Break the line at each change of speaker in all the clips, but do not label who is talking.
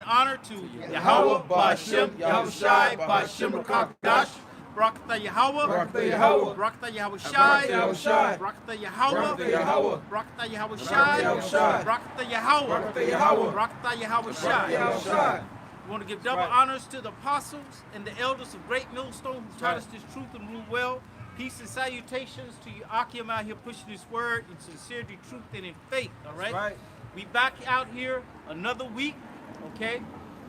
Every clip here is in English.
honor to Yahweh, Ba'Shem, Yahushai, Ba'Shem Rakakdash, Barakatha Yahweh,
Barakatha Yahweh,
Barakatha Yahushai,
Yahushai,
Barakatha Yahweh,
Barakatha Yahweh,
Barakatha Yahushai,
Yahushai,
Barakatha Yahweh,
Barakatha Yahweh,
Barakatha Yahushai.
Yahushai.
We want to give double honors to the apostles and the elders of Great Millstone who taught us this truth and rule well. Peace and salutations to you, Akim, out here pushing this word in sincerity, truth, and in faith, all right? We back out here another week, okay?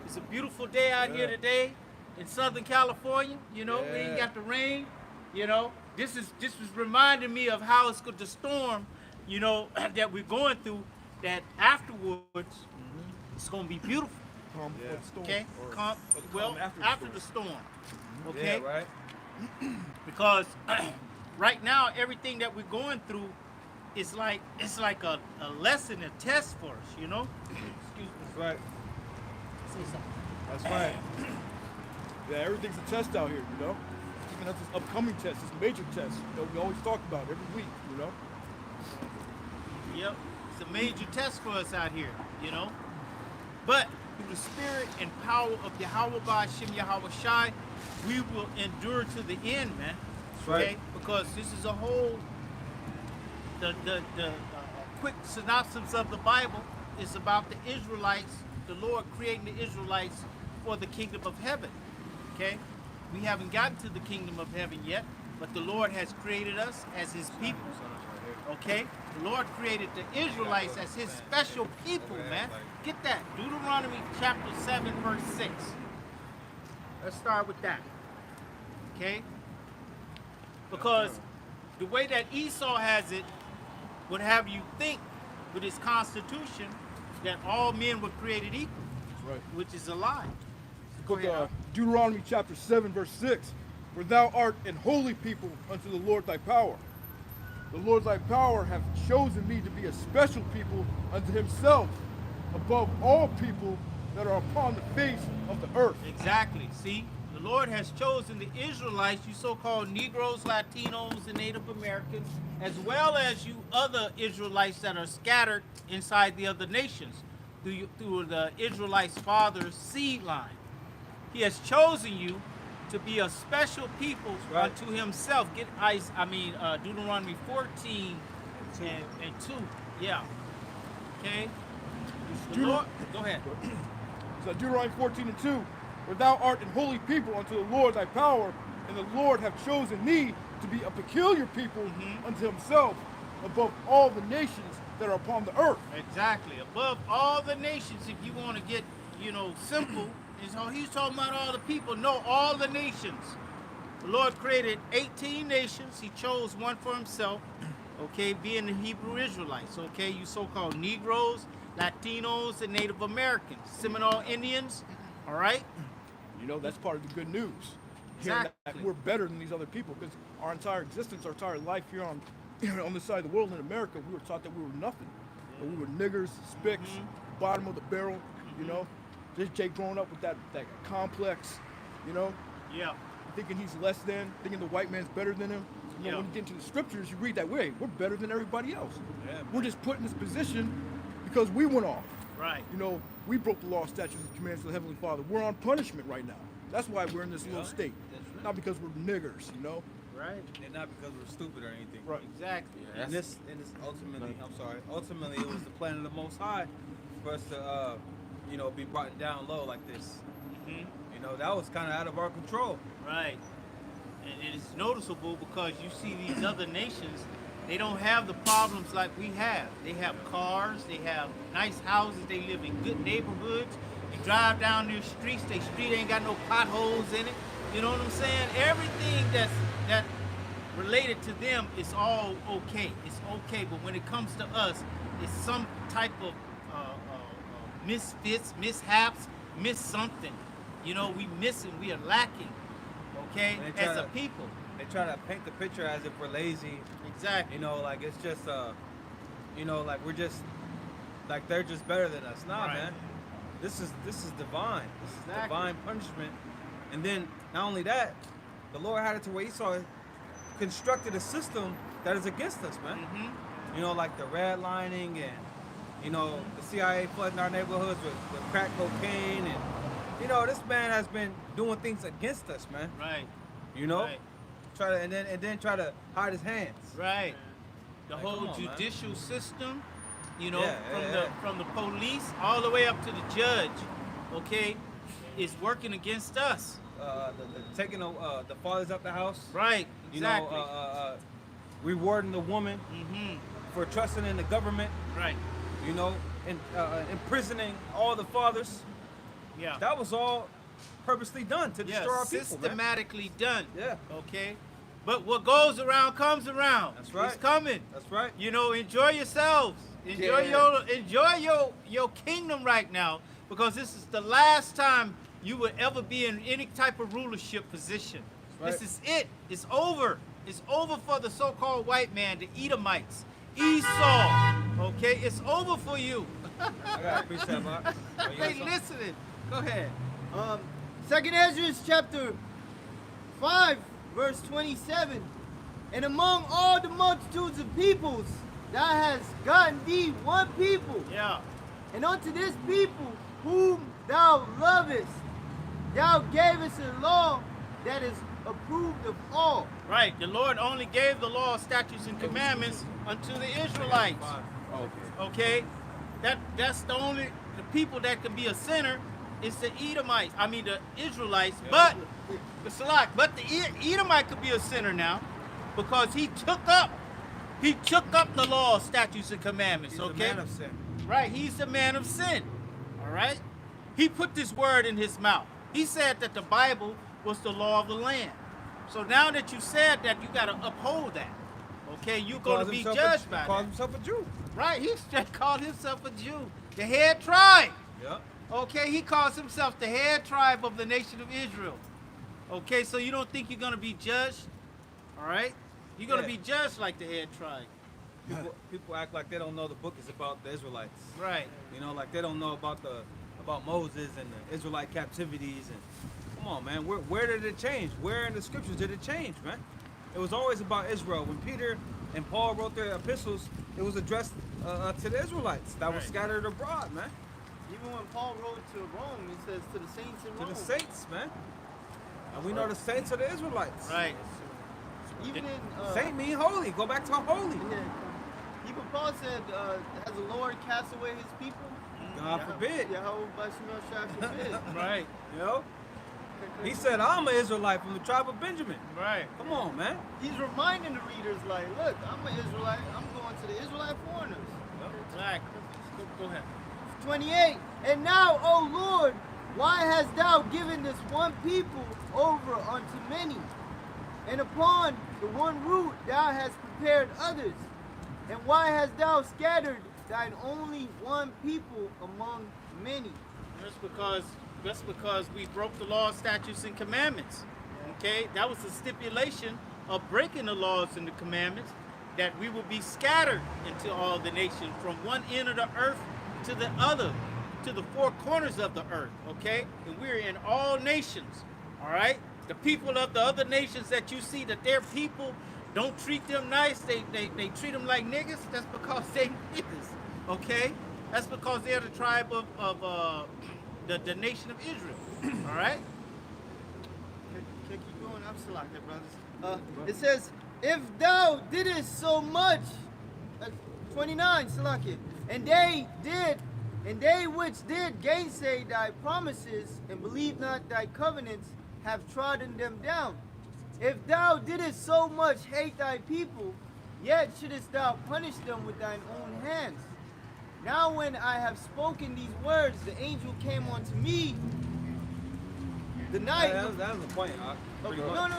It's a beautiful day out here today in Southern California. You know, we ain't got the rain, you know. This was reminding me of how it's the storm, you know, that we're going through, that afterwards, it's going to be beautiful. Okay? Well, after the storm. Okay?
Yeah, right.
Because right now, everything that we're going through is like a lesson, a test for us, you know? Excuse me.
That's right.
Say something.
That's right. Yeah, everything's a test out here, you know? Even at this upcoming test, this major test that we always talk about every week, you know?
Yep. It's a major test for us out here, you know? But through the spirit and power of Yahweh Ba'Shem Yahweh Shai, we will endure to the end, man.
That's right.
Okay? Because this is a whole, the quick synopsis of the Bible is about the Israelites, the Lord creating the Israelites for the kingdom of heaven. Okay? We haven't gotten to the kingdom of heaven yet, but the Lord has created us as his people. Okay? The Lord created the Israelites as his special people, man. Get that. Deuteronomy chapter 7, verse 6. Let's start with that. Okay? Because the way that Esau has it would have you think with his constitution that all men were created equal.
Right.
Which is a lie.
Book Deuteronomy chapter 7, verse 6. For thou art an holy people unto the Lord thy power. The Lord thy power hath chosen thee to be a special people unto himself above all people that are upon the face of the earth.
Exactly. See, the Lord has chosen the Israelites, you so-called Negroes, Latinos, and Native Americans, as well as you other Israelites that are scattered inside the other nations through the Israelites' father's seed line. He has chosen you to be a special people unto himself. Deuteronomy 14 and 2. Yeah. Okay. Lord, go ahead.
So Deuteronomy 14 and 2. For thou art an holy people unto the Lord thy power, and the Lord hath chosen thee to be a peculiar people unto himself above all the nations that are upon the earth.
Exactly. Above all the nations, if you want to get, you know, simple. And so he's talking about all the people. No, all the nations. The Lord created 18 nations. He chose one for himself, okay, being the Hebrew Israelites, okay, you so-called Negroes, Latinos, and Native Americans, Seminole Indians, all right?
You know, that's part of the good news.
Exactly.
That we're better than these other people because our entire existence, our entire life here on this side of the world in America, we were taught that we were nothing. That we were niggers, spicks, bottom of the barrel, you know? Just Jake growing up with that complex, you know?
Yeah.
Thinking he's less than, thinking the white man's better than him. You know, when you get into the scriptures, you read that way, we're better than everybody else. Yeah, we're just put in this position because we went off.
Right.
You know, we broke the law, statutes, and commands of the Heavenly Father. We're on punishment right now. That's why we're in this little state. Right. Not because we're niggers, you know?
Right.
And not because we're stupid or anything.
Right.
Exactly.
Yeah, and this ultimately, ultimately it was the plan of the Most High for us to, you know, be brought down low like this. You know, that was kind of out of our control.
Right. And it is noticeable because you see these other nations, they don't have the problems like we have. They have cars, they have nice houses, they live in good neighborhoods. You drive down their streets, their street ain't got no potholes in it. You know what I'm saying? Everything that related to them is all okay. It's okay, but when it comes to us, it's some type of misfits, mishaps, miss something. You know, we missing, we are lacking, okay, as a people.
They try to paint the picture as if we're lazy.
Exactly.
You know, like it's just, you know, like we're just, like they're just better than us. Nah, man. This is divine. This is divine punishment. And then, not only that, the Lord had it to where Esau constructed a system that is against us, man. You know, like the redlining and You know, the CIA flooding our neighborhoods with crack cocaine, and you know, this man has been doing things against us, man.
Right.
You know,
Right.
and then try to hide his hands.
Right. The
Like,
whole
come on, man.
judicial system, you know,
Yeah,
from the police all the way up to the judge, okay, is working against us.
Taking the fathers out the house.
Right.
You
Exactly.
know, rewarding the woman
Mm-hmm.
for trusting in the government.
Right.
You know, and imprisoning all the fathers.
Yeah.
That was all purposely done to destroy our people, man.
Systematically done.
Yeah.
Okay. But what goes around comes around.
That's right.
It's coming.
That's right.
You know, enjoy yourselves. Enjoy your kingdom right now, because this is the last time you will ever be in any type of rulership position.
Right.
This is it. It's over. It's over for the so-called white man, the Edomites, Esau. Okay, it's over for you.
I got a precept, Mark. Oh, you got
They
something?
listening. Go ahead.
Second Ezra chapter 5, verse 27. And among all the multitudes of peoples, thou hast gotten thee one people,
Yeah.
and unto this people whom thou lovest, thou gavest a law that is approved of all.
Right. The Lord only gave the law, statutes, and commandments unto the Israelites. Okay. That's the people that can be a sinner is the Edomites. I mean the Israelites. But the Edomite could be a sinner now, because he took up the law, statutes, and commandments.
He's a
okay.
man of sin.
Right. He's the man of sin. All right. He put this word in his mouth. He said that the Bible was the law of the land. So now that you said that, you got to uphold that. Okay, you're going to be judged by
He calls
that.
himself a Jew.
Right, he just called himself a Jew, the head tribe.
Yep.
Okay, he calls himself the head tribe of the nation of Israel. Okay, so you don't think you're going to be judged? All right? You're going to
Yeah.
be judged like the head tribe.
People act like they don't know the book is about the Israelites.
Right.
You know, like they don't know about Moses and the Israelite captivities. And come on, man, where did it change? Where in the scriptures did it change, man? It was always about Israel. When Peter and Paul wrote their epistles, it was addressed to the Israelites that were
Right.
scattered abroad, man.
Even when Paul wrote to Rome, he says to the saints in
To
Rome.
the saints, man. And we know the saints are the Israelites.
Right.
Even in
Saint mean holy. Go back to holy.
yeah, even Paul said, "Has the Lord cast away His people?"
God forbid.
Yahweh Bashimel Shai forbid.
Right.
You know? He said, I'm an Israelite from the tribe of Benjamin.
Right.
Come on, man.
He's reminding the readers, like, look, I'm an Israelite. I'm going to the Israelite foreigners.
Exactly. Go ahead.
28. And now, O Lord, why hast thou given this one people over unto many? And upon the one root thou hast prepared others. And why hast thou scattered thine only one people among many?
That's because we broke the law, statutes, and commandments. Okay, that was the stipulation of breaking the laws and the commandments, that we will be scattered into all the nations from one end of the earth to the other, to the four corners of the earth. Okay, and we're in all nations. All right, the people of the other nations that you see that their people don't treat them nice, they treat them like niggas. That's because they niggas. Okay, that's because they're the tribe of the nation of Israel. All right.
Can keep going. I'm still out there, brothers. It says, if thou didst so much, 29, Salakia, and they which did gainsay thy promises and believe not thy covenants have trodden them down. If thou didst so much hate thy people, yet shouldest thou punish them with thine own hands. Now when I have spoken these words, the angel came unto me the night.
That was the point, Ak. Pretty much.
No.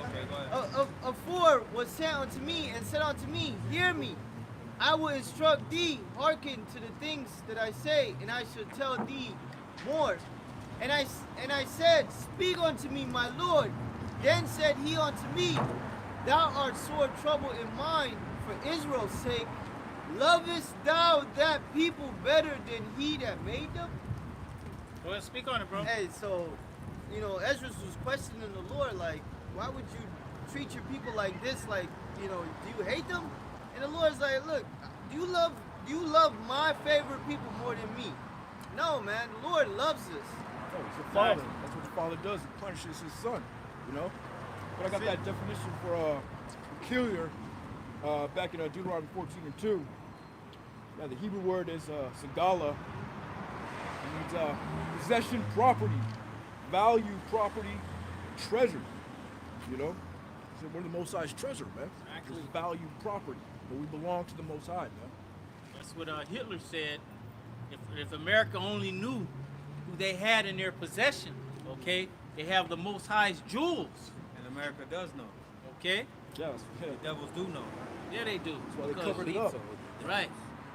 Okay, go ahead.
A four was sent unto me and said unto me, hear me. I will instruct thee, hearken to the things that I say, and I shall tell thee more. And I said, speak unto me, my Lord. Then said he unto me, thou art sore troubled in mind for Israel's sake. Lovest thou that people better than he that made them?
Go ahead, speak on it, bro.
Hey, so, Ezra was questioning the Lord, like, why would you treat your people like this? Like, do you hate them? And the Lord's like, look, do you love you love my favorite people more than me. No, man. The Lord loves us.
No, he's a father. That's what the father does. He punishes his son, you know? But I got that definition for peculiar back in Deuteronomy 14:2. Yeah, the Hebrew word is sagala. It means possession, property, value, property, treasure. You know? So we're the Most High's treasure, man.
Actually,
It's valued property. But we belong to the Most High, man.
that's what Hitler said. If America only knew who they had in their possession, okay, they have the Most High's jewels,
And America does know.
okay?
Yeah,
The devils do know.
Yeah, they do.
that's why they
Because-
covered it up.
Right.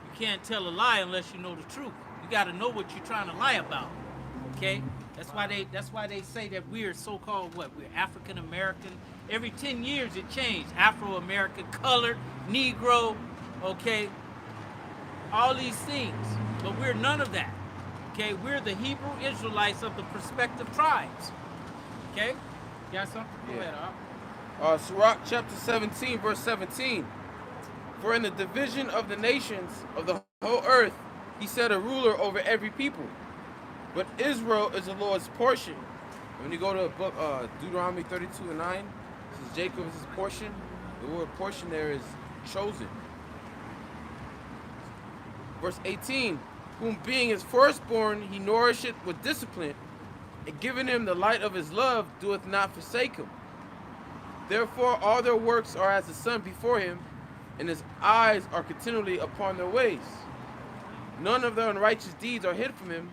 You can't tell a lie unless you know the truth. You got to know what you're trying to lie about. Okay? That's why they say that we're so-called what? We're African American. Every 10 years it changed. Afro-American, colored, Negro, okay? All these things. But we're none of that. Okay? We're the Hebrew Israelites of the prospective tribes. Okay? You got something? Go
Yeah.
ahead, Al.
Sirach chapter 17, verse 17. For in the division of the nations of the whole earth, he set a ruler over every people. But Israel is the Lord's portion. When you go to book Deuteronomy 32:9, this is Jacob's portion. The word portion there is chosen. Verse 18, whom being his firstborn he nourisheth with discipline, and giving him the light of his love doeth not forsake him. Therefore all their works are as the sun before him, and his eyes are continually upon their ways. None of their unrighteous deeds are hid from him,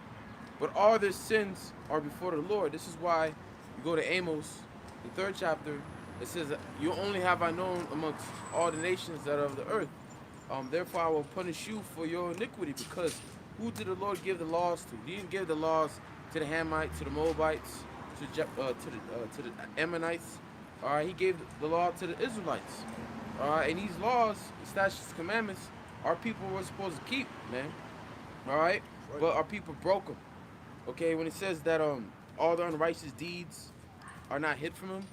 but all their sins are before the Lord. This is why you go to Amos, the 3rd chapter. It says, you only have I known amongst all the nations that are of the earth. Therefore I will punish you for your iniquity, because who did the Lord give the laws to? He didn't give the laws to the Hamites, to the Moabites, to the Ammonites. All right, he gave the law to the Israelites. All right, and these laws, statutes, commandments, our people were supposed to keep, man. All right, but our people broke them. Okay, when it says that all the unrighteous deeds are not hid from him,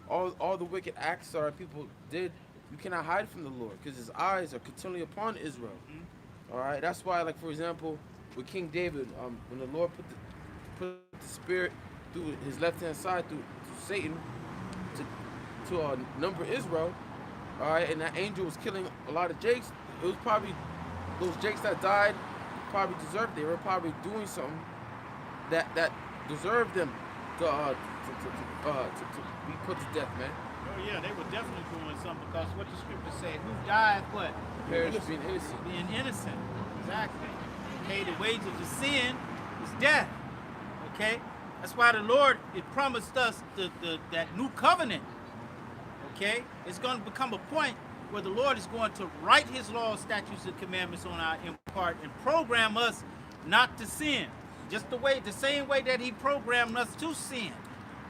all the wicked acts that our people did, you cannot hide from the Lord, because his eyes are continually upon Israel. All right, that's why, like for example, with King David, when the Lord put the spirit through his left hand side through Satan to number Israel, all right, and that angel was killing a lot of jakes. It was probably those jakes that died probably deserved. They were probably doing something that deserved them to be put to death, man.
Oh yeah, they were definitely doing something, because what the scripture said, who died what?
Perish being innocent.
Being innocent. Exactly. Okay, the wages of sin is death. Okay? That's why the Lord, it promised us that new covenant. Okay? It's going to become a point where the Lord is going to write his laws, statutes, and commandments on our part and program us not to sin. Just the same way that he programmed us to sin.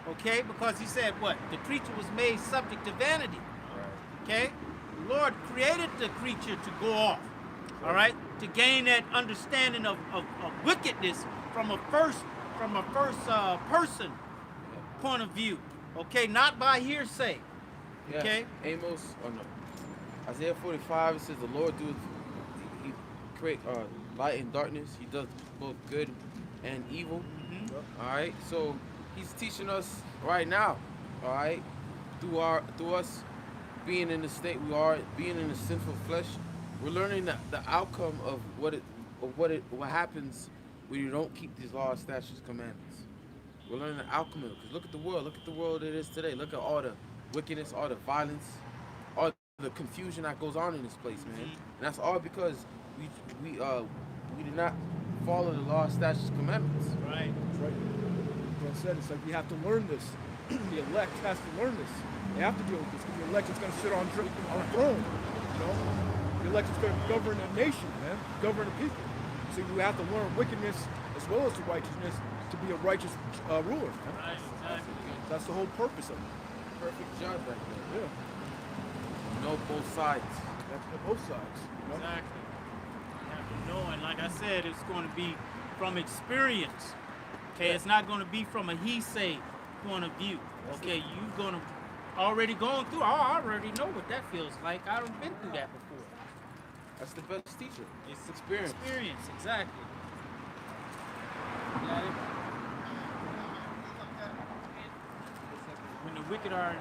Okay? Because he said what? The creature was made subject to vanity. Okay? The Lord created the creature to go off. All right? To gain that understanding of wickedness from a first person point of view. Okay? Not by hearsay.
Yeah.
Okay?
Amos, Isaiah 45, it says the Lord doeth, he create light and darkness. He does both good and evil. All right, so he's teaching us right now. All right, through us being in the state we are, being in the sinful flesh, we're learning the outcome of what happens when you don't keep these laws, statutes, commandments. We're learning the outcome of it. Because look at the world. Look at the world it is today. Look at all the wickedness, all the violence, all the confusion that goes on in this place, man. And that's all because we did not follow the law, statutes, commandments.
Right.
That's right. Like I said, it's like we have to learn this. The elect has to learn this. They have to deal with this, because the elect is going to sit on a throne. You know, the elect is going to govern a nation, man, govern a people. So we have to learn wickedness as well as the righteousness to be a righteous ruler. Man.
Right, exactly.
That's the whole purpose of it.
Perfect judge right there.
Yeah,
You know both sides.
that's on both sides. You know?
Exactly. You have to know, and like I said, it's going to be from experience. Okay, it's not going to be from a he say point of view. Okay, you're going to already going through. I already know what that feels like. I've been through that before.
That's the best teacher.
It's
Experience.
Experience, exactly. Got it? When the wicked are in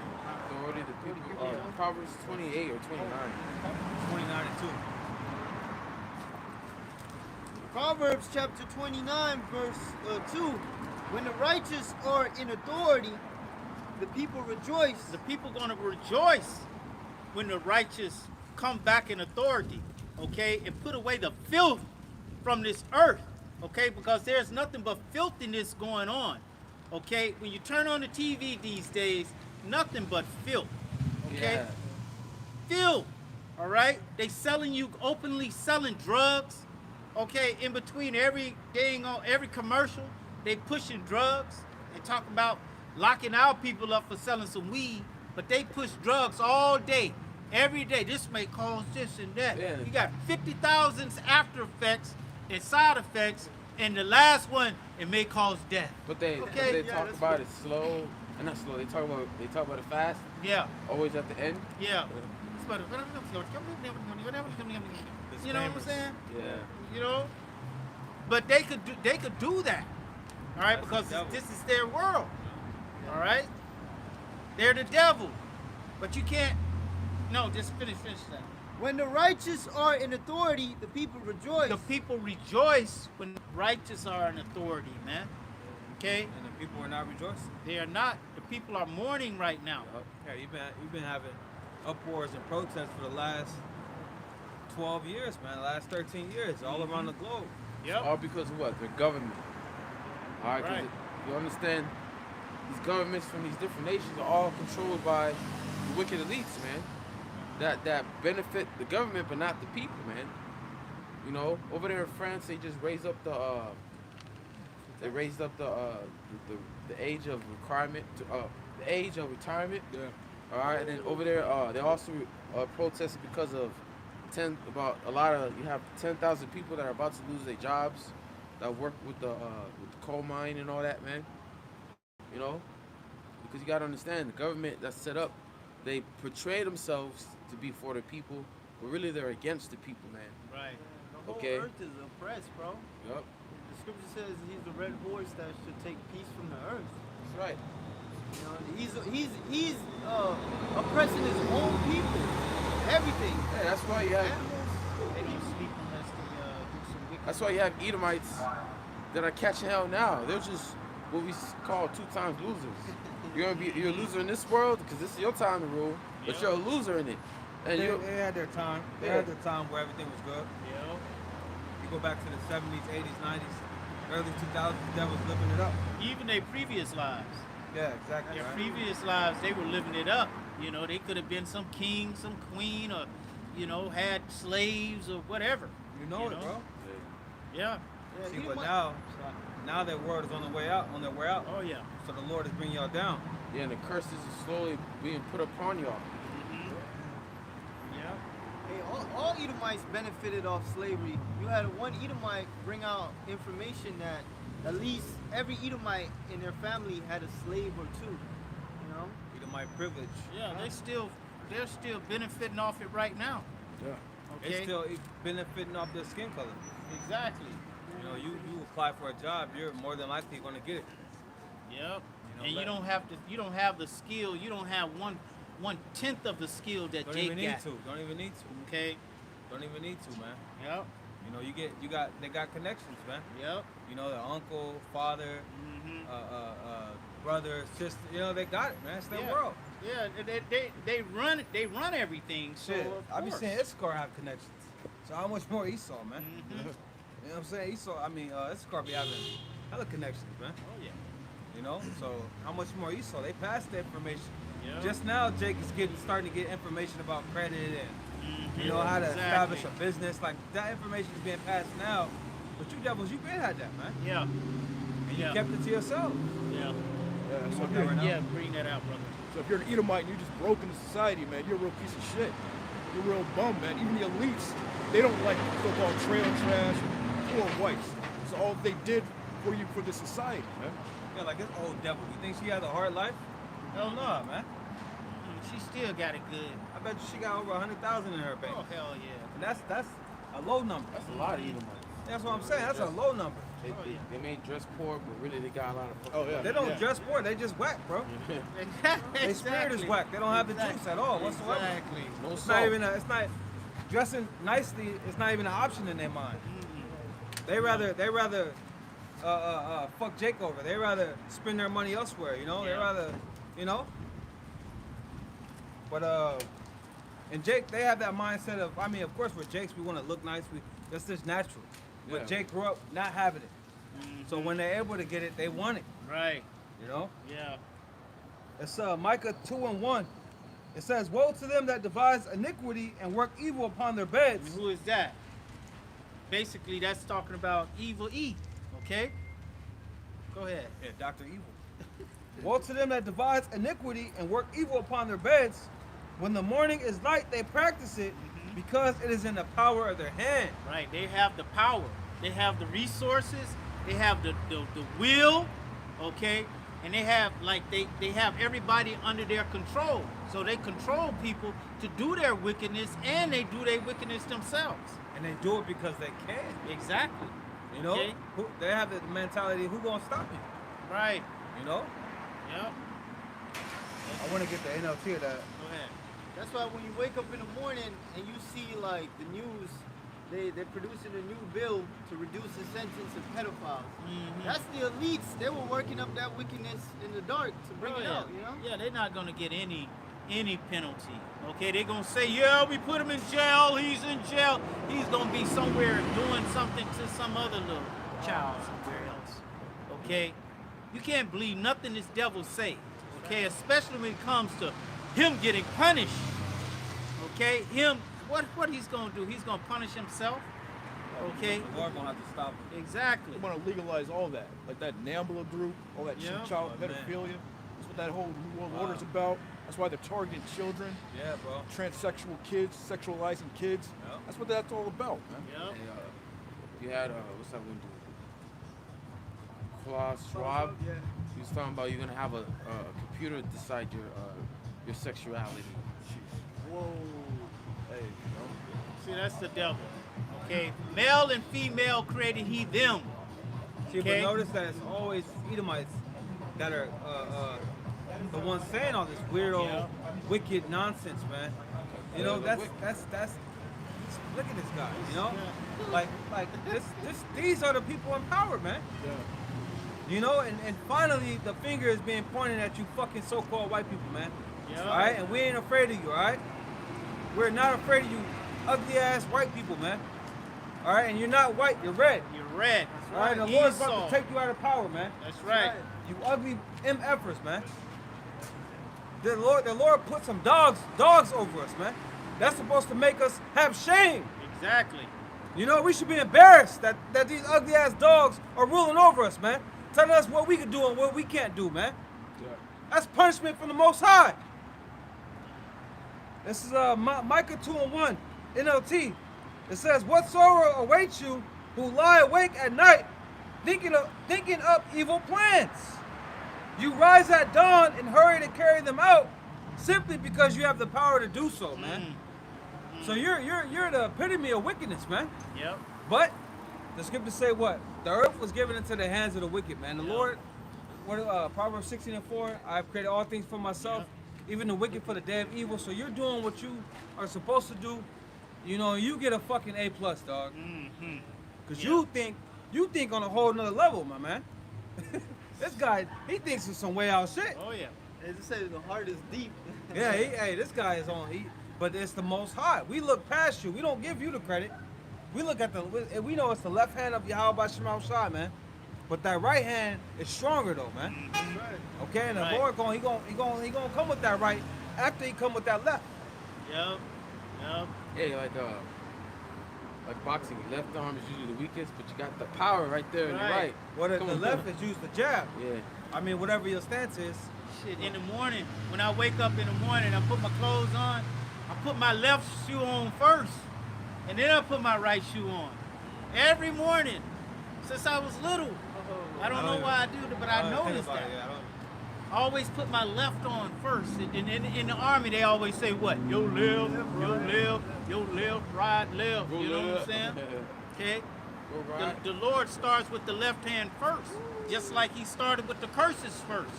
Authority, the people. Proverbs 28 or 29.
29 and 2.
Proverbs chapter 29, verse 2. When the righteous are in authority, the people rejoice.
the people gonna rejoice when the righteous come back in authority, okay, and put away the filth from this earth, okay, because there's nothing but filthiness going on, okay. When you turn on the TV these days, nothing but filth, okay.
Yeah.
Filth, all right. They selling you openly selling drugs, okay. In between every commercial, they pushing drugs and talking about locking our people up for selling some weed, but they push drugs all day, every day. This may cause this and that.
Yeah.
You got 50,000 after effects and side effects, and the last one, it may cause death.
But they
Okay.
talk about it slow, and not slow. They talk about it fast.
Yeah,
Always at the end.
yeah. You know what I'm saying?
Yeah.
You know, but they could do that, all right,
That's
because
the devil.
this is their world, all right. They're the devil, but you can't. No, just finish that.
When the righteous are in authority, the people rejoice.
The people rejoice when righteous are in authority, man. Okay,
And the people are not rejoicing.
they are not. The people are mourning right now.
Yeah, you've been having uproars and protests for the last 12 years, man. The last 13 years, all around the globe.
All because of what? Their government. All right. 'Cause
Right.
you understand, these governments from these different nations are all controlled by the wicked elites, man. That benefit the government, but not the people, man. You know, over there in France, they just raised up the age of requirement to the age of retirement.
Yeah.
All right, and then over there, they also protested because of you have 10,000 people that are about to lose their jobs that work with the coal mine and all that, man. You know, because you gotta understand the government that's set up, they portray themselves to be for the people, but really they're against the people, man.
Right.
The whole
Okay.
earth is oppressed, bro.
Yup,
The scripture says he's the red horse that should take peace from the earth.
that's right.
You know, he's oppressing his own people. Everything.
Yeah, that's why you have.
Animals.
And he's sleeping us to do some wicked.
That's why you have Edomites that are catching hell now. They're just what we call 2 times losers. You're a loser in this world because this is your time to rule, but you're a loser in it. And
They
you
had their time. They
Yeah.
had their time where everything was good.
Yeah.
You go back to the 70s, 80s, 90s, early 2000s, the devil's living it up.
Even their previous lives.
Yeah, exactly.
Their
right?
previous lives, they were living it up. You know, they could have been some king, some queen, or, you know, had slaves or whatever.
You know it,
know?
bro.
Yeah.
Yeah,
See,
you
but
might-
now their word is on their way out.
Oh, yeah.
So the Lord is bringing y'all down.
yeah, and the curses are slowly being put upon y'all.
Yeah.
Hey, all Edomites benefited off slavery. You had one Edomite bring out information that at least every Edomite in their family had a slave or two. You know?
Edomite privilege.
Yeah, they're still benefiting off it right now.
Yeah.
They
Okay.
still benefiting off their skin color.
Exactly.
You know, you apply for a job, you're more than likely going to get it.
Yep.
You know,
And you
but-
don't have the skill. You don't have one tenth of the skill that
Don't
Jake
even need
got.
to. Don't even need to.
Okay.
Don't even need to, man.
Yep.
You know, they got connections, man.
Yep.
You know, their uncle, father,
Mm-hmm.
brother, sister. You know, they got it, man. It's their
Yeah.
world.
Yeah. They run everything. So
Shit,
of
I be
course.
saying Issachar have connections. So how much more Esau, man?
Mhm.
You know what I'm saying? Issachar be having hella connections, man.
Oh yeah.
You know, so how much more Esau? They passed the information.
Yeah.
Just now, Jake is starting to get information about credit and
Mhm.
you know how to
Exactly.
establish a business. Like that information is being passed now. But you devils, you been had that, man,
Yeah.
and you
Yeah.
kept it to yourself.
Yeah.
Yeah.
You
So
want
if
that
you're,
right now?
Yeah. Bring that out, brother.
so if you're an Edomite and you just broke into society, man, you're a real piece of shit. You're a real bum, man. Even the elites, they don't like so-called trail trash or whites. It's all they did for you for the society, man.
Yeah, like this old devil. You think she had a hard life? Hell no, man.
She still got it good.
I bet you she got over 100,000 in her bank.
Oh hell yeah.
And that's A low number.
That's a lot of Edomites.
That's what I'm saying. That's a low number.
They may dress poor, but really they got a lot of.
Oh, yeah.
They don't dress poor. They just whack, bro. Their spirit is whack. They don't have the juice at all whatsoever.
Exactly.
No
It's
salt.
not even. It's not dressing nicely. It's not even an option in their mind. They rather fuck Jake over. They rather spend their money elsewhere. You know. They
Yeah.
rather, you know. But and Jake, they have that mindset of. I mean, of course, with Jakes, we want to look nice. That's just natural. But
Yeah.
Jake grew up not having it. So when they're able to get it, they want it.
Right.
You know.
Yeah.
It's Micah 2:1. It says, "Woe to them that devise iniquity and work evil upon their beds."
Who is that? Basically, that's talking about evil E. Okay. Go ahead.
Yeah, Dr. Evil. Woe to them that devise iniquity and work evil upon their beds. When the morning is light, they practice it because it is in the power of their hand.
Right. They have the power. They have the resources. They have the will. Okay. And they have they have everybody under their control. So they control people to do their wickedness, and they do their wickedness themselves.
And they do it because they can.
Exactly.
You know?
Okay.
They have the mentality, who gonna stop me?
Right.
You know?
Yep.
I want to get the NLT of that.
Go ahead.
That's why when you wake up in the morning and you see like the news, they're producing a new bill to reduce the sentence of pedophiles. That's the elites. They were working up that wickedness in the dark to bring it out, you know?
Yeah, they're not gonna get any penalty. Okay, they're gonna say, yeah, we put him in jail. He's in jail. He's gonna be somewhere doing something to some other little child somewhere else. Okay, you can't believe nothing this devil say. Okay, especially when it comes to him getting punished. Okay, what he's gonna do? He's gonna punish himself. Okay,
The Lord gonna have to stop it.
exactly.
They want to legalize all that, like that NAMBLA group, all that
Yeah.
child
Oh, man.
pedophilia. That's what that whole New World Order's about. That's why they're targeting children,
Yeah, bro.
transsexual kids, sexualizing kids.
Yeah.
That's what that's all about, man.
Yep.
You had what's that one dude? Klaus Schwab.
Yeah.
He was talking about you're gonna have a computer decide your sexuality.
Whoa.
Hey, you know?
See, that's the devil. Okay, male and female created he them.
See,
Okay.
but notice that it's always Edomites that are the ones saying all this weirdo,
Yeah.
wicked nonsense, man. You know, that's look at this guy. You know, like these are the people in power, man.
Yeah.
You know, and finally the finger is being pointed at you, fucking so-called white people, man.
Yeah.
All right, and we ain't afraid of you, all right? We're not afraid of you, ugly ass white people, man. All right, and you're not white, you're red.
You're red.
All right, the Lord's about
Esau.
to take you out of power, man.
That's right.
You ugly MFers, man. The Lord put some dogs over us, man. That's supposed to make us have shame.
Exactly.
You know, we should be embarrassed that these ugly ass dogs are ruling over us, man. Telling us what we can do and what we can't do, man.
Yeah.
That's punishment from the Most High. This is Micah 2:1, NLT. It says, "What sorrow awaits you who lie awake at night, thinking up evil plans? You rise at dawn and hurry to carry them out, simply because you have the power to do so, man." So you're the epitome of wickedness, man.
Yep.
But the scriptures say what? The earth was given into the hands of the wicked, man. The
Yeah.
Lord, Proverbs 16:4, I've created all things for myself, even the wicked for the day of evil. So you're doing what you are supposed to do. You know, you get a fucking A+, dog. Because you think on a whole nother level, my man. This guy, he thinks of some way out shit.
Oh yeah.
As it says, the heart is deep.
Yeah, hey, this guy is on. But it's the Most High. We look past you. We don't give you the credit. We look at we know it's the left hand of Yahweh Shema Shai, man. But that right hand is stronger though, man.
Right.
Okay, and the
Right.
Lord he gonna come with that right after he come with that left.
Yep. Yep.
Yeah, like boxing, your left arm is usually the weakest, but you got the power right there in the
Right.
right.
Well, the
Come on.
left is use the jab.
Yeah.
I mean, whatever your stance is.
Shit. In the morning, when I wake up in the morning, I put my clothes on. I put my left shoe on first, and then I put my right shoe on. Every morning, since I was little. I don't know why I do that, but I
don't think
noticed
about
that.
it, yeah,
always put my left on first. In the army, they always say what? Yo left, yo left, right, left.
Go
You know what
left.
I'm saying? Okay.
Go right.
The Lord starts with the left hand first, just like He started with the curses first.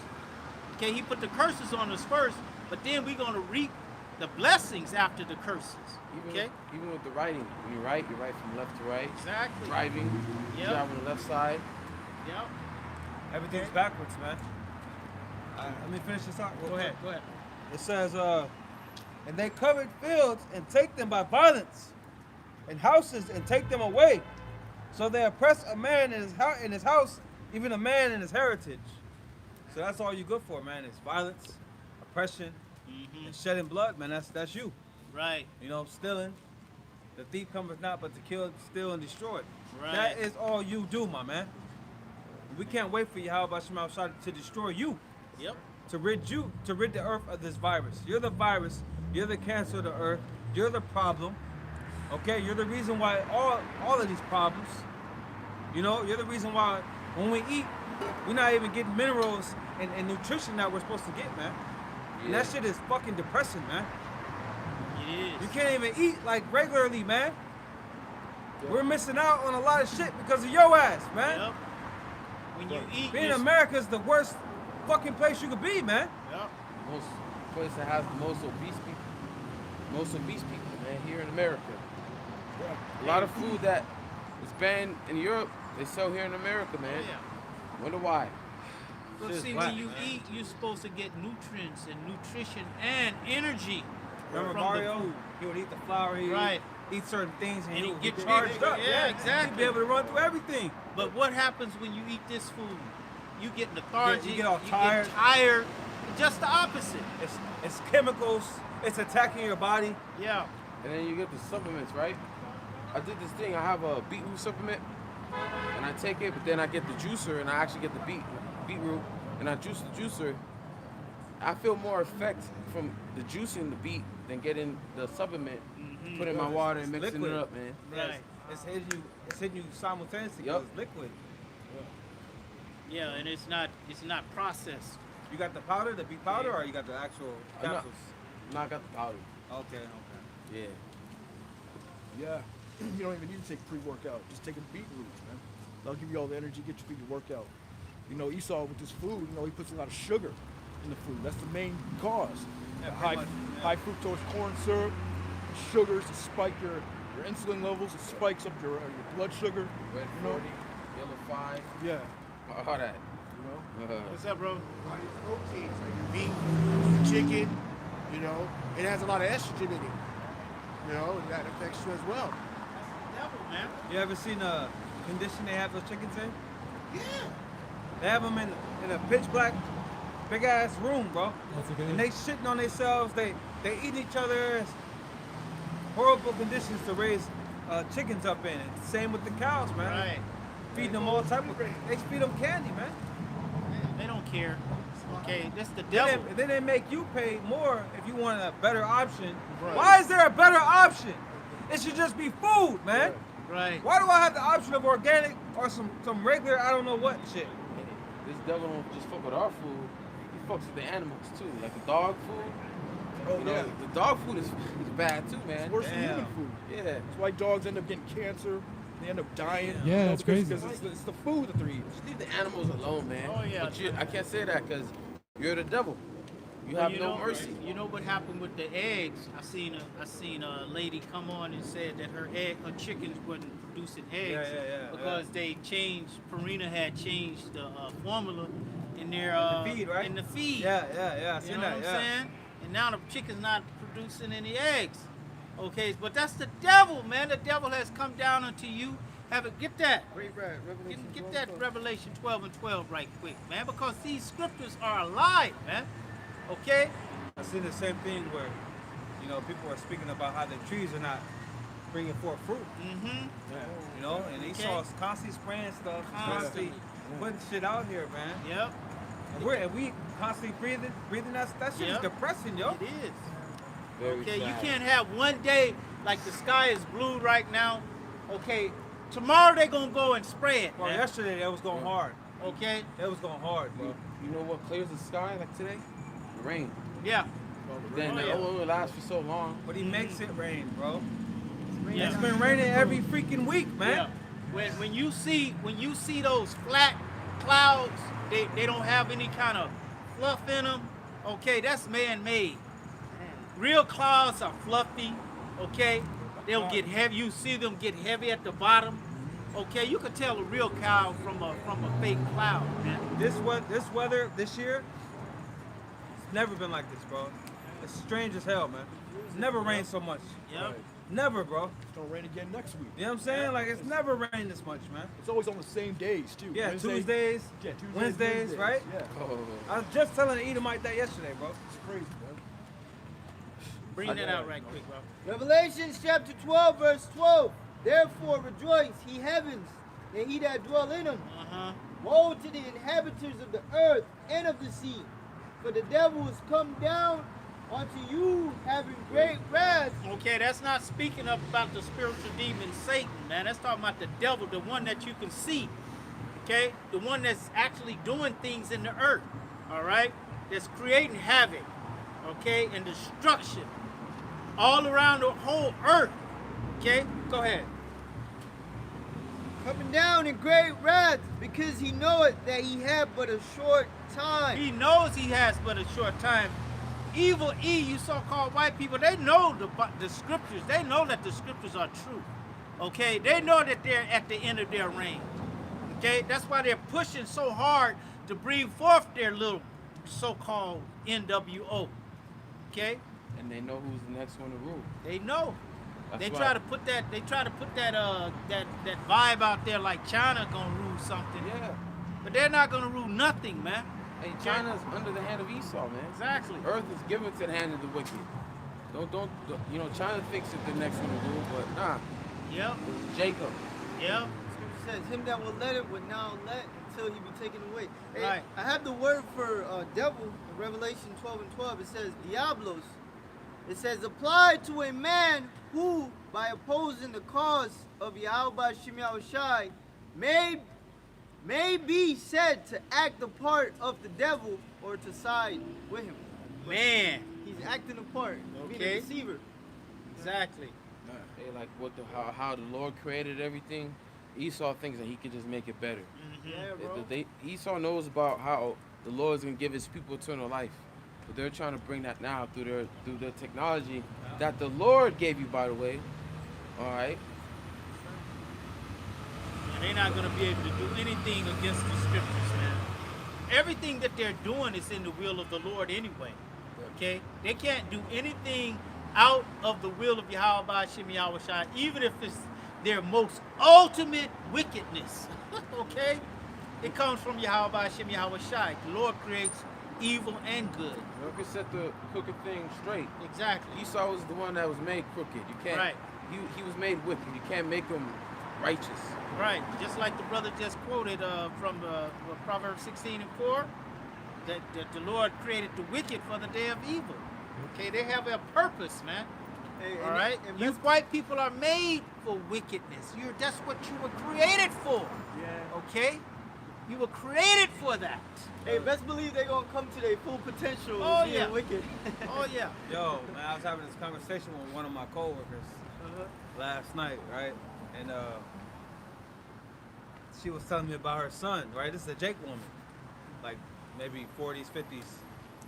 Okay, He put the curses on us first, but then we're gonna reap the blessings after the curses. Okay.
Even with the writing, when you write from left to right.
Exactly.
Driving, you
Yep.
drive on the left side.
Yep.
Everything's backwards, man. Let me finish this out.
Go ahead. Go ahead.
It says, and they covered fields and take them by violence, and houses and take them away. So they oppress a man in his house, even a man in his heritage. So that's all you good for, man. It's violence, oppression, and shedding blood, man. That's you.
Right.
You know, stealing. The thief cometh not but to kill, steal, and destroy.
Right.
That is all you do, my man. We can't wait for Yahweh Shema to destroy you.
Yep.
To rid the earth of this virus. You're the virus. You're the cancer of the earth. You're the problem. Okay, you're the reason why all of these problems. You know, you're the reason why when we eat, we're not even getting minerals and nutrition that we're supposed to get, man. And that shit is fucking depressing, man.
It is.
You can't even eat like regularly, man. We're missing out on a lot of shit because of your ass, man.
Yep. When you eat,
Being in
you're-
America is the worst fucking place you could be, man.
Yep.
Most place that has the most obese people. Most obese people, man, here in America. A lot of food that is banned in Europe, they sell here in America, man.
Oh, yeah.
Wonder why.
But
Shit's
see,
whack,
when you
man.
eat, you're supposed to get nutrients and nutrition and energy
Remember
from
Mario?
the food.
He would eat the flour, he
Right.
would eat certain things, and
And
he
he'd
would
get
get
big.
charged up.
Yeah,
He'd
exactly.
be able to run through everything.
But what happens when you eat this food? You get lethargic.
You get all tired.
Get tired. Just the opposite.
It's chemicals. It's attacking your body.
Yeah.
And then you get the supplements, right? I did this thing. I have a beetroot supplement, and I take it, but then I get the juicer, and I actually get the beetroot, and I juice the juicer. I feel more effect from the juicing the beet than getting the supplement, put in my water and mixing
liquid.
it up, man.
Right.
It's hitting you simultaneously
Yup.
because it's liquid.
Yeah, and it's not processed.
You got the powder, the beet powder, or you got the actual
I'm not-
capsules?
No, I got the powder.
Okay.
Yeah.
Yeah. You don't even need to take pre-workout. Just take a beetroot, man. That'll give you all the energy, get you through your workout. You know, Esau with this food, you know, he puts a lot of sugar in the food. That's the main cause.
Yeah,
high,
pretty much, yeah.
high fructose corn syrup, sugars to spike your insulin levels. It spikes up your blood sugar.
Red
You know?
40, yellow 5,
Yeah.
all that.
You know.
What's up, bro?
Proteins, like your meat, chicken, you know, it has a lot of estrogen in it. You know, and that affects you as well.
Devil, man.
You ever seen a condition they have those chickens in?
Yeah.
They have them in a pitch black, big ass room, bro. And they shitting on themselves. They eating each other. It's horrible conditions to raise chickens up in. And same with the cows, man.
Right.
Feeding them all type of. They feed them candy, man.
They don't care. Okay, that's the
Then
devil.
they make you pay more if you want a better option.
Right.
Why is there a better option? It should just be food, man.
Right.
Why do I have the option of organic or some regular I don't know what shit?
This devil don't just fuck with our food. He fucks with the animals too, like the dog food.
Oh,
You know,
yeah.
the dog food is bad too, man.
It's worse than
Damn.
human food.
Yeah.
That's why dogs end up getting cancer. They end up dying.
Yeah,
you know,
that's
because-
crazy.
Because it's the food that they're eating.
Just leave the animals alone, man.
Oh, yeah.
But I can't say that because you're the devil. You
Well,
have no mercy.
You know what happened with the eggs? I seen a lady come on and said that her chickens wasn't producing eggs
Yeah,
because they changed. Purina had changed the formula in their
In the feed, right?
In the feed.
Yeah, I
You
seen
know
that.
what I'm
Yeah.
saying? And now the chicken's not producing any eggs. Okay, but that's the devil, man. The devil has come down unto you. Get that. Get that Revelation 12 and 12 right quick, man, because these scriptures are alive, man. Okay?
I seen the same thing where, you know, people are speaking about how the trees are not bringing forth fruit.
Mm-hmm.
You know, and Esau's constantly spraying stuff, constantly putting shit out here, man.
Yep.
And we constantly breathing that shit is
Yep.
depressing, yo.
It is.
Very
Okay, you
sad.
can't have one day like the sky is blue right now. Okay, tomorrow they're gonna go and spray it.
Bro,
man.
yesterday that was going hard.
Okay,
That was going hard, bro.
you know what clears the sky like today? Rain.
Yeah.
Then
yeah.
it only lasts for so long.
But he makes it rain, bro.
Yeah.
It's been raining every freaking week, man.
Yeah. When you see those flat clouds, they don't have any kind of fluff in them. Okay, that's man-made. Real clouds are fluffy. Okay, they'll get heavy. You see them get heavy at the bottom. Okay, you can tell a real cloud from a fake cloud, man.
This weather this year, it's never been like this, bro. It's strange as hell, man. It's never rained so much.
Yep.
Never, bro.
It's gonna rain again next week.
You know what I'm saying? Like, it's never rained this much, man.
It's always on the same days too.
Yeah,
Wednesday-
Tuesdays,
Yeah, Tuesdays,
Wednesdays, right?
Yeah.
Oh.
I was just telling the Edomite that yesterday, bro.
It's crazy, man.
Bring that out right quick, bro.
Revelation chapter 12, verse 12. Therefore rejoice, ye heavens, and he that dwell in them.
Uh-huh.
Woe to the inhabitants of the earth and of the sea, for the devil is come down unto you, having great wrath.
Okay, that's not speaking about the spiritual demon Satan, man. That's talking about the devil, the one that you can see. Okay? The one that's actually doing things in the earth. All right? That's creating havoc. Okay? And destruction. All around the whole earth. Okay? Go ahead.
Coming down in great wrath, because he knoweth that he had but a short time.
He knows he has but a short time. Evil E, you so-called white people, they know the scriptures. They know that the scriptures are true. Okay? They know that they're at the end of their reign. Okay? That's why they're pushing so hard to bring forth their little so-called NWO. Okay?
And they know who's the next one to rule.
They know.
That's
They
why-
try to put that that vibe out there like China gonna rule something.
Yeah.
But they're not gonna rule nothing, man.
Hey, China's under the hand of Esau, man.
Exactly.
Earth is given to the hand of the wicked. Don't you know, China thinks it's the next one to rule, but nah.
Yep.
It's Jacob.
Yep.
Scripture says, him that will let it would now let until he be taken away. Hey,
Right.
I have the word for devil in Revelation 12 and 12. It says, diablos. It says, applied to a man who, by opposing the cause of Yahweh Shem Yahushai, may be said to act the part of the devil or to side with him.
Man.
He's acting a part, being
Okay.
a deceiver.
Exactly.
Hey, like how the Lord created everything, Esau thinks that he could just make it better.
Yeah, bro.
Esau knows about how the Lord is gonna give his people eternal life, but they're trying to bring that now through their technology that the Lord gave you, by the way. All right.
And they're not gonna be able to do anything against the scriptures, man. Everything that they're doing is in the will of the Lord anyway. Okay? They can't do anything out of the will of Yahweh Shem Yahushai, even if it's their most ultimate wickedness. Okay? It comes from Yahweh Shem Yahushai. The Lord creates evil and good.
You can set the crooked thing straight.
Exactly.
Esau was the one that was made crooked. You can't.
Right.
He was made wicked. You can't make him righteous.
Right. Just like the brother just quoted from Proverbs 16 and 4, that the Lord created the wicked for the day of evil. Okay, they have a purpose, man.
Hey,
All right?
and
You white people are made for wickedness. That's what you were created for.
Yeah.
Okay? You were created for that.
Hey, best believe they're gonna come to their full potential
Oh,
of being
yeah.
wicked.
Oh, yeah.
Yo, man, I was having this conversation with one of my coworkers last night, right? And she was telling me about her son, right? This is a Jake woman, like maybe 40s, 50s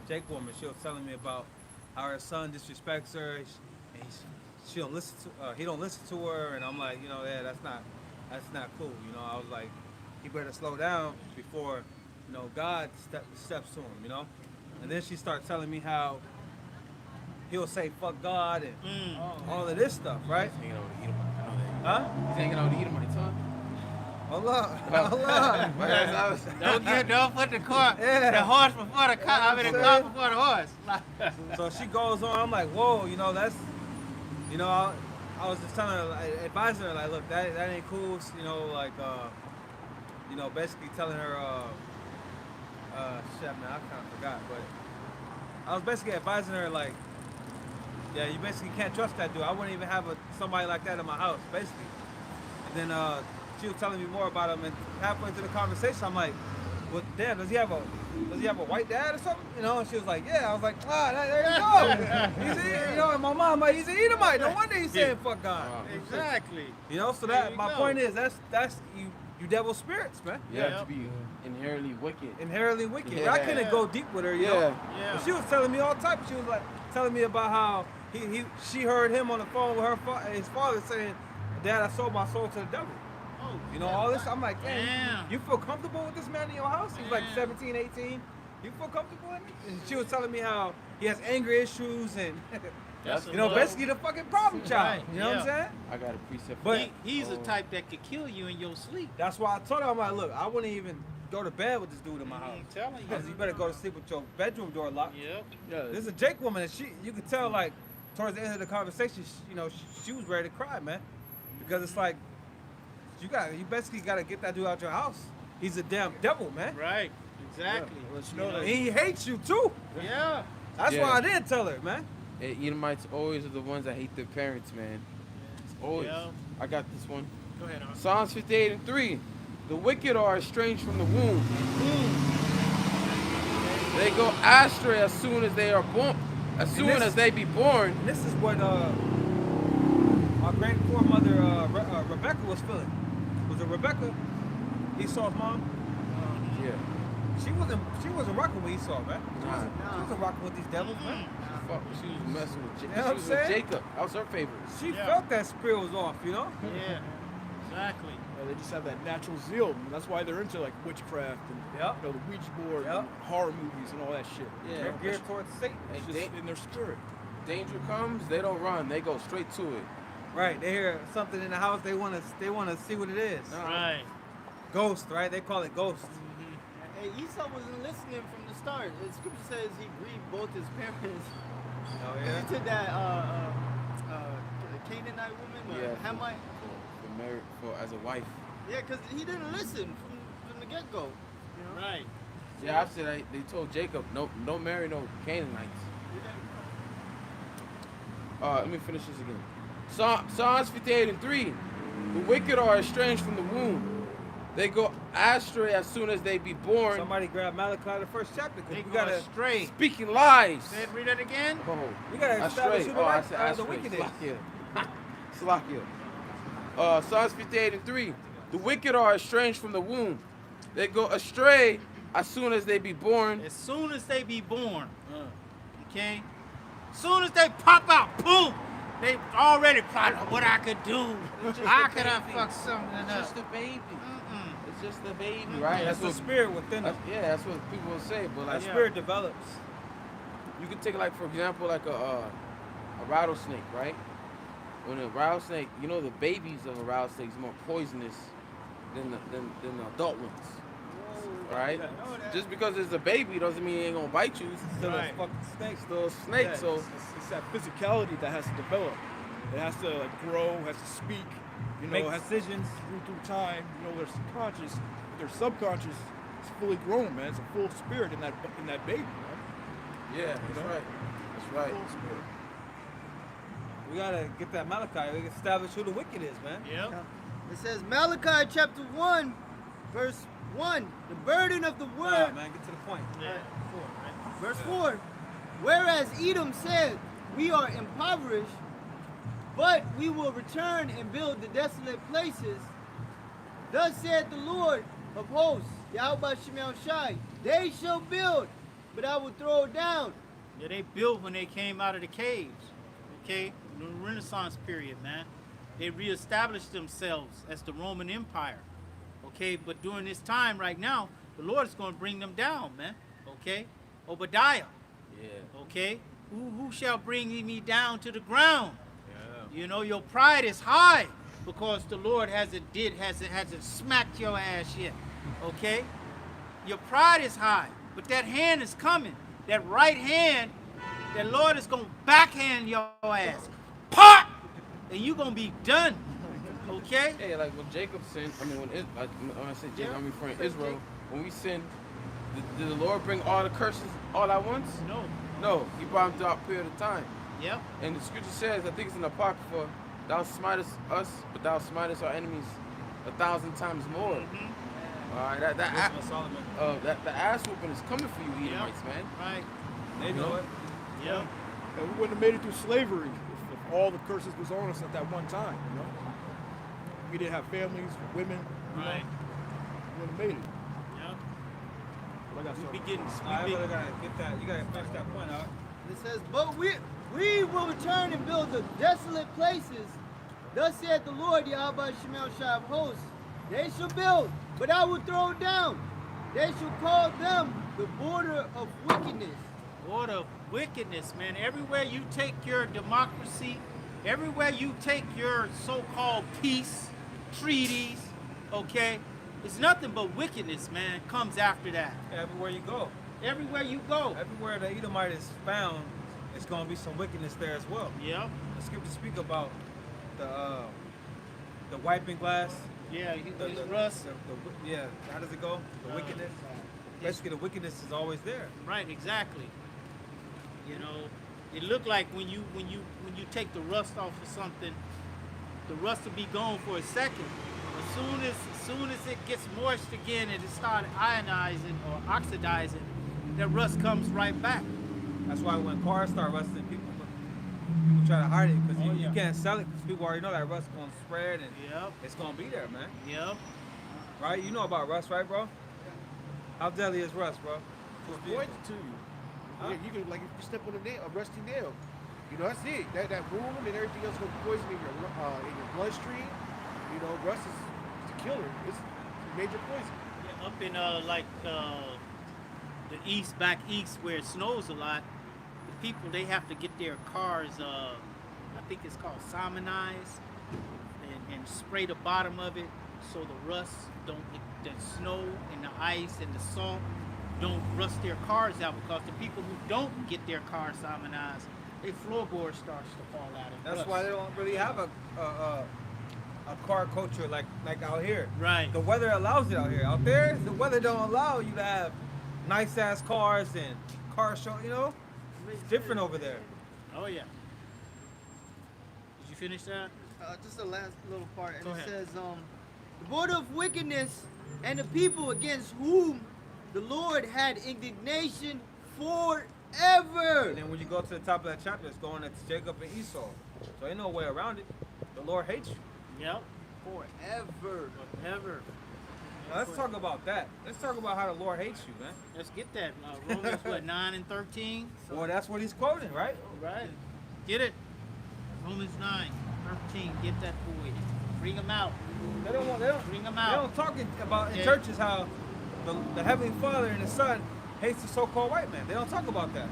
Jake woman. She was telling me about how her son disrespects her, and she don't listen to, he don't listen to her, and I'm like, you know, yeah, that's not cool. You know, I was like, he better slow down before, you know, God steps to him, you know. And then she started telling me how he'll say fuck God and all of this stuff, right?
He's hanging out with Edomite. I know that.
Huh?
He's hanging out with Edomite, huh?
Hold up.
Don't put the car,
Yeah.
the horse before the car. I mean, the car before the horse.
So she goes on. I'm like, whoa, you know, that's, you know, I was just telling her, like, advising her, like, look, that ain't cool. You know, like, you know, basically telling her, shit, man, I kind of forgot, but I was basically advising her, like, yeah, you basically can't trust that dude. I wouldn't even have somebody like that in my house, basically. And then she was telling me more about him, and halfway through the conversation, I'm like, well, damn, does he have a does he have a white dad or something? You know, and she was like, yeah. I was like, there you go. He's a, you know, and my mom, like, he's an Edomite. No wonder he's saying fuck God.
Exactly.
You know, so
There
that
you
my
go.
point is that's you devil spirits, man.
You have to be inherently wicked.
Inherently wicked.
Yeah.
But I couldn't go deep with her, you know.
Yeah.
But she was telling me all types. She was like telling me about how she heard him on the phone with his father saying, Dad, I sold my soul to the devil.
Oh,
You know, all this. I'm like, damn,
Damn.
you feel comfortable with this man in your house? He's like 17, 18. You feel comfortable with him? And she was telling me how he has anger issues and,
That's
you know,
a
basically the fucking problem child.
Right,
You know what I'm
yeah.
saying?
I got a precept.
But
He's the type that could kill you in your sleep.
that's why I told her, I'm like, look, I wouldn't even go to bed with this dude in my house.
I'm telling you.
Because you better go to sleep with your bedroom door locked.
Yep.
Yeah,
This is a Jake woman, and you could tell, like, towards the end of the conversation, she was ready to cry, man. Because it's like, you basically got to get that dude out your house. He's a damn devil, man.
Right. Exactly.
let's
You
know
And
that.
he hates you, too.
Yeah.
That's
Yeah.
why I didn't tell her, man.
Edomites always are the ones that hate their parents, man. It's always.
Yeah.
I got this one.
Go ahead, Arn.
Psalms 58:3. The wicked are estranged from the womb. They go astray as soon as they are born. As soon
this-
as they be born.
And this is what our great foremother Rebecca was feeling. Was it Rebecca, Esau's mom?
Yeah.
She wasn't rocking with Esau, man. She
Nah.
wasn't rocking with these devils, man.
Fuck, she was messing with
You know what I'm
she was with
saying?
Jacob. That was her favorite.
She
Yeah.
felt that spirit was off, you know?
Yeah. Exactly.
They just have that natural zeal. And that's why they're into like witchcraft and
Yep.
the Ouija board
Yep.
and horror movies and all that shit.
Yeah.
They're geared towards Satan.
It's
Hey,
just
they-
in their spirit.
Danger comes, they don't run. They go straight to it.
Right, they hear something in the house, they wanna see what it is.
Right.
Ghost, right? They call it ghost.
Hey, Esau wasn't listening from the start. The scripture says he grieved both his parents.
Oh
He took that Canaanite woman,
Yeah.
Hamite.
For married, as a wife.
Yeah, because he didn't listen from the get go.
Right.
Yeah, after they told Jacob, no marry no Canaanites. Let me finish this again. Psalms 58:3. The wicked are estranged from the womb. They go astray as soon as they be born,
Somebody grab Malachi the first chapter,
They
because we
go
gotta
astray.
speaking lies.
Say it, read that again.
Oh,
we gotta establish
astray.
who the,
I
right,
said
the
astray.
wicked is.
Slakia. Slakia. Psalms 58:3. The wicked are estranged from the womb. They go astray as soon as they be born.
As soon as they be born. Okay? As soon as they pop out, boom! They already plotted what I could do. How could I fuck something
It's
up?
just a baby.
Mm-mm.
It's just a baby, right?
That's the
what.
spirit within them.
Yeah, that's what people will say. But like,
That spirit develops.
you can take like for example like a rattlesnake, right? When a rattlesnake, you know the babies of a rattlesnake is more poisonous than the adult ones, right? Just because it's a baby doesn't mean it ain't gonna bite you. It's
Still
Right.
a fucking snake.
It's still a snake.
Yeah,
So
it's that physicality that has to develop. It has to like grow, has to speak,
Make
has
decisions.
through time. Their subconscious, their subconscious is fully grown, man. It's a full spirit in that baby, man.
yeah, that's
know?
right. That's right.
Full spirit.
We gotta get that Malachi. We can establish who the wicked is, man.
Yep.
It says Malachi chapter 1, verse 1. The burden of the
All
word.
right, man, get to the point.
Yeah. Four, right?
Verse 4. Whereas Edom said, we are impoverished, but we will return and build the desolate places. Thus said the Lord of hosts, Yahweh Shemel Shai, they shall build, but I will throw down.
Yeah, they built when they came out of the caves. Okay? In the Renaissance period, man. They reestablished themselves as the Roman Empire. Okay, but during this time right now, the Lord is going to bring them down, man. Okay? Obadiah.
Yeah.
Okay? Who shall bring me down to the ground? You know, your pride is high because the Lord hasn't smacked your ass yet. Okay? Your pride is high, but that hand is coming. That right hand, that Lord is gonna backhand your ass. Pop! And you gonna be done. Okay?
Hey, like when Jacob sinned, when I say Jacob, I'm referring to Israel. When we sinned, did the Lord bring all the curses all at once?
No.
No, He brought them throughout a period of time.
Yep.
And the scripture says, I think it's in the Apocrypha, thou smitest us, but thou smitest our enemies 1,000 times more. All right, that
Wisdom of Solomon.
the ass whooping is coming for you, Edomites, man.
Right.
They know it.
Yep.
And we wouldn't have made it through slavery if all the curses was on us at that one time, you know? We didn't have families, women, you know?
Right.
We wouldn't have made it.
Yep.
But I got
We
something.
be getting.
I
We be,
really gotta get that. You gotta finish that point out.
It says, but we will return and build the desolate places. Thus saith the Lord, Yahweh Shemel Shai of hosts. They shall build, but I will throw down. They shall call them the border of wickedness.
Lord of wickedness, man. Everywhere you take your democracy, everywhere you take your so-called peace treaties, okay, it's nothing but wickedness, man. Comes after that.
Everywhere you go,
Everywhere you go.
everywhere the Edomite is found, it's gonna be some wickedness there as well.
Yep.
The scriptures speak about the wiping glass.
Yeah.
The,
It's
the,
rust.
yeah, how does it go? The wickedness. Basically, the wickedness is always there.
Right. Exactly. You know, it looked like when you take the rust off of something, the rust will be gone for a second. As soon as it gets moist again and it starts ionizing or oxidizing, that rust comes right back.
That's why when cars start rusting, people try to hide it because you can't sell it because people already know that rust gonna spread and
Yep.
it's gonna be there, man.
Yep.
Right? You know about rust, right, bro? How deadly is rust, bro?
It's poison to you.
Huh?
Yeah, you can, like, if you step on a rusty nail, you know, that's it. That wound and everything else will poison in your bloodstream. You know, rust is a killer. It's a major poison.
Yeah, up in the east, back east where it snows a lot, the people they have to get their cars. I think it's called salmonized, and spray the bottom of it so the rust don't, the snow and the ice and the salt don't rust their cars out, because the people who don't get their cars salmonized, their floorboard starts to fall out. And
That's
rust.
why they don't really have a car culture like out here.
Right.
The weather allows it out here. Out there, the weather don't allow you to have nice ass cars and car show. You know, it's different over there.
Oh yeah. Did you finish that?
Just the last little part, and
Go
it
ahead.
says, the border of wickedness and the people against whom the Lord had indignation forever.
And then when you go to the top of that chapter, it's going into Jacob and Esau. So ain't no way around it. The Lord hates you.
Yep.
Forever.
Forever.
Now, let's talk about that. Let's talk about how the Lord hates you, man.
Let's get that. Romans what, 9 and 13?
Well, that's what he's quoting, right?
Right. Get it. Romans 9, 13. Get that boy. Bring him out.
They don't
Bring him
They
out.
don't talk about in
Yeah.
churches how the Heavenly Father and the Son hates the so-called white man. They don't talk about that.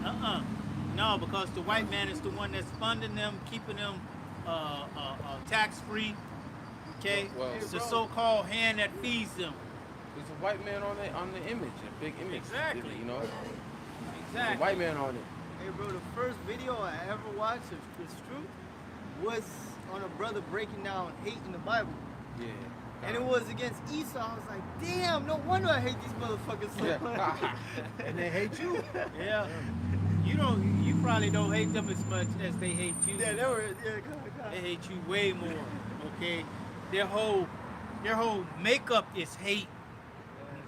No, because the white man is the one that's funding them, keeping them tax-free. Okay?
Well,
It's the so-called hand that feeds them.
There's a white man on the image, a big image.
Exactly.
You know, there's a
Exactly.
white man on it.
Hey, bro, the first video I ever watched, if it's true, was on a brother breaking down hate in the Bible.
Yeah.
And it was against Esau. I was like, damn, no wonder I hate these motherfuckers so much.
Yeah.
And they hate you.
Yeah. You probably don't hate them as much as they hate you.
Yeah, they were, yeah, God.
They hate you way more. Okay? Their whole makeup is hate.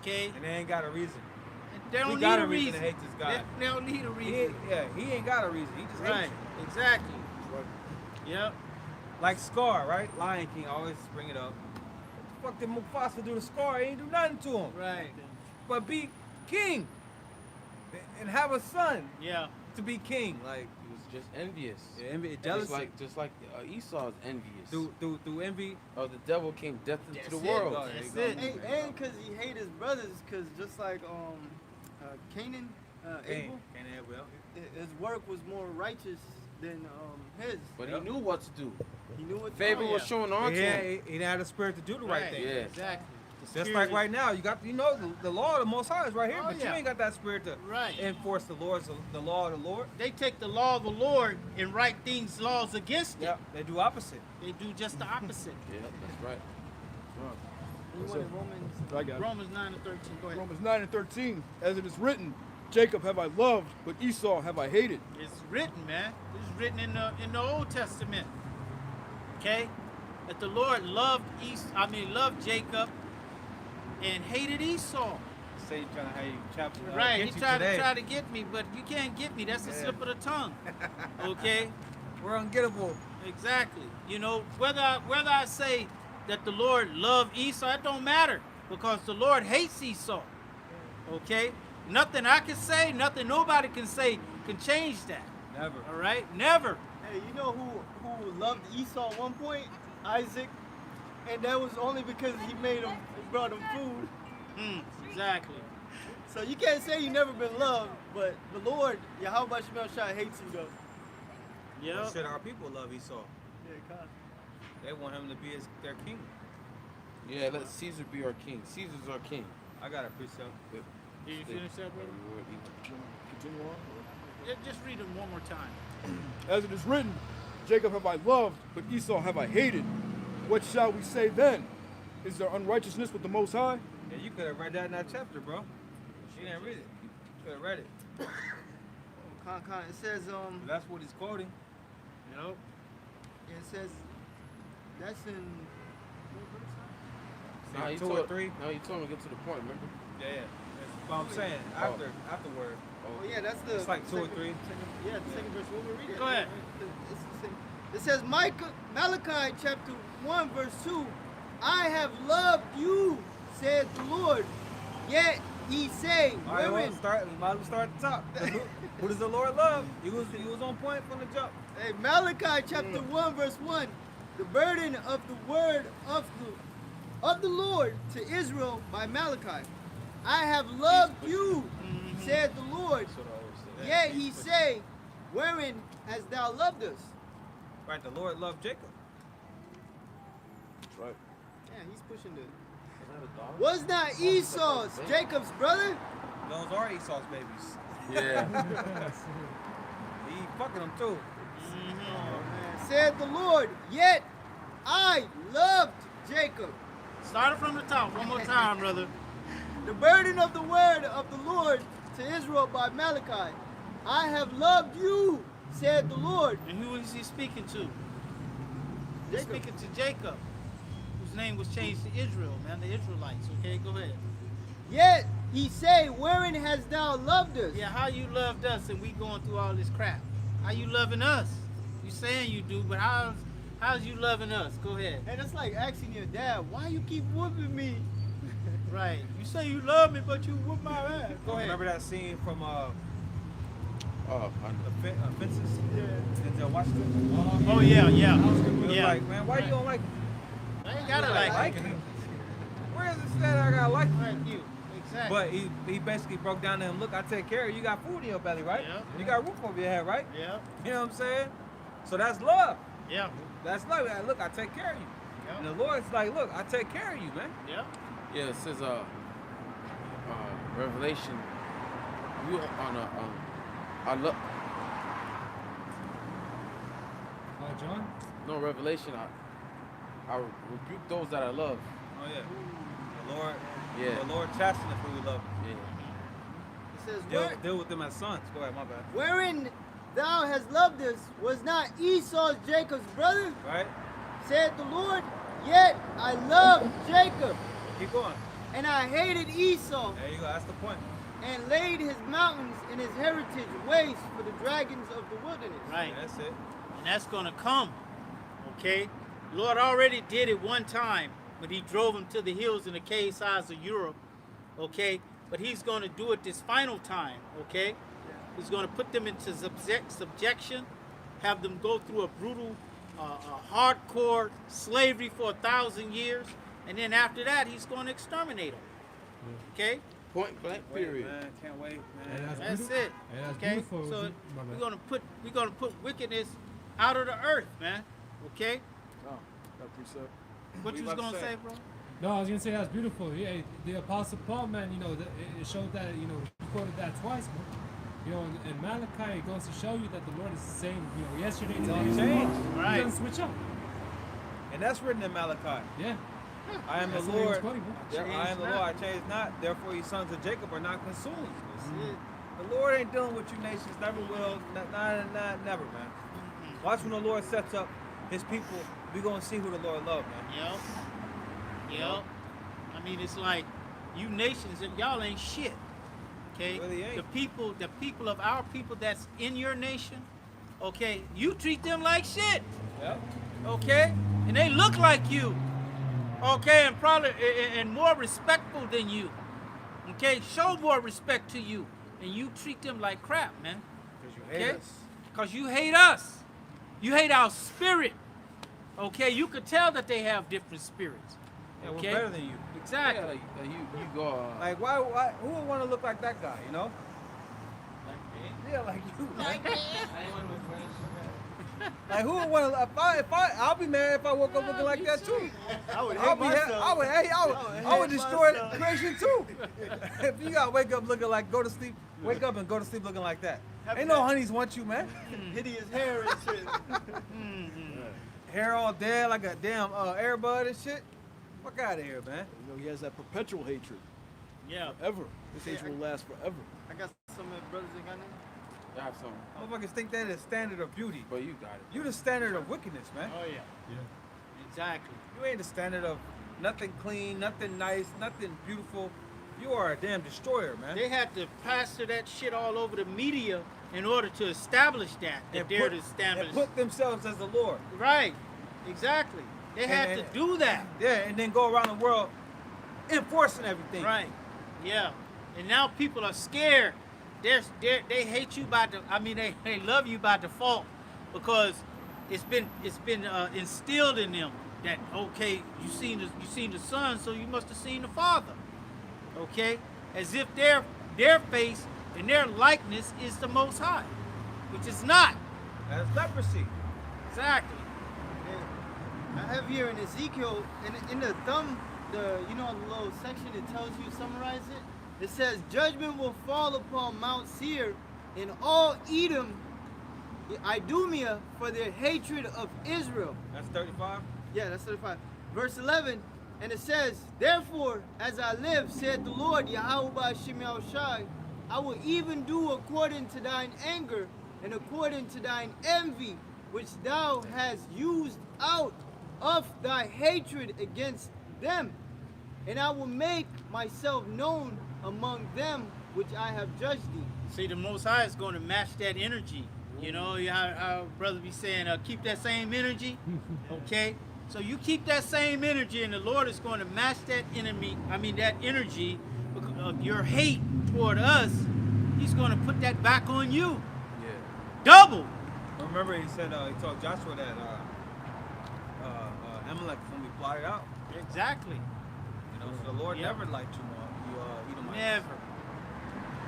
Okay?
And they ain't got a reason.
They don't
We
need
got
a
a reason
reason.
to hate this guy.
They don't need a
He
reason.
ain't got a reason. He just
Right.
hates you.
Exactly. Yep.
Like Scar, right? Lion King, I always bring it up. What the fuck did Mufasa do to Scar? He ain't do nothing to him.
Right.
But be king and have a son
Yeah.
to be king. Like,
He was just envious.
yeah, envy, jealousy.
Just like Esau's envious.
Through envy.
Oh, the devil came death into
That's
the
it.
world.
Oh, there you
That's
go.
it.
And because he hated his brothers, because just like Canaan, Abel,
Can't have well.
his work was more righteous than his.
But he knew what to do.
He knew what to
Favor
do.
yeah.
was shown on to him.
He didn't have the spirit to do the right thing.
Yeah.
Exactly. The
Just
spirit
like
is-
right now, the law of the Most High is right here,
Oh,
but you
yeah.
ain't got that spirit to
Right.
enforce the law of the Lord.
They take the law of the Lord and write things, laws against it.
Yeah, they do opposite.
They do just the opposite.
Yeah, that's right.
You wanted Romans.
I got it.
Romans 9 and 13. Go ahead.
Romans 9 and 13, as it is written, Jacob have I loved, but Esau have I hated.
It's written, man. It's written in the Old Testament. Okay? That the Lord loved Jacob, and hated Esau.
Say you trying to have you chapter.
Right,
Get
he
you
tried
today.
to get me, but you can't get me. That's a slip of the tongue. Okay?
We're ungettable.
Exactly. You know, whether I say that the Lord loved Esau, it don't matter because the Lord hates Esau. Okay? Nothing I can say, nothing nobody can say can change that.
Never.
All right? Never.
Hey, you know who loved Esau at one point? Isaac. And that was only because he brought him food.
Exactly.
So you can't say you never been loved, but the Lord, Yahweh Shemel Shai hates you though.
Yeah.
Shit, our people love Esau.
Yeah, kind
They want him to be their king.
Yeah, let Caesar be our king. Caesar's our king.
I got a precept.
Did you finish that, brother?
Continue on.
Just read them one more time.
As it is written, Jacob have I loved, but Esau have I hated. What shall we say then? Is there unrighteousness with the Most High?
Yeah, you could have read that in that chapter, bro. You didn't read it. You could have read it.
It says
That's what he's quoting.
Yep.
it says that's in
No, you
2 or 3.
No, you told me to get to the point, remember?
Yeah. That's what I'm saying. Afterward.
oh yeah, that's the
It's like 2 or 3.
Yeah, the second verse. We'll read it.
Go ahead.
It says Malachi chapter 1 verse 2. I have loved you, said the Lord. Yet he say,
All right,
women.
we might as well start at the top. Who does the Lord love? He was on point from the jump.
Hey, Malachi chapter 1 verse 1. The burden of the word of the Lord to Israel by Malachi. I have loved you, said the Lord. Yet he say, wherein hast thou loved us?
Right, the Lord loved Jacob.
That's right.
Yeah, he's pushing the. Was not Esau's Jacob's brother?
Those are Esau's babies.
Yeah.
He fucking them too.
Said the Lord, yet I loved Jacob.
Start it from the top one more time, brother.
The burden of the word of the Lord to Israel by Malachi. I have loved you, said the Lord.
And who is he speaking to? He's speaking to Jacob, whose name was changed to Israel, man, the Israelites. Okay, go ahead.
Yet he say, wherein hast thou loved us?
Yeah, how you loved us and we going through all this crap? How you loving us? You saying you do, but how's you loving us? Go ahead.
And it's like asking your dad, why you keep whooping me?
Right. You say you love me, but you whoop my ass. Go ahead.
Remember that scene from
Oh, I know.
Fences? Denzel Washington?
Oh yeah, yeah.
It was
Yeah.
like, man, why you don't like me?
I ain't gotta
Like
like
me? Where is it that I gotta like you?
Right, you. Exactly.
But he basically broke down to him, look, I take care of you. You got food in your belly, right?
Yeah.
You got a roof over your head, right?
Yeah.
You know what I'm saying? So that's love.
Yeah.
That's love. Like, look, I take care of you.
Yeah.
And the Lord's like, look, I take care of you, man.
Yeah.
Yeah, it says Revelation. You on a I love
John?
no Revelation. I rebuke those that I love.
Oh yeah. The Lord.
Yeah.
The Lord chastened if we love him.
Yeah.
It says,
Deal with them as sons. Go ahead, my bad.
wherein thou hast loved us was not Esau's Jacob's brother,
Right?
said the Lord. Yet I loved Jacob,
Keep going.
and I hated Esau,
There you go. That's the point.
and laid his mountains and his heritage waste for the dragons of the wilderness.
Right.
Yeah, that's it.
And that's gonna come. Okay? Lord already did it one time when he drove them to the hills in the cave sides of Europe. Okay? But he's gonna do it this final time. Okay? He's gonna put them into subjection, have them go through a brutal, hardcore slavery for 1,000 years, and then after that, he's gonna exterminate them. Okay?
Point blank period.
Man, can't wait,
And
man.
that's
That's it.
And that's
Okay?
beautiful.
So
My bad.
we're gonna put wickedness out of the earth, man. Okay?
Oh, got precept.
What
What
you
you
was
about
gonna
to
say,
say?
bro?
No, I was gonna say that's beautiful. Yeah, the Apostle Paul, man, you know, it showed that, you know, he quoted that twice, man. You know, in Malachi, it goes to show you that the Lord is the same, you know, yesterday, today, and
changed.
tomorrow.
Right.
He doesn't switch up.
And that's written in Malachi.
Yeah.
I am the
That's what he was
Lord.
quoting, bro.
I am the Lord. I change not. Therefore, you sons of Jacob are not consumed. The Lord ain't dealing with you nations. Never will. Never, man. Watch when the Lord sets up his people. We gonna see who the Lord loves, man.
Yep. Yep. I mean, it's like You nations, y'all ain't shit. Okay?
Really ain't.
The people of our people that's in your nation, okay, you treat them like shit.
Yep.
Okay? And they look like you. Okay, and probably and more respectful than you. Okay, show more respect to you. And you treat them like crap, man.
Because you hate
Okay?
us.
Because you hate us. You hate our spirit. Okay, you could tell that they have different spirits.
Yeah,
Okay?
we're better than you.
Exactly.
Yeah, like you go.
Like, why? Who would want to look like that guy? You know? Yeah, like you. Like who would want to? If I, I'll be mad if I woke up looking like that too.
I would
I'll
hate
be,
myself.
I would
hate
destroy
myself.
creation too. If you gotta wake up looking like, wake up and go to sleep looking like that. Ain't no honeys want you, man.
Hideous hair and shit.
Hair all dead like a damn airbud and shit. Fuck out of here, man.
You know, he has that perpetual hatred.
Yeah.
Forever. This hatred will last forever.
I got some brothers that got name.
I have some,
Motherfuckers think that is standard of beauty.
but you got it.
You the standard of wickedness, man.
Oh yeah.
Yeah.
Exactly.
You ain't the standard of nothing clean, nothing nice, nothing beautiful. You are a damn destroyer, man.
They had to plaster that shit all over the media in order to establish that. That they're to establish.
and put themselves as the Lord.
Right. Exactly. They had
And-
to do that.
Yeah, and then go around the world enforcing everything.
Right. Yeah. And now people are scared. They hate you by they love you by default because it's been instilled in them that okay, you seen the Son, so you must have seen the Father. Okay? As if their face and their likeness is the Most High, which is not.
That's leprosy.
Exactly.
I have here in Ezekiel, in the thumb, the little section that tells you, summarize it. It says, judgment will fall upon Mount Seir and all Edom, Idumea, for their hatred of Israel.
That's 35.
Yeah, that's 35. Verse 11, and it says, therefore, as I live, saith the Lord, Yahweh Ba'Shem Yahushai, I will even do according to thine anger and according to thine envy, which thou hast used out of thy hatred against them. And I will make myself known among them which I have judged thee.
See, the Most High is going to match that energy. You know, how brother be saying, keep that same energy. Okay? So you keep that same energy, and the Lord is going to match that that energy, of your hate toward us. He's going to put that back on you.
Yeah.
Double.
Remember, he said he told Joshua that Amalek was gonna be blotted out.
Exactly.
You know, so the Lord
Yep.
never liked you, Edomites.
Never.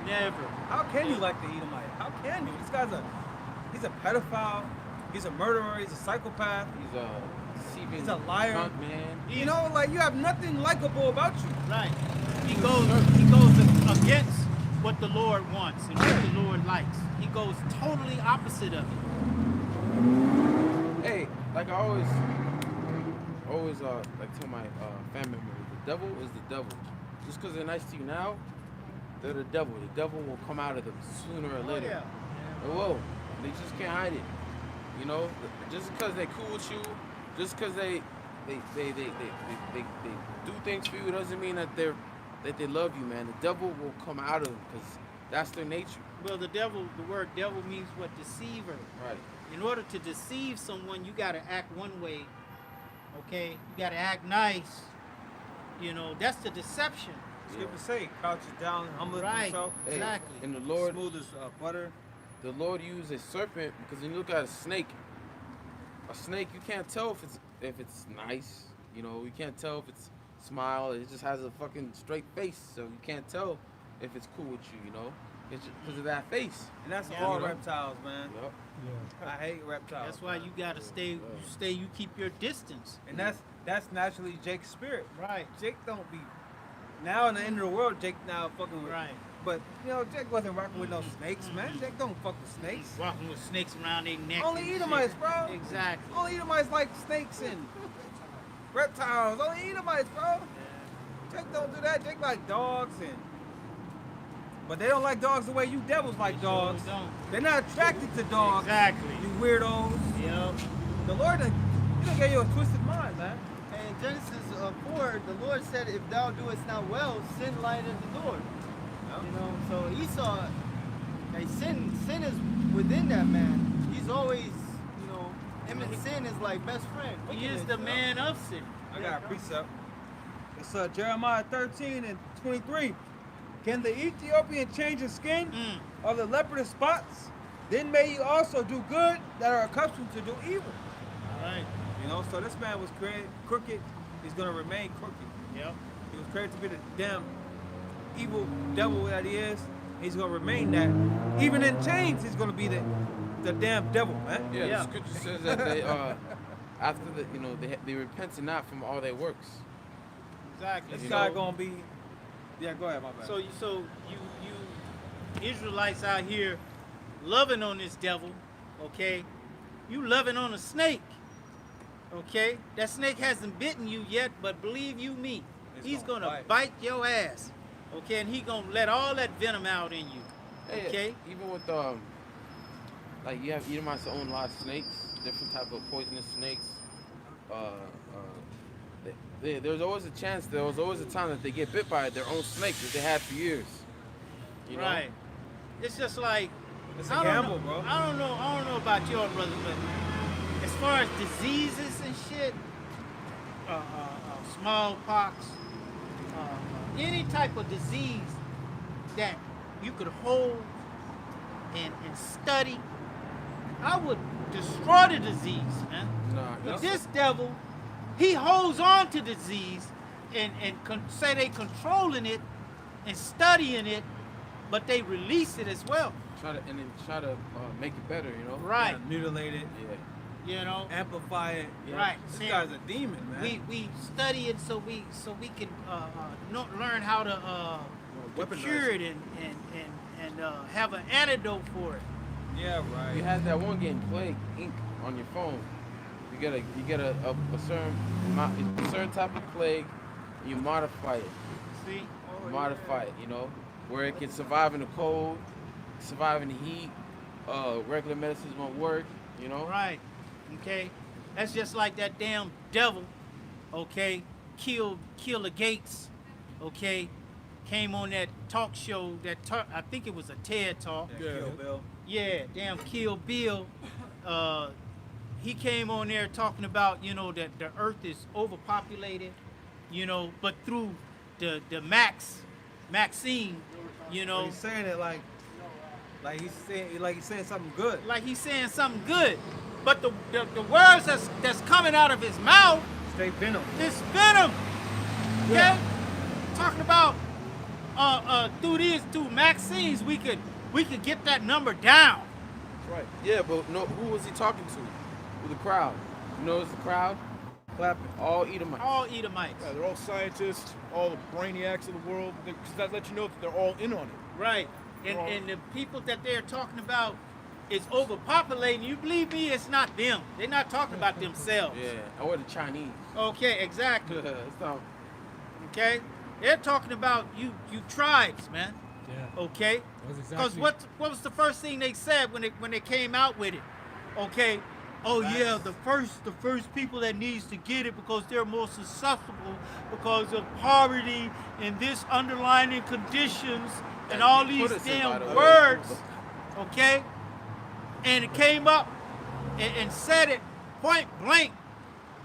Never.
How can you like the Edomite? How can you? This guy's he's a pedophile. He's a murderer. He's a psychopath.
He's a deceiving
He's a liar.
drunk man.
You know, like you have nothing likable about you.
Right. He goes against what the Lord wants and what the Lord likes. He goes totally opposite of it.
Hey, like I always like tell my family members, the devil is the devil. Just because they're nice to you now, they're the devil. The devil will come out of them sooner or later.
yeah.
It will. They just can't hide it. You know, just because they cool with you, just because they do things for you doesn't mean that they love you, man. The devil will come out of them because that's their nature.
Well, the word devil means what? Deceiver.
Right.
In order to deceive someone, you got to act one way. Okay? You got to act nice. You know, that's the deception.
Scripture say, crouches down, humble
Right.
himself,
Hey,
Exactly.
and the Lord,
smooth as butter.
the Lord used a serpent because when you look at a snake you can't tell if it's nice. You know, you can't tell if it's smile. It just has a fucking straight face, so you can't tell if it's cool with you. You know, it's just because of that face.
And that's
Yeah.
all
You know?
reptiles, man.
Yep.
Yeah.
I hate reptiles.
That's why you got to stay. You keep your distance.
And that's naturally Jake's spirit.
Right.
Jake don't be. Now in the end of the world, Jake now fucking with.
Right.
But you know, Jake wasn't rocking with no snakes, man. Jake don't fuck with snakes.
Walking with snakes around their neck.
Only
and shit.
Edomites, bro.
Exactly.
Only Edomites like snakes and reptiles. Only Edomites, bro. Jake don't do that. Jake like dogs but they don't like dogs the way you devils like
They
dogs.
sure don't.
They're not attracted to dogs.
Exactly.
You weirdos.
Yep.
The Lord, you done gave you a twisted mind, man.
And Genesis 4, the Lord said, if thou doest not well, sin lieth at the door. You know, so Esau, hey, sin is within that man. He's always, you know, him and sin is like best friend.
He is the man of sin.
I got a precept. It's Jeremiah 13:23. Can the Ethiopian change his skin or the leopard his spots? Then may you also do good that are accustomed to do evil.
All right.
You know, so this man was created crooked. He's gonna remain crooked.
Yep.
He was created to be the damn evil devil that he is. He's gonna remain that. Even in chains, he's gonna be the damn devil, man.
Yeah,
Yeah.
the scripture says that they after the they repented not from all their works.
Exactly.
This
You
guy
know?
gonna be. Yeah, go ahead, my bad.
So you Israelites out here loving on this devil, okay? You loving on a snake, okay? That snake hasn't bitten you yet, but believe you me, he's
gonna
gonna
bite.
bite your ass, okay? And he gonna let all that venom out in you, okay?
Even with like you have Edomites that own a lot of snakes, different type of poisonous snakes. There's always a chance. There was always a time that they get bit by their own snake that they had for years. You know?
Right. It's just like
It's a
I don't
gamble,
know,
bro.
I don't know about your brother, but as far as diseases and shit, smallpox, any type of disease that you could hold and study, I would destroy the disease, man.
Nah,
But
that's-
this devil, he holds on to disease and say they controlling it and studying it, but they release it as well.
try to make it better. You know?
Right.
Yeah, mutilate it,
You know.
amplify it.
Right.
This
Man,
guy's a demon, man.
we study it so we can learn how to
Weaponize
cure it and have an antidote for it.
Yeah, right.
You had that one game, Plague Inc. on your phone. You get a certain type of plague. You modify it.
See?
Modify it. You know, where it can survive in the cold, survive in the heat. Regular medicines won't work. You know.
Right. Okay. That's just like that damn devil. Okay. Killed the Gates. Okay. Came on that talk show. I think it was a TED talk.
Yeah, Kill Bill.
Yeah, damn Kill Bill. He came on there talking about, that the earth is overpopulated, but through the Maxine,
But he's saying it like he's saying something good.
like he's saying something good. But the words that's coming out of his mouth
Straight venom.
is venom. Okay? Talking about through Maxines we could get that number down.
Right.
Yeah, but no, who was he talking to? With the crowd. You know, it's the crowd clapping. All Edomites.
All Edomites.
Yeah, they're all scientists, all the brainiacs of the world. Because that lets you know that they're all in on it.
Right.
Well-
And the people that they're talking about is overpopulating. You believe me, it's not them. They're not talking about themselves.
Yeah, or the Chinese.
Okay, exactly.
It's not.
Okay? They're talking about you tribes, man.
Yeah.
Okay?
That's
Because
exactly.
what was the first thing they said when they came out with it? Okay. Oh yeah, the first people that needs to get it because they're more susceptible because of poverty and this underlying conditions and all
Put
these
us in,
damn
by the way.
words. Okay? And it came up and said it point blank.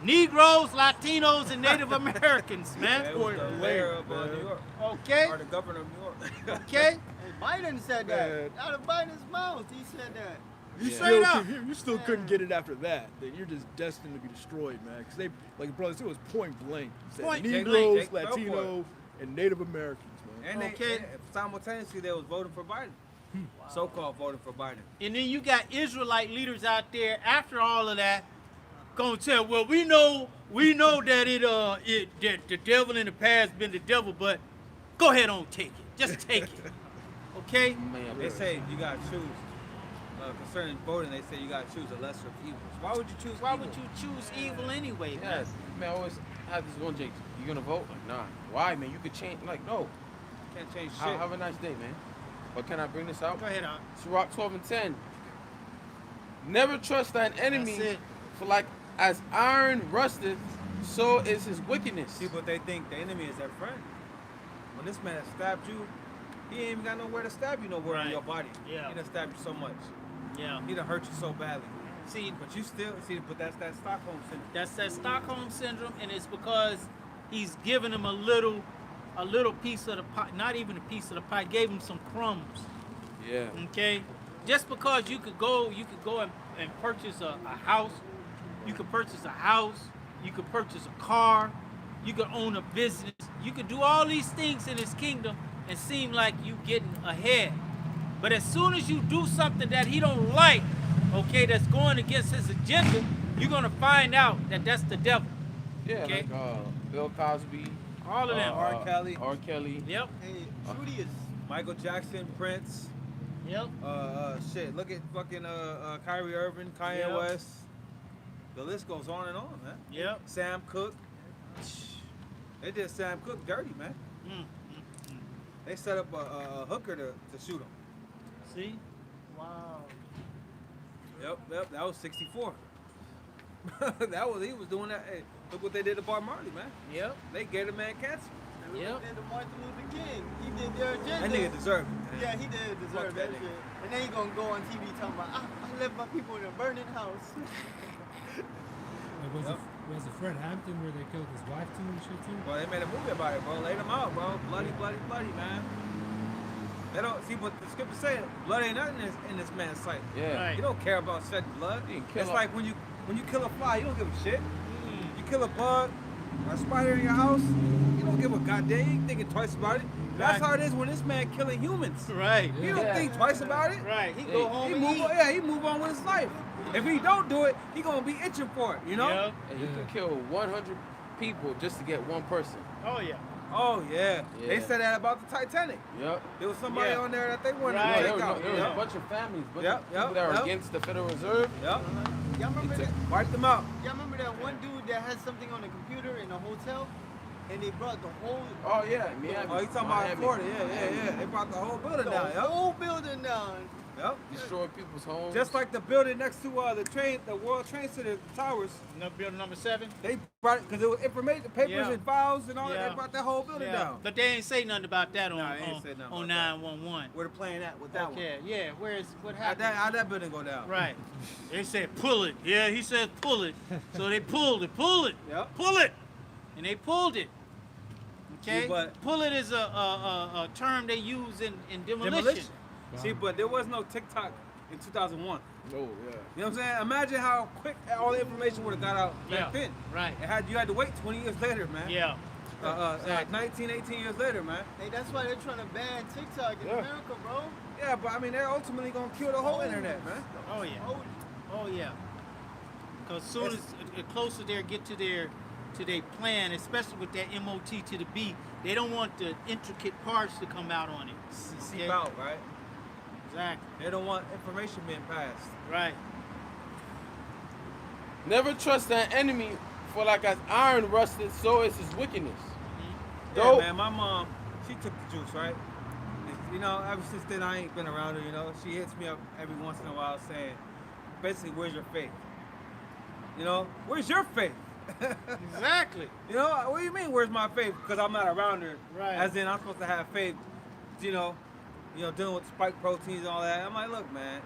Negroes, Latinos, and Native Americans,
Yeah,
man.
it was the mayor of New York.
Okay?
Or the governor of New York.
Okay?
Hey, Biden said that. Out of Biden's mouth, he said that.
You
Yeah.
Straight
still,
up.
you still couldn't get it after that. That you're just destined to be destroyed, man. Because they, like your brother said, it was point blank. He said
Point
Negroes,
blank. They fell for
Latino, and Native Americans, man.
And
Okay.
and simultaneously they was voting for Biden. So-called voting for Biden.
And then you got Israelite leaders out there after all of that gonna tell, well, we know that that the devil in the past been the devil, but go ahead on take it. Just take it. Okay?
Man,
They say you gotta choose. Concerning voting, they say you gotta choose a lesser of evils. Why would you choose
Why
evil?
would you choose evil anyway, man?
yes. Man, I always have this one, Jake. You gonna vote? Like, nah. Why, man? You could change. Like, no.
Can't change shit.
Have a nice day, man. But can I bring this out?
Go ahead on.
Sirach 12:10. Never trust thine enemy,
That's it.
for like as iron rusteth, so is his wickedness.
See, but they think the enemy is their friend. When this man has stabbed you, he ain't even got nowhere to stab you nowhere in
Right.
your body.
Yeah.
He done stabbed you so much.
Yeah.
He done hurt you so badly.
See,
But you still, see, but that's that Stockholm syndrome.
that's that Stockholm syndrome, and it's because he's giving him a little piece of the pie, not even a piece of the pie, gave him some crumbs.
Yeah.
Okay, just because you could go and purchase a house, you could purchase a house, you could purchase a car, you could own a business, you could do all these things in his kingdom and seem like you getting ahead. But as soon as you do something that he don't like, okay, that's going against his agenda, you're gonna find out that that's the devil.
Yeah,
Okay.
like Bill Cosby,
All of them.
R. Kelly.
R. Kelly.
Yep.
Hey, Julius.
Michael Jackson, Prince.
Yep.
Shit. Look at fucking Kyrie Irving, Kanye
Yep.
West. The list goes on and on, man.
Yep.
Sam Cooke. They did Sam Cooke dirty, man.
Mm.
They set up a hooker to shoot him.
See? Wow.
Yep. That was 64. He was doing that. Hey, look what they did to Bob Marley, man.
Yep.
They gave the man cancer.
And look
Yep.
what they did to Martin Luther King. He did their agenda.
That nigga deserved it. man.
Yeah, he did deserve
Fuck
that
that
shit. And then he gonna go on TV talking about, I left my people in a burning house.
Like,
Yep.
was it Fred Hampton where they killed his wife too and shit too?
Bro, they made a movie about it, bro. Laid him out, bro. Bloody, man. They don't see what the scripture say. Blood ain't nothing in this man's sight.
Yeah.
Right.
You don't care about shedding blood.
You didn't kill
It's
a-
like when you kill a fly, you don't give a shit.
Mm.
You kill a bug, a spider in your house, you don't give a goddamn. You ain't thinking twice about it. That's
Right.
how it is when this man killing humans.
Right.
He don't
Yeah.
think twice about it.
Right. He
Hey,
go home
He
and
move
eat.
on, yeah, he move on with his life. If he don't do it, he gonna be itching for it, you know?
Yep.
And you can kill 100 people just to get one person.
Oh yeah.
Oh yeah. They
Yeah.
said that about the Titanic.
Yep.
There was somebody
Yeah.
on there that they wanted
Right.
to
There
take
was,
out.
there was
Yep.
a bunch of families, bunch
Yep,
of people
yep,
that are
yep.
against the Federal Reserve.
Yep.
Y'all remember
They
that?
took-
Wiped them out.
Y'all remember that one dude that had something on the computer in a hotel, and they brought the whole
Oh yeah, Miami.
Oh, you talking about
Miami.
Florida? Yeah. They brought the whole building down. Yep.
whole building down.
Yep.
Destroy people's homes.
Just like the building next to the World Trade Center towers.
Building number 7.
They brought it because it was information, papers
Yeah.
and files and all that.
Yeah.
They brought that whole building down.
But they ain't say nothing about that on
Nah, they ain't say nothing
on
about that.
911.
Where the plane at with that
Okay. Yeah. What
one?
happened?
How'd that building go down?
Right. They said pull it. Yeah, he said pull it. So they pulled it. Pull it.
Yep.
Pull it. And they pulled it. Okay.
See, but-
pull it is a term they use in demolition.
Demolition. See, but there was no TikTok in 2001.
Oh, yeah.
You know what I'm saying? Imagine how quick all the information would have got out
Yeah.
back then.
Right.
You had to wait 20 years later, man.
Yeah.
Like 19, 18 years later, man.
Hey, that's why they're trying to ban TikTok in
Yeah.
America, bro.
Yeah, but I mean, they're ultimately gonna kill the whole internet, man.
Oh yeah. Oh yeah. Because soon as closer they get to their plan, especially with that MOT to the B, they don't want the intricate parts to come out on it.
Seep out, right?
Exactly.
They don't want information being passed.
Right.
Never trust an enemy, for like as iron rusted, so is his wickedness.
Yeah,
Dope.
man, my mom, she took the juice, right? You know, ever since then, I ain't been around her, you know. She hits me up every once in a while saying, basically, where's your faith? You know, where's your faith?
Exactly.
You know, what do you mean, where's my faith? Because I'm not around her.
Right.
As in, I'm supposed to have faith, you know, dealing with spike proteins and all that. I'm like, look, man,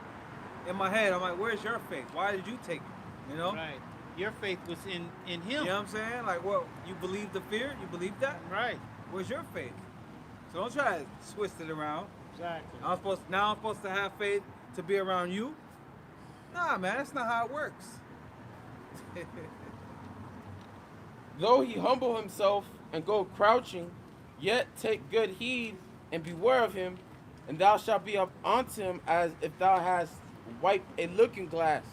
in my head, I'm like, where's your faith? Why did you take it? You know?
Right. Your faith was in him.
You know what I'm saying? Like, what, you believe the fear? You believe that?
Right.
Where's your faith? So don't try to twist it around.
Exactly.
I'm supposed to have faith to be around you? Nah, man, that's not how it works.
Though he humble himself and go crouching, yet take good heed and beware of him, and thou shalt be up unto him as if thou hadst wiped a looking glass,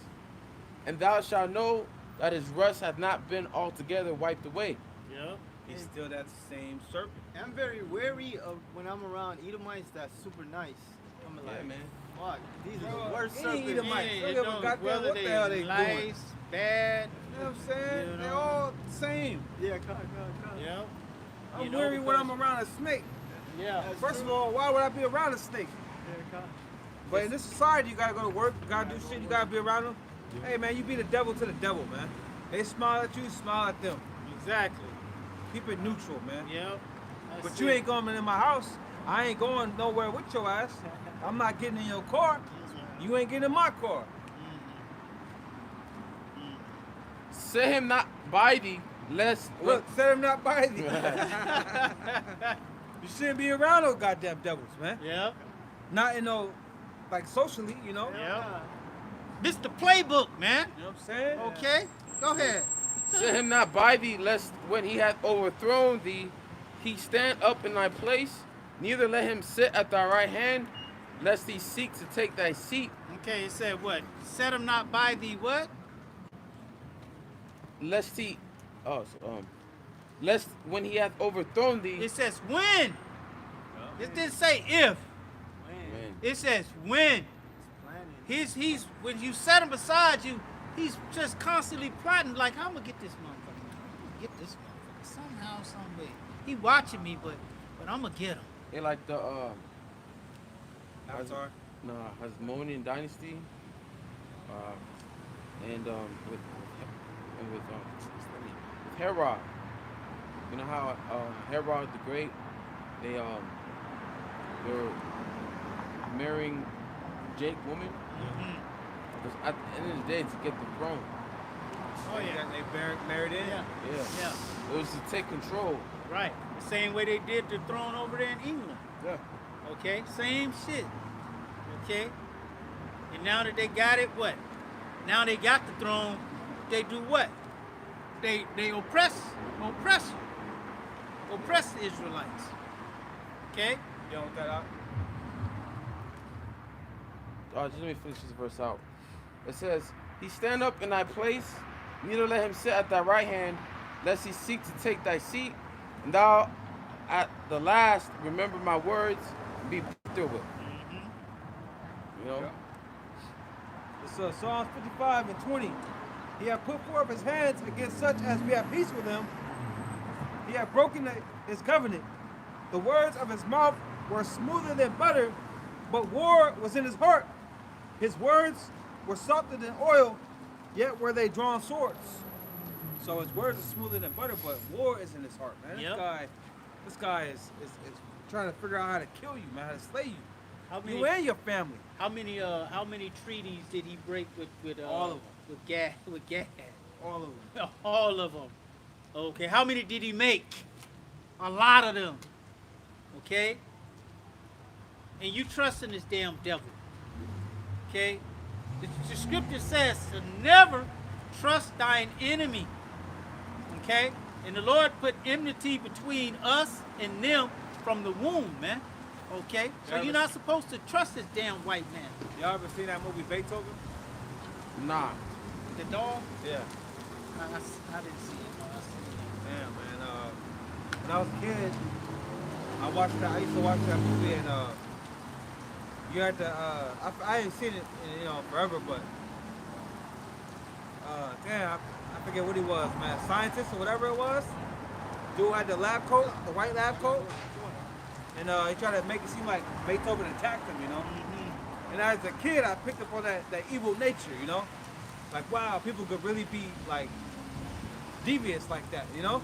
and thou shalt know that his rust hath not been altogether wiped away.
Yeah.
He's still that same serpent.
I'm very wary of when I'm around Edomites that's super nice. I'm
Yeah,
like,
man.
fuck, these are
Bro,
the worst
any
serpents.
Edomite.
Yeah,
Look
it
at
don't-
goddamn
whether
what the hell they
nice,
doing.
bad.
You know what I'm saying?
You
They're
know.
all the same.
Yeah, come.
Yeah.
I'm
You know,
worried when
because-
I'm around a snake.
Yeah.
That's
First of
true.
all, why would I be around a snake?
Yeah, come.
But in this society, you gotta go to work, you gotta do shit, you gotta be around them. Hey man, you be the devil to the devil, man. They smile at you, smile at them. Exactly. Keep it neutral, man.
Yep.
But you ain't going in my house. I ain't going nowhere with your ass. I'm not getting in your car. You ain't getting in my car.
Set him not by thee, lest
Look, set him not by thee. You shouldn't be around those goddamn devils, man.
Yep.
Not in no, like socially, you know.
Yep. This the playbook, man.
You know what I'm saying?
Okay? Go ahead.
set him not by thee, lest when he hath overthrown thee, he stand up in thy place. Neither let him sit at thy right hand, lest he seek to take thy seat.
Okay, it said what? Set him not by thee what?
Lest he, lest when he hath overthrown thee.
It says when. It didn't say if.
Man.
It says when. He's when you set him beside you, he's just constantly plotting like, I'm gonna get this motherfucker. I'm gonna get this motherfucker somehow, some way. He watching me, but I'm gonna get him.
They like the
Avatar.
Hasmonean dynasty, with Herod. You know how Herod the Great, they were marrying Jake woman. Because at the end of the day, to get the throne.
Oh yeah.
They married in.
Yeah.
Yeah. It was to take control.
Right. The same way they did the throne over there in England.
Yeah.
Okay? Same shit. Okay? And now that they got it, what? Now they got the throne, they do what? They oppress the Israelites. Okay?
You done with that out?
Just let me finish this verse out. It says, he stand up in thy place, neither let him sit at thy right hand, lest he seek to take thy seat, and thou at the last remember my words and be put through it. You know?
It's Psalms 55 and 20. He hath put forth his hands against such as we have peace with him. He hath broken his covenant. The words of his mouth were smoother than butter, but war was in his heart. His words were softer than oil, yet were they drawn swords. So his words are smoother than butter, but war is in his heart, man.
Yep.
This guy is trying to figure out how to kill you, man, how to slay you.
How many,
You and your family.
how many treaties did he break with
All of them.
With Gad?
All of them.
All of them. Okay. How many did he make? A lot of them. Okay. And you trust in this damn devil. Okay. The scripture says to never trust thine enemy. Okay. And the Lord put enmity between us and them from the womb, man. Okay. So you're not supposed to trust this damn white man.
Y'all ever seen that movie Beethoven?
Nah.
The dog?
Yeah.
I didn't see it. No, I seen it.
Damn, man. When I was a kid, I used to watch that movie, and you had to. I ain't seen it, forever, but damn, I forget what he was, man. Scientist or whatever it was. Dude had the lab coat, the white lab coat, and he tried to make it seem like Beethoven attacked him, you know. And as a kid, I picked up on that evil nature, you know. Like, wow, people could really be like devious like that, you know.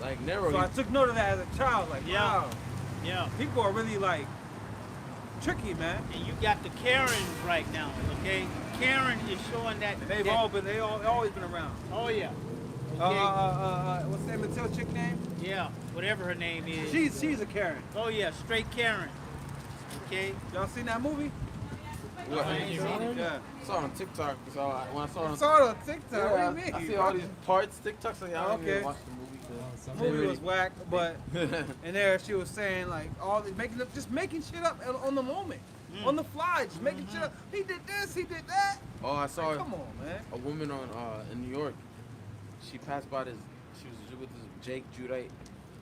Like narrow.
So I took note of that as a child, like, wow,
Yeah.
people are really like tricky, man.
And you got the Karens right now, okay? Karen is showing that.
They've always been around.
Oh yeah. Okay.
What's that Mattel chick name?
Yeah. Whatever her name is.
She's a Karen.
Oh yeah, straight Karen. Okay.
Y'all seen that movie?
What?
I ain't seen it.
Yeah.
I saw it on TikTok. So when I saw it on
Saw it on TikTok.
yeah,
What do you mean?
I see all these parts, TikToks. Like, I don't
Okay.
even watch the movie.
The movie was whack, but in there she was saying like making shit up on the moment, on the fly, just making shit up. He did this, he did that.
Oh, I saw
Like, come on, man.
a woman on in New York. She passed by this. She was with this Jake Judite,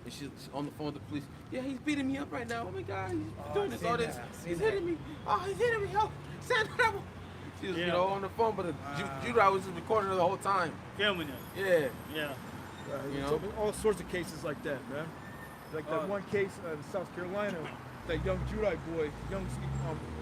and she's on the phone with the police. Yeah, he's beating me up right now. Oh my God, he's doing this, all this. He's hitting me. Oh, he's hitting me. Oh, send him. She was, on the phone, but the Judite was just recording her the whole time.
Filming it.
Yeah.
Yeah.
You
So
know?
all sorts of cases like that, man. Like that one case in South Carolina, that young Judite boy, young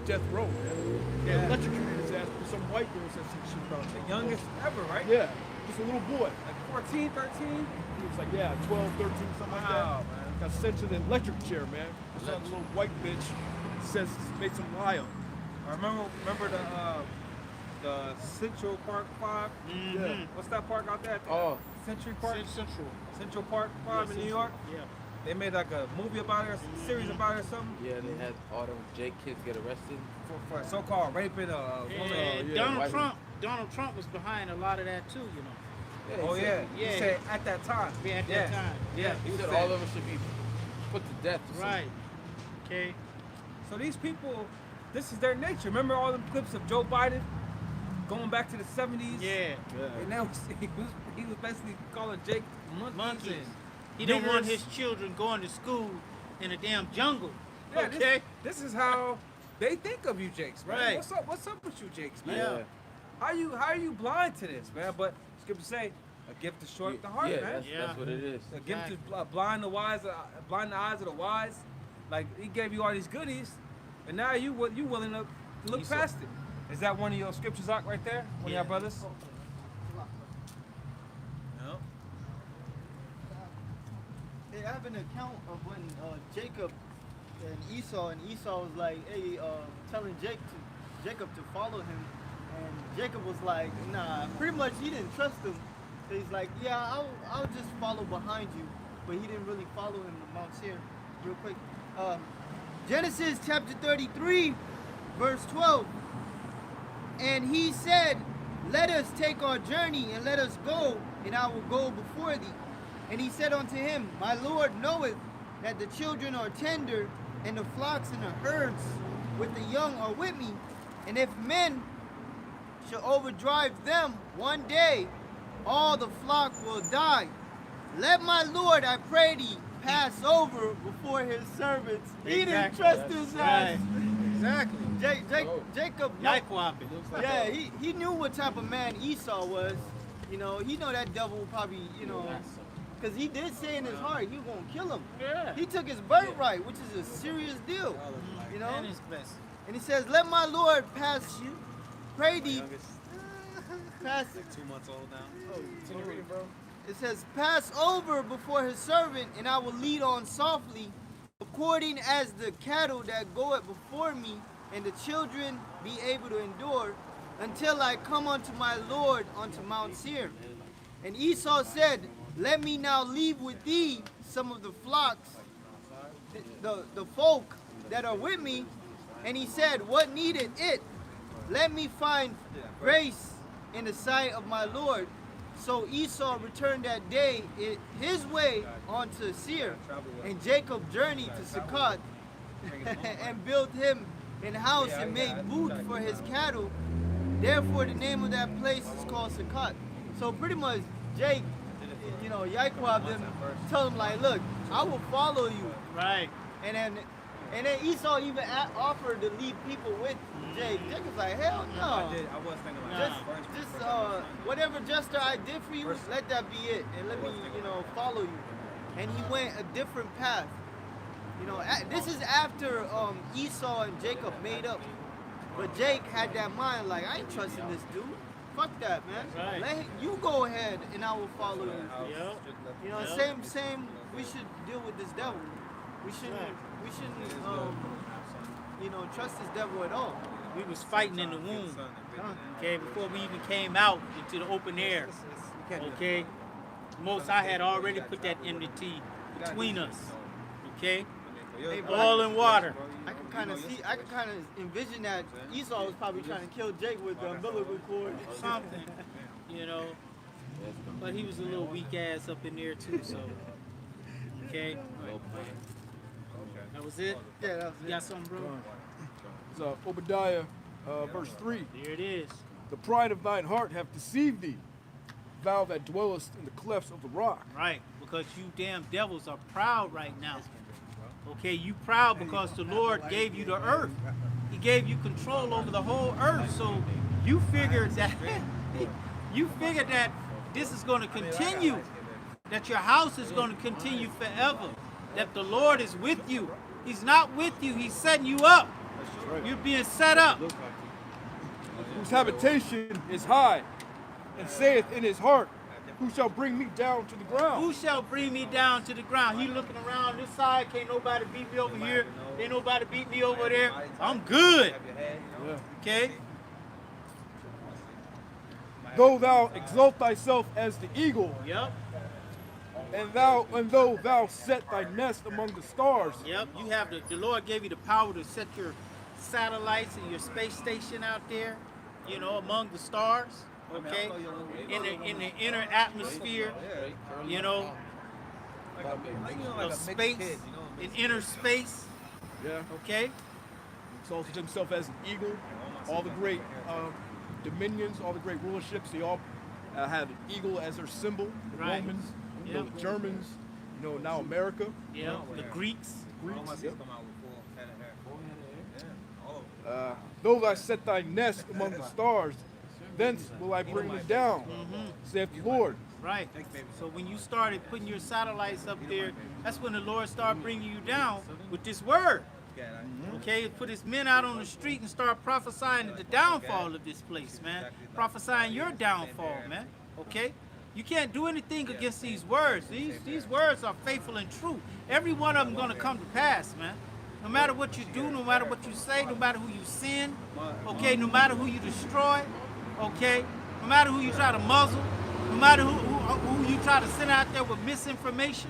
death row, man. They electrocuted his ass with some white girl said some shit about
The youngest ever, right?
Yeah, just a little boy.
Like 14, 13.
He was like, yeah, 12, 13, something like that.
Wow, man.
Got sent to the electric chair, man. Some little white bitch says made some lie up.
I remember the Central Park 5.
Yeah.
What's that park out there?
Oh,
Century Park.
Central.
Central Park 5 in New York.
Yeah.
They made like a movie about it, or a series about it, or something.
yeah, they had all them Jake kids get arrested.
For so-called raping a woman.
And
yeah,
Donald
white
Trump was behind a lot of that too, you know.
Yeah,
Oh
he
yeah.
said,
He
Yeah.
said at that time.
Yeah, at that time.
Yeah.
he
He
said
said
all of them should be put to death. or something.
Right. Okay.
So these people, this is their nature. Remember all them clips of Joe Biden going back to the 70s?
Yeah.
And that was, he was basically calling Jake monkeys.
Monkeys. He don't want
niggers.
his children going to school in a damn jungle.
Yeah,
Okay.
This is how they think of you, Jakes, man.
Right.
What's up with you, Jakes, man?
Yeah.
How are you blind to this, man? But Scripture say, a gift to short the heart,
yeah,
man.
that's what it is.
A gift to blind the wise, blind the eyes of the wise. Like he gave you all these goodies, and now you willing to look past it. Is that one of your scriptures out right there? One of
Yeah.
your brothers? No.
They have an account of when Jacob and Esau was like, hey, telling Jacob to follow him, and Jacob was like, nah. Pretty much he didn't trust him. So he's like, yeah, I'll just follow behind you, but he didn't really follow him to Mount Seir. Real quick, Genesis chapter 33, verse 12. And he said, let us take our journey, and let us go, and I will go before thee. And he said unto him, my Lord knoweth that the children are tender, and the flocks and the herds with the young are with me. And if men shall overdrive them one day, all the flock will die. Let my Lord, I pray thee, pass over before his servants. He didn't trust his eyes.
Exactly.
Jacob,
Yikwapping.
yeah, he knew what type of man Esau was. You know, he know that devil will probably, you know, because he did say in his heart he was going to kill him.
Yeah.
He took his birthright, which is a serious deal. You know?
And his best.
And he says, let my Lord pass you, pray thee, pass,
2 months old now.
Continue reading, bro.
it says, pass over before his servant, and I will lead on softly, according as the cattle that goeth before me, and the children be able to endure, until I come unto my Lord unto Mount Seir. And Esau said, let me now leave with thee some of the flocks, the folk that are with me. And he said, what needed it? Let me find grace in the sight of my Lord. So Esau returned that day his way onto Seir, and Jacob journeyed to Succoth and built him an house and made food for his cattle. Therefore the name of that place is called Succoth. So pretty much Jake, you know, Yaiquab them tell him like, look, I will follow you.
Right.
And then Esau even offered to lead people with Jake. Jake was like, hell no.
I was thinking like
Just whatever gesture I did for you, let that be it, and let me, you know, follow you. And he went a different path. You know, this is after Esau and Jacob made up. But Jake had that mind like, I ain't trusting this dude. Fuck that, man.
Right.
Let you go ahead, and I will follow you.
Yep.
You know,
Yep.
same. We should deal with this devil. We shouldn't, you know, trust this devil at all.
We was fighting in the womb. Okay, before we even came out into the open air. Okay. Most I had already put that enmity between us. Okay.
Hey, but
Oil and water.
I can kind of envision that Esau was probably trying to kill Jake with the umbilical cord.
Something. You know. But he was a little weak ass up in there too, so. Okay. That was it?
Yeah, that was
You
it.
got something, bro?
It's Obadiah, verse 3.
There it is.
The pride of thine heart hath deceived thee, thou that dwellest in the clefts of the rock.
Right. Because you damn devils are proud right now. Okay, you proud because the Lord gave you the earth. He gave you control over the whole earth. So you figured that this is going to continue. That your house is going to continue forever. That the Lord is with you. He's not with you. He's setting you up. You're being set up.
Who habitation is high, and saith in his heart, who shall bring me down to the ground?
Who shall bring me down to the ground? He looking around this side. Can't nobody beat me over here. Ain't nobody beat me over there. I'm good.
Yeah.
Okay?
Though thou exalt thyself as the eagle,
Yep.
and though thou set thy nest among the stars,
Yep. You have the Lord gave you the power to set your satellites and your space station out there, you know, among the stars. Okay? In the inner atmosphere, you know, of space, in inner space.
yeah,
Okay?
exalted himself as an eagle. All the great dominions, all the great rulerships, they all had an eagle as their symbol. The
Right.
Romans, you know,
Yep.
the Germans, you know, now America.
Yeah. The Greeks.
Yep. Though thou set thy nest among the stars, thence will I bring thee down, saith the Lord.
Right. So when you started putting your satellites up there, that's when the Lord started bringing you down with this word. Okay, put his men out on the street and start prophesying the downfall of this place, man. Prophesying your downfall, man. Okay? You can't do anything against these words. These words are faithful and true. Every one of them going to come to pass, man. No matter what you do, no matter what you say, no matter who you sin, okay, no matter who you destroy, okay, no matter who you try to muzzle, no matter who you try to send out there with misinformation,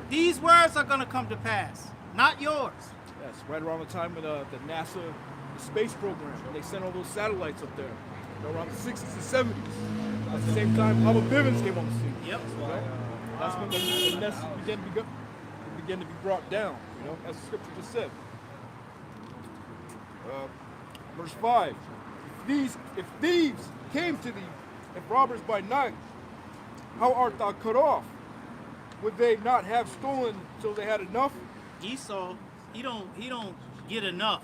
these words are going to come to pass, not yours.
Yes, right around the time of the NASA the space program, when they sent all those satellites up there, you know, around the 60s and 70s. At the same time, Alba Bivens came on the scene.
Yep.
You know? That's when the nest began to be brought down, you know, as the scripture just said. Verse 5, if thieves came to thee, if robbers by night, how art thou cut off? Would they not have stolen till they had enough?
Esau, he don't get enough.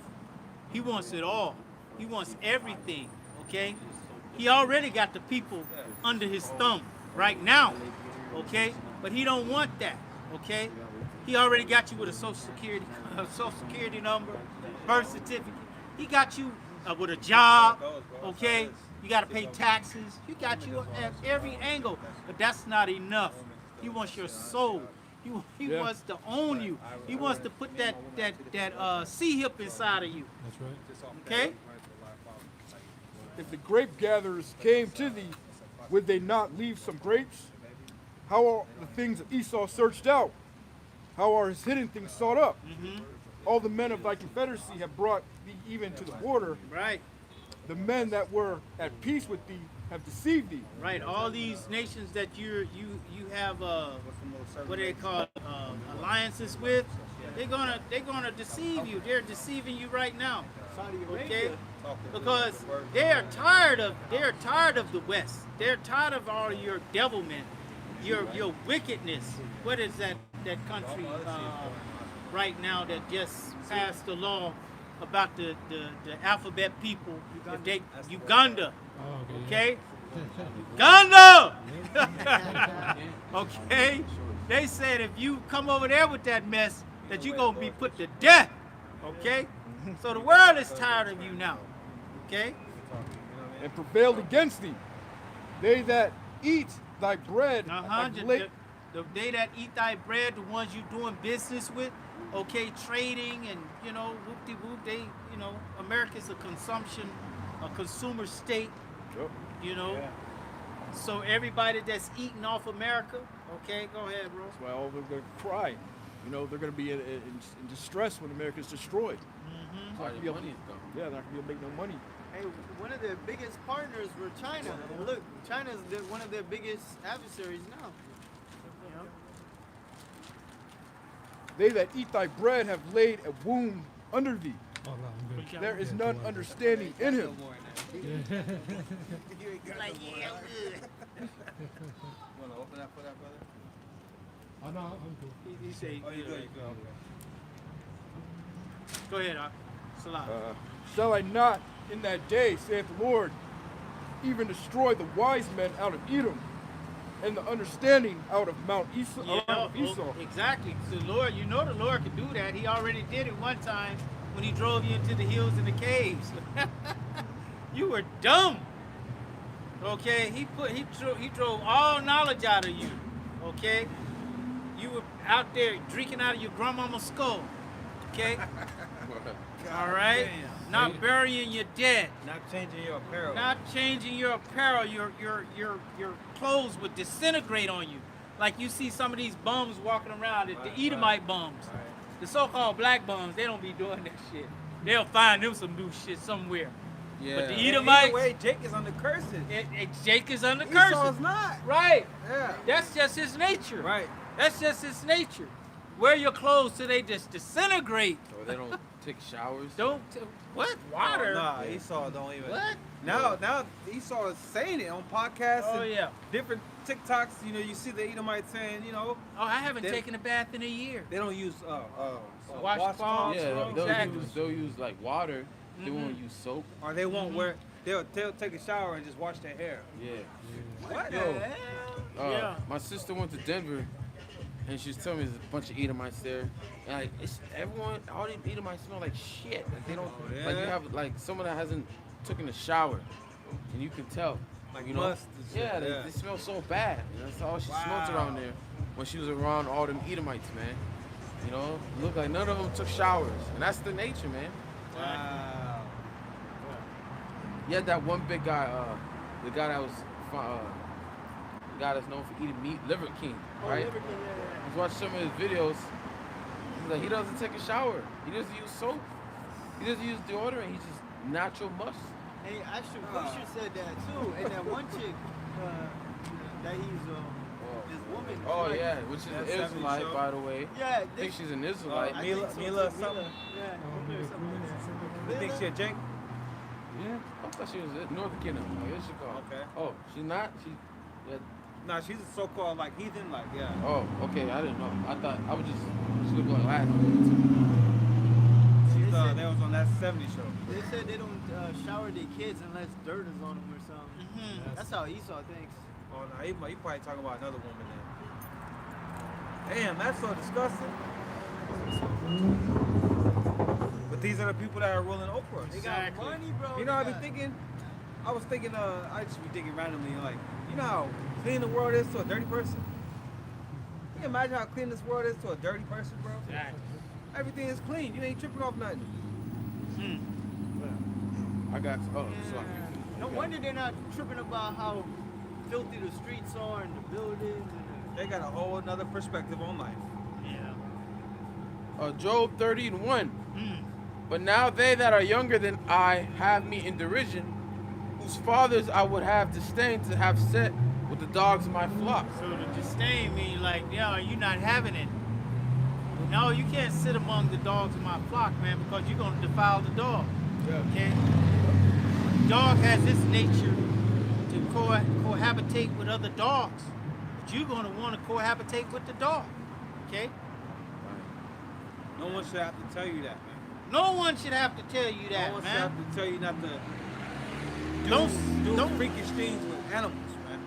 He wants it all. He wants everything, okay? He already got the people under his thumb right now, okay? But he don't want that, okay? He already got you with a social security number, birth certificate. He got you with a job, okay? You got to pay taxes. He got you at every angle, but that's not enough. He wants your soul. He wants to own you. He wants to put that C-hip inside of you.
That's right.
Okay?
If the grape gatherers came to thee, would they not leave some grapes? How are the things of Esau searched out? How are his hidden things sought up? All the men of thy confederacy have brought thee even to the border.
Right.
The men that were at peace with thee have deceived thee.
Right. All these nations that you have what they call alliances with, they're gonna deceive you. They're deceiving you right now. Okay? Because they're tired of the West. They're tired of all your devilment, your wickedness. What is that country right now that just passed the law about the alphabet people? Uganda.
Oh,
Okay? Uganda! Okay? They said if you come over there with that mess, that you're going to be put to death. Okay? So the world is tired of you now. Okay?
And prevailed against thee. They that eat thy bread have
They that eat thy bread, the ones you doing business with, okay, trading and, you know, whoop-de-whoop, America's a consumer state, you know.
Yeah.
So everybody that's eating off America, okay, go ahead, bro.
That's why all they're going to cry. You know, they're going to be in distress when America's destroyed.
All the money is gone.
Yeah, they're not going to be able to make no money.
Hey, one of their biggest partners were China. And look, China's one of their biggest adversaries now. You know?
They that eat thy bread have laid a wound under thee.
Oh, no, I'm good.
There is none understanding in him.
Like, yeah, I'm good.
Want to open that for that, brother?
Oh, no, I'm good.
He say,
Oh, you good, you good. Okay.
go ahead, Salah.
Shall I not in that day, saith the Lord, even destroy the wise men out of Edom, and the understanding out of Mount Esau?
Exactly. So the Lord can do that. He already did it one time when he drove you into the hills and the caves. You were dumb. Okay, he drove all knowledge out of you. Okay, you were out there drinking out of your grandmama's skull. Okay, all right, not burying your dead,
Not changing your apparel.
not changing your apparel. Your clothes would disintegrate on you, like you see some of these bums walking around. The Edomite bums,
Right.
the so-called black bums. They don't be doing that shit. They'll find them some new shit somewhere.
Yeah.
But the
Either
Edomites,
way, Jake is under curses.
Jake is under
Esau's
curses.
not.
Right.
Yeah.
That's just his nature.
Right.
That's just his nature. Wear your clothes till they just disintegrate.
Or they don't take showers.
What? Water?
Nah, Esau don't even.
What?
Now Esau is saying it on podcasts.
Oh,
and
yeah.
different TikToks. You know, you see the Edomites saying, you know,
Oh, I haven't
They-
taken a bath in a year.
they don't use
Washcloths.
Yeah,
Wrong.
they'll
Exactly.
use like water. They won't use soap.
or they won't wear. They'll take a shower and just wash their hair.
Yeah.
What?
Yo,
Yeah.
my sister went to Denver, and she was telling me there's a bunch of Edomites there. And like, it's everyone, all these Edomites smell like shit. Like they don't, like you
yeah?
have like someone that hasn't taken a shower, and you can tell.
Like
you know,
must and shit,
yeah,
yeah.
They smell so bad. And that's all she smelled
Wow.
around there when she was around all them Edomites, man. You know, look like none of them took showers, and that's the nature, man.
Wow.
You had that one big guy, the guy that was, the guy that's known for eating meat, Liver King, right? I was watching some of his videos. He's like, he doesn't take a shower. He doesn't use soap. He doesn't use deodorant. He's just natural musk.
And actually, Pusha said that too. And that one chick that he's this woman.
Oh
right?
yeah, which is an
That's 70
Israelite,
show.
by the way.
Yeah.
I think she's an Israelite.
I
Mila-
think so,
Mila
too.
something?
Yeah. Mila something like that.
You think she a Jake?
Yeah, I thought she was Northern Kingdom. Like, what's she called?
Okay.
Oh, she's not. Yeah.
Nah, she's a so-called like heathen, like yeah.
Oh, okay. I didn't know. I thought I was just. She looked like Latin.
She's
They said-
that was on that 70 show.
They said they don't shower their kids unless dirt is on them or something.
Mhm.
That's how Esau thinks.
Oh no, he probably talking about another woman then. Damn, that's so disgusting. But these are the people that are ruling over us.
They got
Exactly.
money, bro.
You know,
They
I've been
got-
thinking. I was thinking. I just be thinking randomly, like, you know how clean the world is to a dirty person. Can you imagine how clean this world is to a dirty person, bro?
Exactly.
Everything is clean. You ain't tripping off nothing.
I got. Oh,
Yeah.
sorry.
No wonder they're not tripping about how filthy the streets are and the buildings. And
They got a whole another perspective on life.
Yeah.
Job 30:1.
Mm.
But now they that are younger than I have me in derision, whose fathers I would have disdained to have set with the dogs of my flock.
So the disdain mean like, yo, you're not having it. No, you can't sit among the dogs of my flock, man, because you're gonna defile the dog. Okay? Dog has its nature to cohabitate with other dogs. But you're gonna want to cohabitate with the dog. Okay?
No one should have to tell you that, man.
No one should have to tell you
No
that,
one should
man.
have to tell you not to do
Don't
freakish things with animals, man.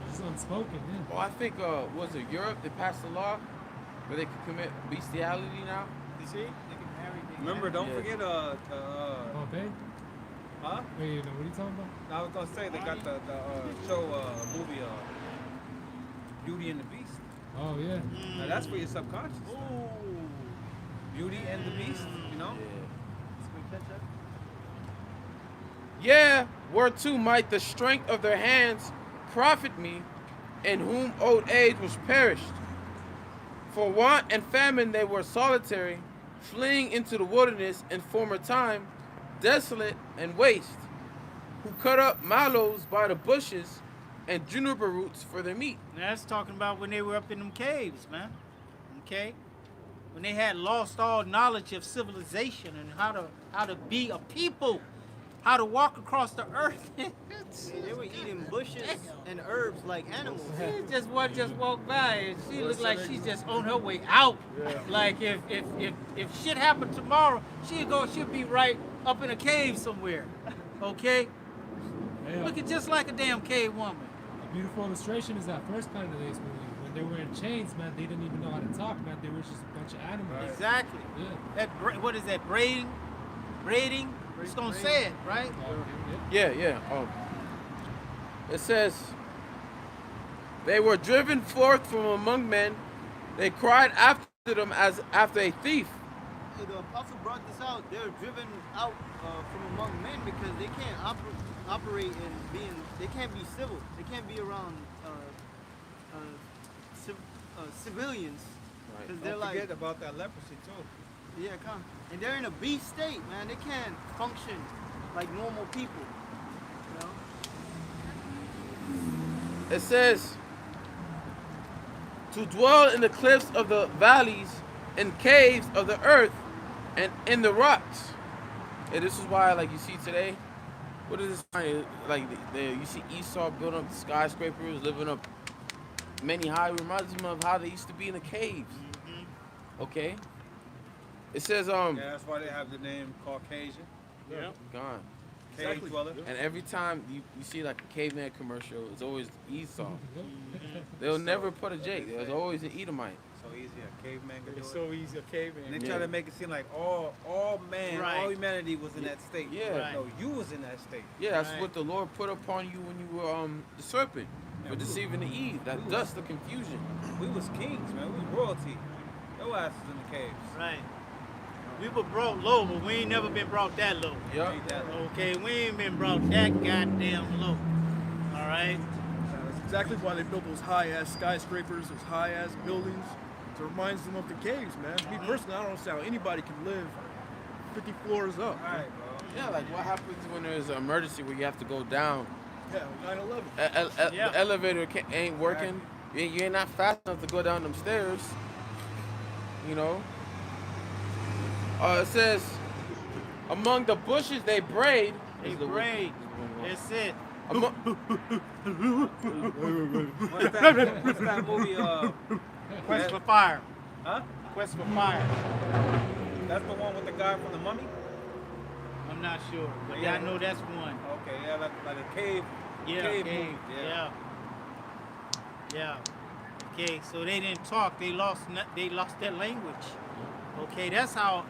It's unspoken, yeah.
Well, I think, was it Europe that passed a law where they could commit bestiality now?
you see, they can marry. they can
Remember,
marry.
don't
Yeah.
forget
Bombay?
huh?
Wait, you know, what are you talking about?
I was gonna say they got the show movie Beauty and the Beast.
Oh, yeah.
Now that's for your subconscious.
Ooh.
Beauty and the Beast, you know?
Let's go catch up.
Yeah, whereto might the strength of their hands profit me, in whom old age was perished. For want and famine they were solitary, fleeing into the wilderness in former time, desolate and waste, who cut up mallows by the bushes and juniper roots for their meat.
That's talking about when they were up in them caves, man. Okay? When they had lost all knowledge of civilization and how to be a people, how to walk across the earth.
They were eating bushes and herbs like animals.
She just walked by and she looked like she's just on her way out. Like if shit happened tomorrow, she'd be right up in a cave somewhere. Okay?
Hey,
Looking just like a damn cave woman.
a beautiful illustration is that first Planet of the Apes movie. When they were in chains, man, they didn't even know how to talk, man. They were just a bunch of animals.
Exactly.
Yeah.
What is that? Braiding It's gonna say it, right?
Yeah. It says, they were driven forth from among men. They cried after them as after a thief.
Hey, the apostle brought this out. They're driven out from among men because they can't operate and they can't be civil. They can't be around civilians. Because they're
Don't
like,
forget about that leprosy too.
yeah, come. And they're in a beast state, man. They can't function like normal people. You know?
It says, to dwell in the cliffs of the valleys, in caves of the earth, and in the rocks. And this is why, like you see today, what is this? Like you see Esau building up skyscrapers, living up many high. Reminds them of how they used to be in the caves. Okay. It says
Yeah, that's why they have the name Caucasian.
Yeah.
gone.
Cave dweller.
And every time you see like a caveman commercial, it's always Esau. They'll never put a Jake. There's always an Edomite.
So easy, a caveman could do
It's
it.
so easy, a caveman.
And they try to make it seem like all man,
Right.
all humanity was in that state.
Yeah.
Right.
No, you was in that state.
Yeah, that's
Right.
what the Lord put upon you when you were the serpent
Yeah,
for
we
deceiving the Eve. That
we
dust, the confusion.
We was kings, man. We was royalty. Your ass is in the caves.
Right. We were brought low, but we ain't never been brought that low.
Yup.
Ain't that low.
Okay, we ain't been brought that goddamn low. All right.
That's exactly why they built those high-ass skyscrapers, those high-ass buildings. It reminds them of the caves, man. Me personally, I don't understand how anybody can live 50 floors up.
All right, bro.
Yeah, like what happens when there's an emergency where you have to go down?
Yeah, 9/11.
Yeah.
The elevator ain't working. You ain't not fast enough to go down them stairs. You know. It says, among the bushes they braid.
They
is the word.
braid. That's it.
Among,
What's that movie?
Quest for fire.
Huh?
Quest for fire.
That's the one with the guy from the Mummy.
I'm not sure, but
Yeah.
I know that's one.
Okay, yeah, like a cave.
Yeah.
Cave
Okay.
movie, yeah.
Yeah. Okay, so they didn't talk. They lost their language. Okay, that's how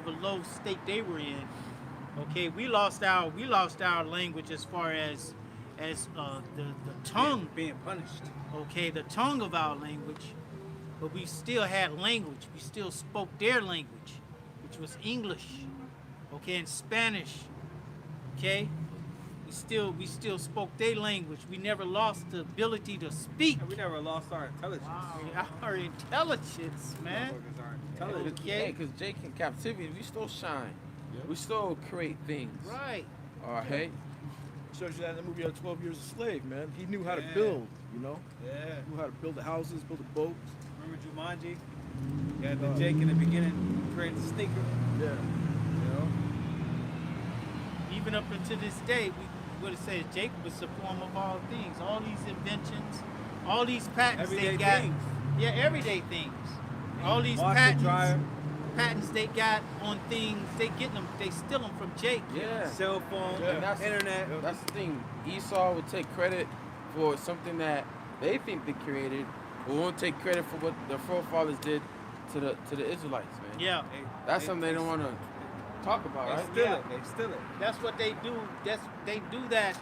the low state they were in. Okay, we lost our language as far as the tongue.
Being punished.
Okay, the tongue of our language, but we still had language. We still spoke their language, which was English. Okay, and Spanish. Okay, we still spoke their language. We never lost the ability to speak.
And we never lost our intelligence.
Our intelligence, man.
Motherfuckers are intelligent.
yeah, because Jake in captivity, we still shine. We still create things.
Right.
All right.
Shows you that in the movie 12 Years a Slave, man. He knew how to
Yeah.
build, you know?
Yeah.
He knew how to build the houses, build the boats.
Remember Jumanji? You had the Jake in the beginning creating the sneaker.
Yeah.
You know?
Even up until this day, what it says, Jacob is the form of all things. All these inventions, all these patents
Everyday
they got.
things.
Yeah, everyday things. All these
Washer, dryer,
patents they got on things, they steal them from Jake.
Yeah.
cell phone,
Yeah.
And that's
internet.
That's the thing. Esau would take credit for something that they think they created, but won't take credit for what their forefathers did to the Israelites, man.
Yeah,
That's something they don't want to talk about,
They
right?
steal
Yeah.
it. They steal it.
that's what they do. They do that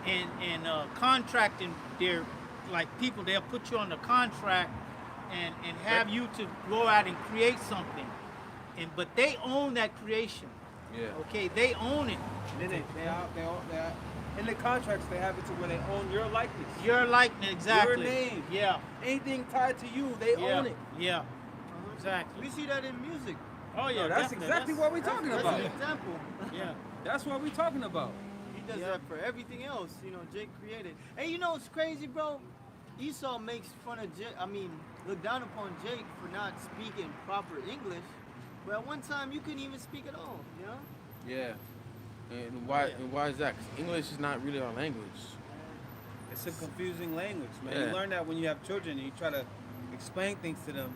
in contracting their people. They'll put you on the contract and have you to go out and create something, but they own that creation.
Yeah.
Okay, they own it.
And then they in the contracts they have it to where they own your likeness.
Your likeness, exactly.
Your name.
Yeah,
Anything tied to you, they
yeah,
own it.
yeah, exactly.
We see that in music.
Oh yeah,
No, that's
definitely.
exactly what we're talking
That's
about.
an example.
Yeah,
That's what we're talking about.
He does that for everything else, Jake created. And you know what's crazy, bro? Esau makes fun of Jake, look down upon Jake for not speaking proper English. But at one time, you couldn't even speak at all,
Yeah. And why is that? 'Cause English is not really our language.
It's a confusing language, man.
Yeah.
You learn that when you have children and you try to explain things to them.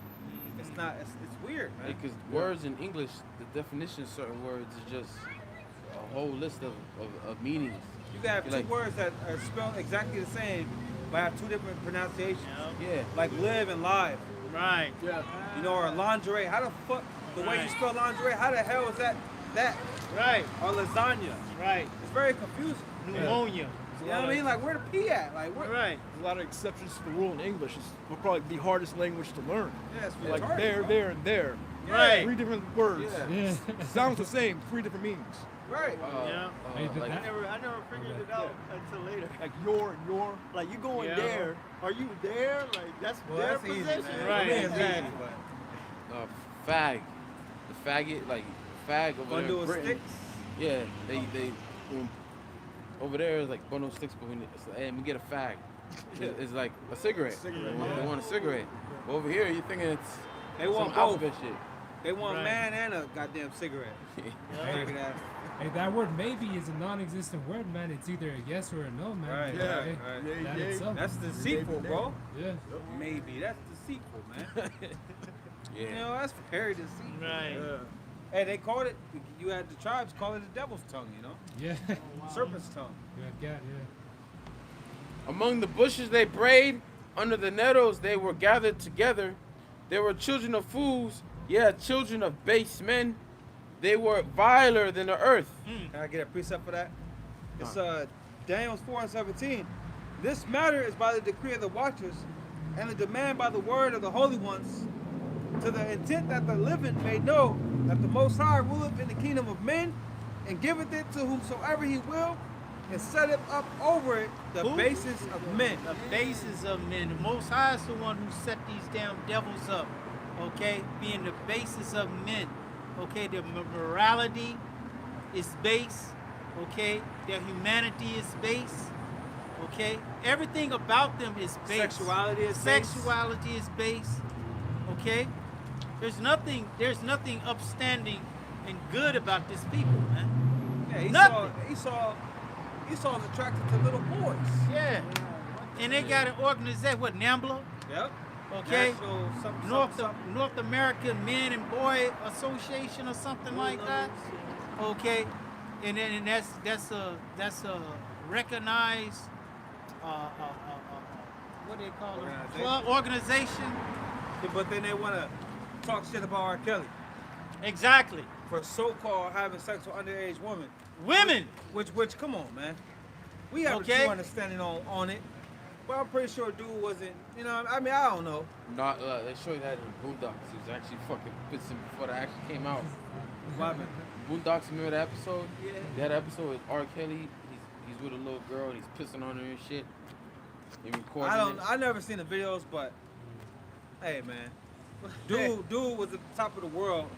It's not. It's weird, man.
Because words in English, the definition of certain words is just a whole list of meanings.
You can have
You're
two
like-
words that are spelled exactly the same, but have two different pronunciations.
Yeah.
Like live and live.
right.
Yeah.
Or lingerie. How the fuck the way you
Right.
spell lingerie? How the hell is that
Right.
or lasagna.
Right.
It's very confusing.
Pneumonia.
You know what I mean? Like, where the P at? Like, where?
Right.
There's a lot of exceptions to the rule in English. It will probably be the hardest language to learn.
Yeah, it's
Like
retarded,
there,
bro.
there, and there.
Right.
3 different words.
Yeah.
Yeah.
Sounds the same, 3 different meanings.
Right.
Yeah.
Hey, but
like,
that-
I never figured it out until later.
Like your and your.
Like you going
Yeah.
there? Are you there? Like that's
Well,
their
that's easy,
possession.
man.
Right,
I mean, it's
exactly.
easy, but
fag. The faggot, like fag over there
bundle
in
of
Britain.
sticks.
Yeah, they over there is like bundle of sticks, but when it's like, hey, let me get a fag. It's like a cigarette. They want a cigarette. But over here, you're thinking it's
They
some
want both.
alphabet shit.
They want
Right.
man and a goddamn cigarette. Faggot ass.
Hey, that word maybe is a non-existent word, man. It's either a yes or a no, man.
Right,
Yeah,
right,
hey,
right.
that
Yeah,
itself.
That's deceitful, bro.
Yeah.
Maybe that's deceitful, man.
Yeah.
You know, that's very deceitful.
Right.
Hey, they called it. You had the tribes call it the devil's tongue. You know,
Yeah.
serpent's tongue.
Yeah, yeah.
Among the bushes they brayed, under the nettles they were gathered together. They were children of fools, yeah, children of base men. They were viler than the earth.
Can I get a precept for that? It's Daniel 4:17. This matter is by the decree of the watchers, and the demand by the word of the holy ones, to the intent that the living may know that the Most High ruleth in the kingdom of men, and giveth it to whomsoever he will, and setteth up over it the
Who?
basis of men.
The basis of men. The Most High is the one who set these damn devils up. Okay, being the basis of men. Okay, their morality is base. Okay, their humanity is base. Okay, everything about them is base.
Sexuality is base.
Sexuality is base. Okay, there's nothing upstanding and good about this people, man.
Yeah,
Nothing.
Esau's attracted to little boys.
Yeah, and they got an organization. What, NAMBLA?
Yep.
Okay.
National something,
North
something, something.
North American Men and Boy Association or something like that. Okay, and then that's a recognized what do they call it? Club organization.
Yeah, but then they want to talk shit about R. Kelly
Exactly.
for so-called having sex with underage women.
Women.
Which, come on, man. We have a
Okay.
true understanding on it. But I'm pretty sure dude wasn't, you know, I mean, I don't know.
Not, they show you that in Boondocks. He was actually fucking pissing before that actually came out.
What happened?
Boondocks, remember that episode?
Yeah.
That episode with R. Kelly. He's with a little girl. And he's pissing on her and shit. He recording it.
I never seen the videos, but hey, man. Dude was at the top of the world.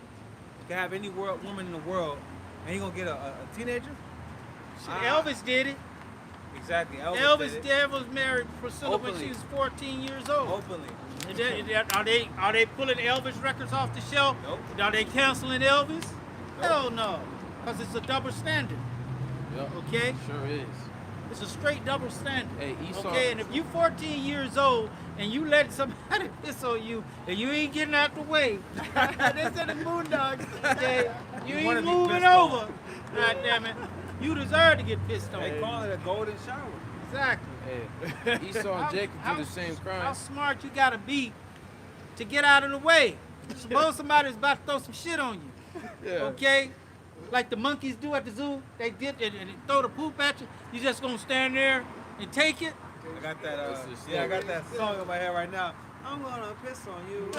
Could have any woman in the world, and he gonna get a teenager?
Elvis did it.
Exactly.
Elvis
did it.
did was married Priscilla when
Openly.
she was 14 years old.
Openly.
And are they pulling Elvis records off the shelf?
Nope.
Are they canceling Elvis? Hell no, because it's a double standard.
Yep.
Okay,
Sure is.
it's a straight double standard.
Hey, Esau.
Okay, and if you 14 years old and you let somebody piss on you and you ain't getting out the way, they said the Boondocks. Okay, you
wanna
ain't
be
moving
pissed on.
over. God damn it, you deserve to get pissed on.
They call it a golden shower.
Exactly.
Hey, Esau and Jacob
How-
do the same
How
crime.
smart you gotta be to get out of the way. Suppose somebody's about to throw some shit on you.
Yeah.
Okay? Like the monkeys do at the zoo. They did it and they throw the poop at you. You just gonna stand there and take it?
I got that.
That's the
Yeah, I
story.
got that song in my head right now. I'm gonna piss on you.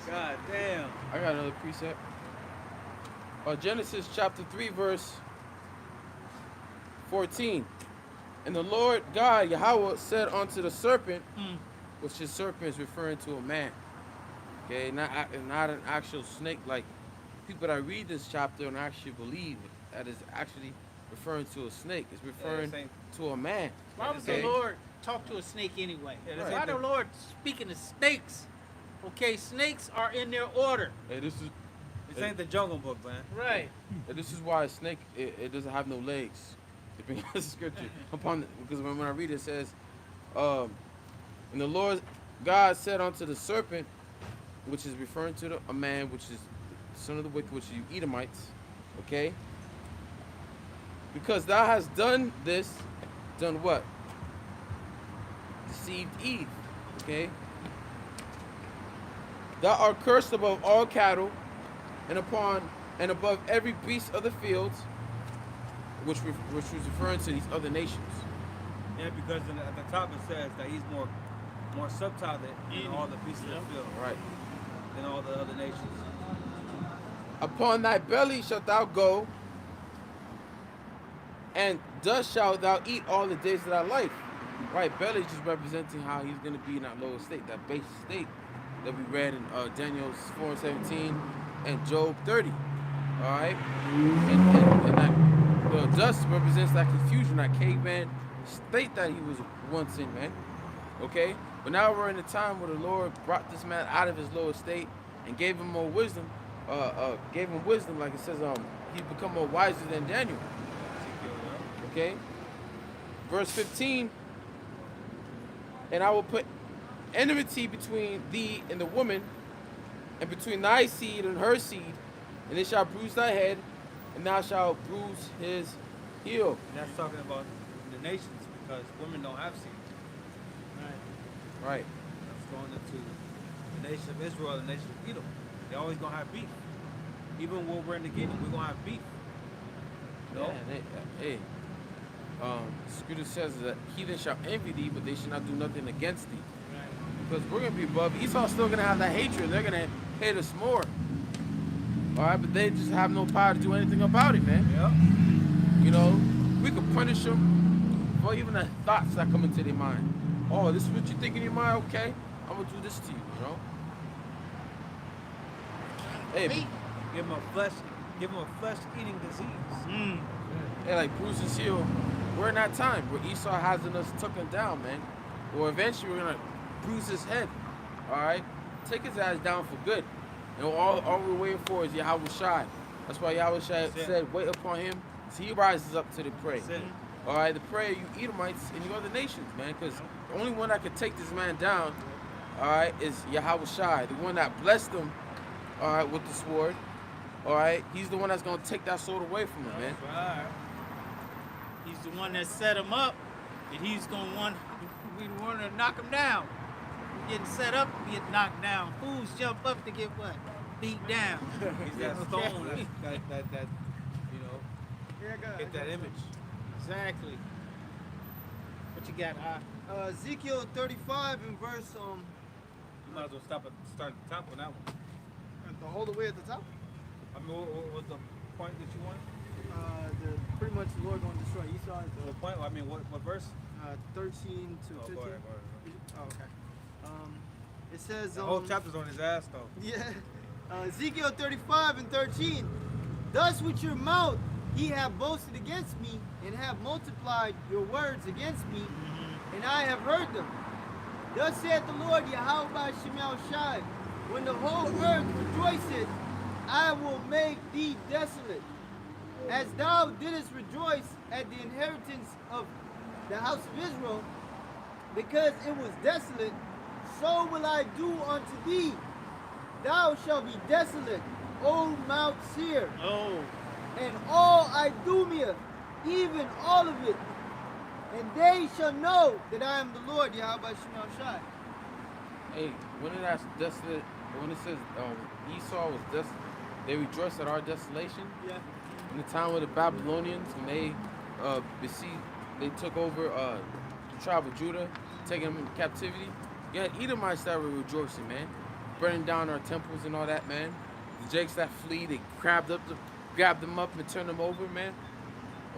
God damn.
I got another precept. Genesis chapter 3, verse 14. And the Lord God, Yahweh, said unto the serpent, which the serpent is referring to a man. Okay, not an actual snake. Like people that read this chapter and actually believe that is actually referring to a snake. It's referring
same.
to a man.
Why would
Okay.
the Lord talk to a snake anyway?
Yeah, this
Why
ain't
the
the-
Lord speaking to snakes? Okay, snakes are in their order.
Hey, this is
This ain't the Jungle Book, man.
Right.
this is why a snake it doesn't have no legs. Depending on the scripture, because when I read it, it says, and the Lord God said unto the serpent, which is referring to a man, which is the son of the wicked, which is you Edomites, okay? Because thou hast done this, done what? Deceived Eve, okay? Thou art cursed above all cattle, and upon and above every beast of the fields, which was referring to these other nations.
Yeah, because at the top it says that he's more subtle than all the beasts of the field,
Right.
than all the other nations.
Upon thy belly shalt thou go, and dust shalt thou eat all the days of thy life. Right, belly just representing how he's going to be in that lower state, that base state that we read in Daniel 4:17 and Job 30. All right, and that the dust represents that confusion, that caveman state that he was once in, man. Okay, but now we're in a time where the Lord brought this man out of his lower state and gave him more wisdom. Gave him wisdom, like it says, he's become more wiser than Daniel. Okay, verse 15. And I will put enmity between thee and the woman, and between thy seed and her seed, and it shall bruise thy head, and thou shalt bruise his heel.
And that's talking about the nations, because women don't have seed.
Right.
That's going into the nation of Israel, the nation of Edom. They're always gonna have beef. Even when we're in the kingdom, we're gonna have beef. You know?
Yeah, Scripture says that heathen shall envy thee, but they shall not do nothing against thee. Because we're gonna be above. Esau's still gonna have that hatred. They're gonna hate us more. All right, but they just have no power to do anything about it, man.
Yeah.
You know, we could punish them for even the thoughts that come into their mind. Oh, this is what you think in your mind? Okay, I'm gonna do this to you. You know. Hey,
Give them a flesh-eating disease.
Hey, like Bruce's heel, we're in that time where Esau has us took him down, man. Or eventually we're gonna bruise his head. All right, take his ass down for good. And all we're waiting for is Yahweh Shai. That's why Yahweh Shai said, "Wait upon him, so he rises up to the prey." All right, the prey of you Edomites and you other nations, man. Because the only one that could take this man down, all right, is Yahweh Shai, the one that blessed him, all right, with the sword. All right, he's the one that's gonna take that sword away from him, man.
Right. He's the one that set him up, and he's gonna be the one to knock him down. Getting set up to get knocked down. Fools jump up to get what? Beat down.
He's that stone that you know, get that image.
Exactly. What you got,
Ezekiel 35 and verse
You might as well start at the top on that one.
all the way at the top.
I mean, what was the point that you wanted?
Pretty much the Lord going to destroy Esau.
The point? I mean, what verse?
13 to 15.
Go ahead.
Oh, okay. It says
The whole chapter's on his ass, though.
Yeah. Ezekiel 35 and 13. Thus with your mouth ye have boasted against me, and have multiplied your words against me, and I have heard them. Thus saith the Lord Yahweh Shemel Shai, when the whole earth rejoiceth, I will make thee desolate. As thou didst rejoice at the inheritance of the house of Israel, because it was desolate, so will I do unto thee. Thou shalt be desolate, O Mount Seir,
Oh,
and all Idumea, even all of it. And they shall know that I am the Lord, Yahweh Shemel Shai.
Hey, when it asks desolate, when it says Esau was desolate, they rejoiced at our desolation.
Yeah.
In the time of the Babylonians, when they besieged, they took over the tribe of Judah, taking them into captivity. You had Edomites that were rejoicing, man, burning down our temples and all that, man. The Jakes that flee, they grabbed them up and turned them over, man.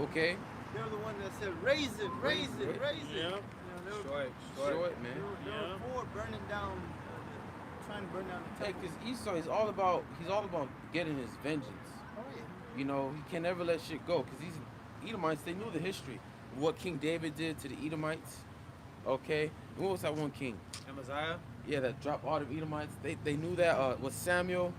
Okay.
They're the one that said, raise it, raise it, raise it.
yeah.
You know,
Destroy it.
Show it, man.
they were for burning down, trying to burn down the
Hey,
temple.
cause Esau, he's all about getting his vengeance.
Oh, yeah.
You know, he can never let shit go. Cause these Edomites, they knew the history of what King David did to the Edomites. Okay, and what was that one king?
Amaziah?
Yeah, that dropped all the Edomites. They knew that was Samuel,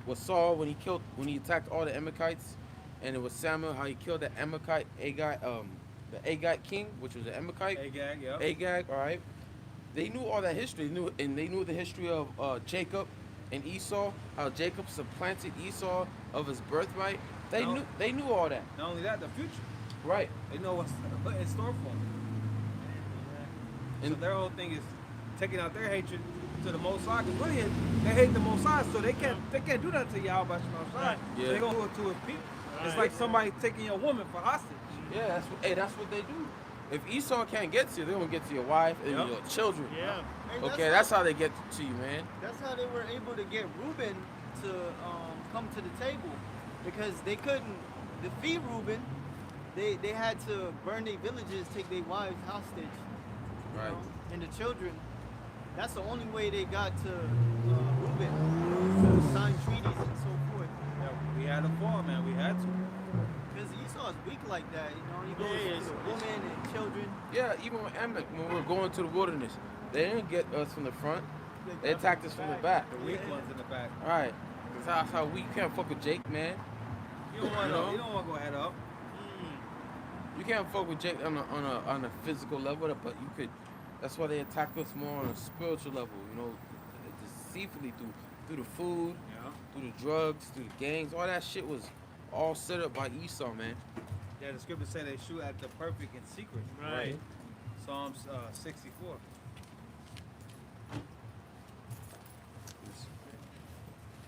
was Saul when he attacked all the Amalekites, and it was Samuel how he killed the Amalekite Agag, the Agag king, which was the Amalekite.
Agag, yeah.
Agag, all right. They knew all that history. They knew the history of Jacob and Esau. How Jacob supplanted Esau of his birthright. They knew all that.
Not only that, the future.
Right.
They know what's in store for them. So
And
their whole thing is taking out their hatred to the Most High. Because really, they hate the Most High, so they can't do nothing to Yahweh Shemashai.
Right.
So they gonna do it to his people. It's like somebody taking your woman for hostage.
Yeah, that's what they do. If Esau can't get to you, they're gonna get to your wife and
Yep.
your children.
Yeah.
And
Okay, that's how they get to you, man.
That's how they were able to get Reuben to come to the table, because they couldn't defeat Reuben. They had to burn their villages, take their wives hostage, you
Right.
know, and the children. That's the only way they got to Reuben, to sign treaties and so forth.
Yeah, we had to fall, man. We had to.
Because Esau is weak like that, you know. He goes
Yeah,
to the women and children.
Yeah, even with Amalek, when we were going to the wilderness, they didn't get us from the front. They attacked us from the back.
The weak ones in the back.
All right. That's how we can't fuck with Jake, man.
You don't want
You know?
to. You don't want to go head up.
You can't fuck with Jake on a physical level, but you could. That's why they attack us more on a spiritual level. You know, deceitfully through the food,
Yeah.
through the drugs, through the gangs. All that shit was all set up by Esau, man.
Yeah, the scriptures say they shoot at the perfect in secret.
Right.
Psalms 64.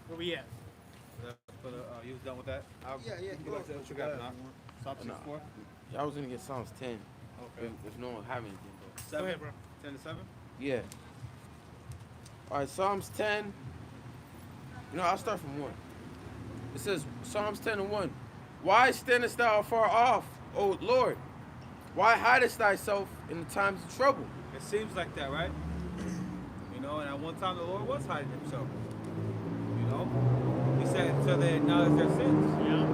Where we at?
You was done with that?
Yeah, yeah,
You
go
got what you got now? Psalm
No.
64?
Yeah, I was gonna get Psalms 10
Okay.
if no one have anything, bro.
7?
Go ahead, bro.
10 to 7?
Yeah. All right, Psalms 10. You know, I'll start from 1. It says, Psalms 10 and 1. Why standest thou afar off, O Lord? Why hidest thyself in the times of trouble?
It seems like that, right? You know, and at one time the Lord was hiding himself. You know? He said until they acknowledge their sins.
Yeah.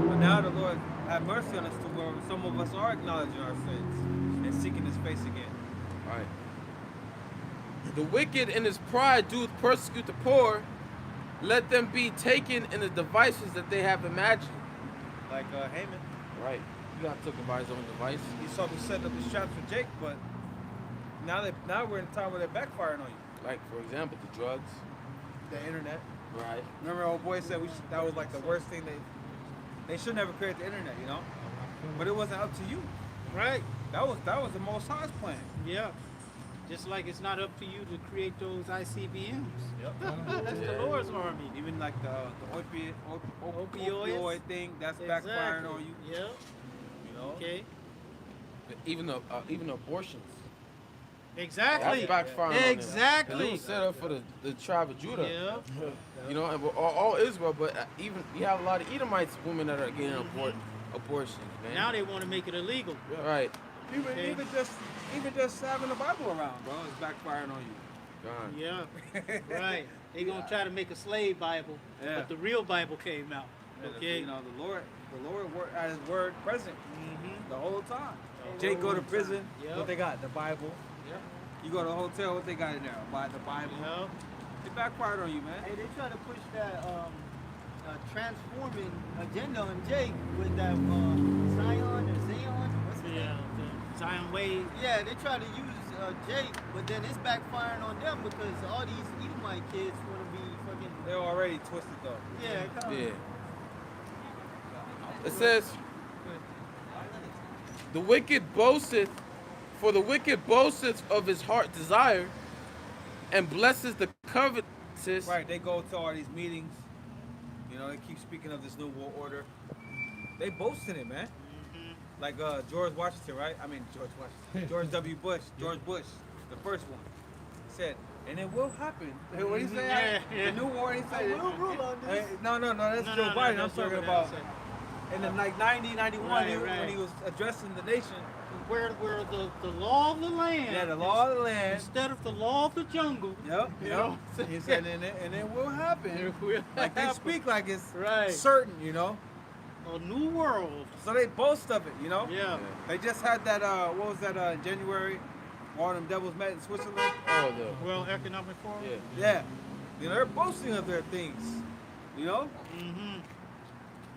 But now the Lord have mercy on us to where some of us are acknowledging our sins and seeking his face again.
All right. The wicked in his pride doeth persecute the poor. Let them be taken in the devices that they have imagined.
Like Haman.
Right. You got taken by his own device.
He saw me setting up his traps for Jake, but now we're in a time where they're backfiring on you.
Like, for example, the drugs.
The internet.
Right.
Remember old boy said that was like the worst thing they should never create the internet, you know? But it wasn't up to you.
Right.
That was the Most High's plan.
Yeah. Just like it's not up to you to create those ICBMs.
Yep.
That's the Lord's army.
Even like the opioid thing, that's backfiring on you.
Yeah.
You know?
Okay.
But even abortions.
Exactly.
That's backfiring on them.
Exactly.
It was set up for the tribe of Judah.
Yeah.
You know, and all Israel, but even you have a lot of Edomites women that are getting abortions, man.
Now they want to make it illegal.
Right.
Even just having the Bible around, bro, is backfiring on you.
Gone.
Yeah. Right. They gonna try to make a slave Bible,
Yeah.
but the real Bible came out. Okay.
You know, the Lord had his word present
Mm-hmm.
the whole time. Jake go to prison,
Yep.
what they got? The Bible.
Yep.
You go to a hotel, what they got in there? The Bible.
Yeah.
It backfired on you, man.
Hey, they try to push that transforming agenda on Jake with that Zion or Zion. What's his
Yeah.
name?
The Zion Wade.
Yeah, they try to use Jake, but then it's backfiring on them because all these Edomite kids want to be fucking.
They're already twisted though.
Yeah, come on.
Yeah. It says, the wicked boasteth, for the wicked boasteth of his heart desire, and blesses the covetous.
Right, they go to all these meetings. You know, they keep speaking of this new world order. They boast in it, man. Like George Washington, right? I mean George Washington. George W. Bush. George Bush, the first one. He said, and it will happen. What did he say?
Yeah, yeah.
The new war, he said.
We'll rule on this.
No, that's Joe Biden. I'm
that's
talking
over
about.
there.
And then like 90, 91,
Right,
when
right.
he was addressing the nation.
Where the law of the land.
Yeah, the law of the land.
Instead of the law of the jungle.
Yep,
You
yep.
know?
He said, and it will happen.
It will
Like they
happen.
speak like it's
Right.
certain, you know.
A new world.
So they boast of it, you know.
Yeah.
They just had that. What was that? In January, all them devils met in Switzerland.
Oh, the
World Economic Forum.
yeah.
Yeah, you know they're boasting of their things, you know.
Mm-hmm.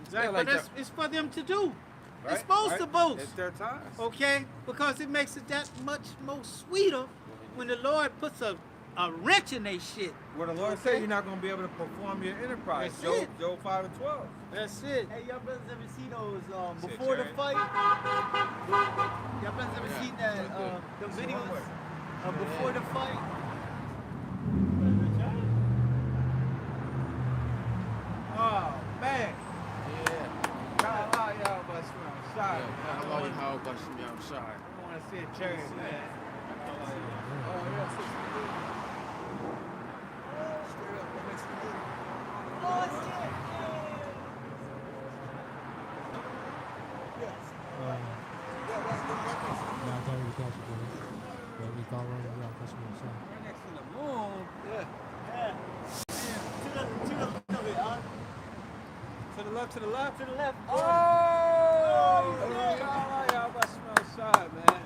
Exactly.
Yeah, like
but it's for them to do. They're
Right?
supposed
Right?
to boast.
It's their time.
Okay? Because it makes it that much more sweeter when the Lord puts a wrench in their shit.
Where the Lord
Okay.
said you're not going to be able to perform your enterprise.
That's it.
Job 5:12.
That's it.
Hey, y'all brothers ever see those
Shit,
before the
Jerry.
fight? Y'all brothers ever seen that the videos before the fight?
outside.
Allah Yahweh Bashim outside.
I want to see a cherry, man.
Yeah, I thought we catch it, bro. But we call running, we gotta catch him outside.
Right next to the moon.
Yeah. To the left of it, huh?
To the left, to the left.
To the left.
Oh! Y'all about to smell outside, man.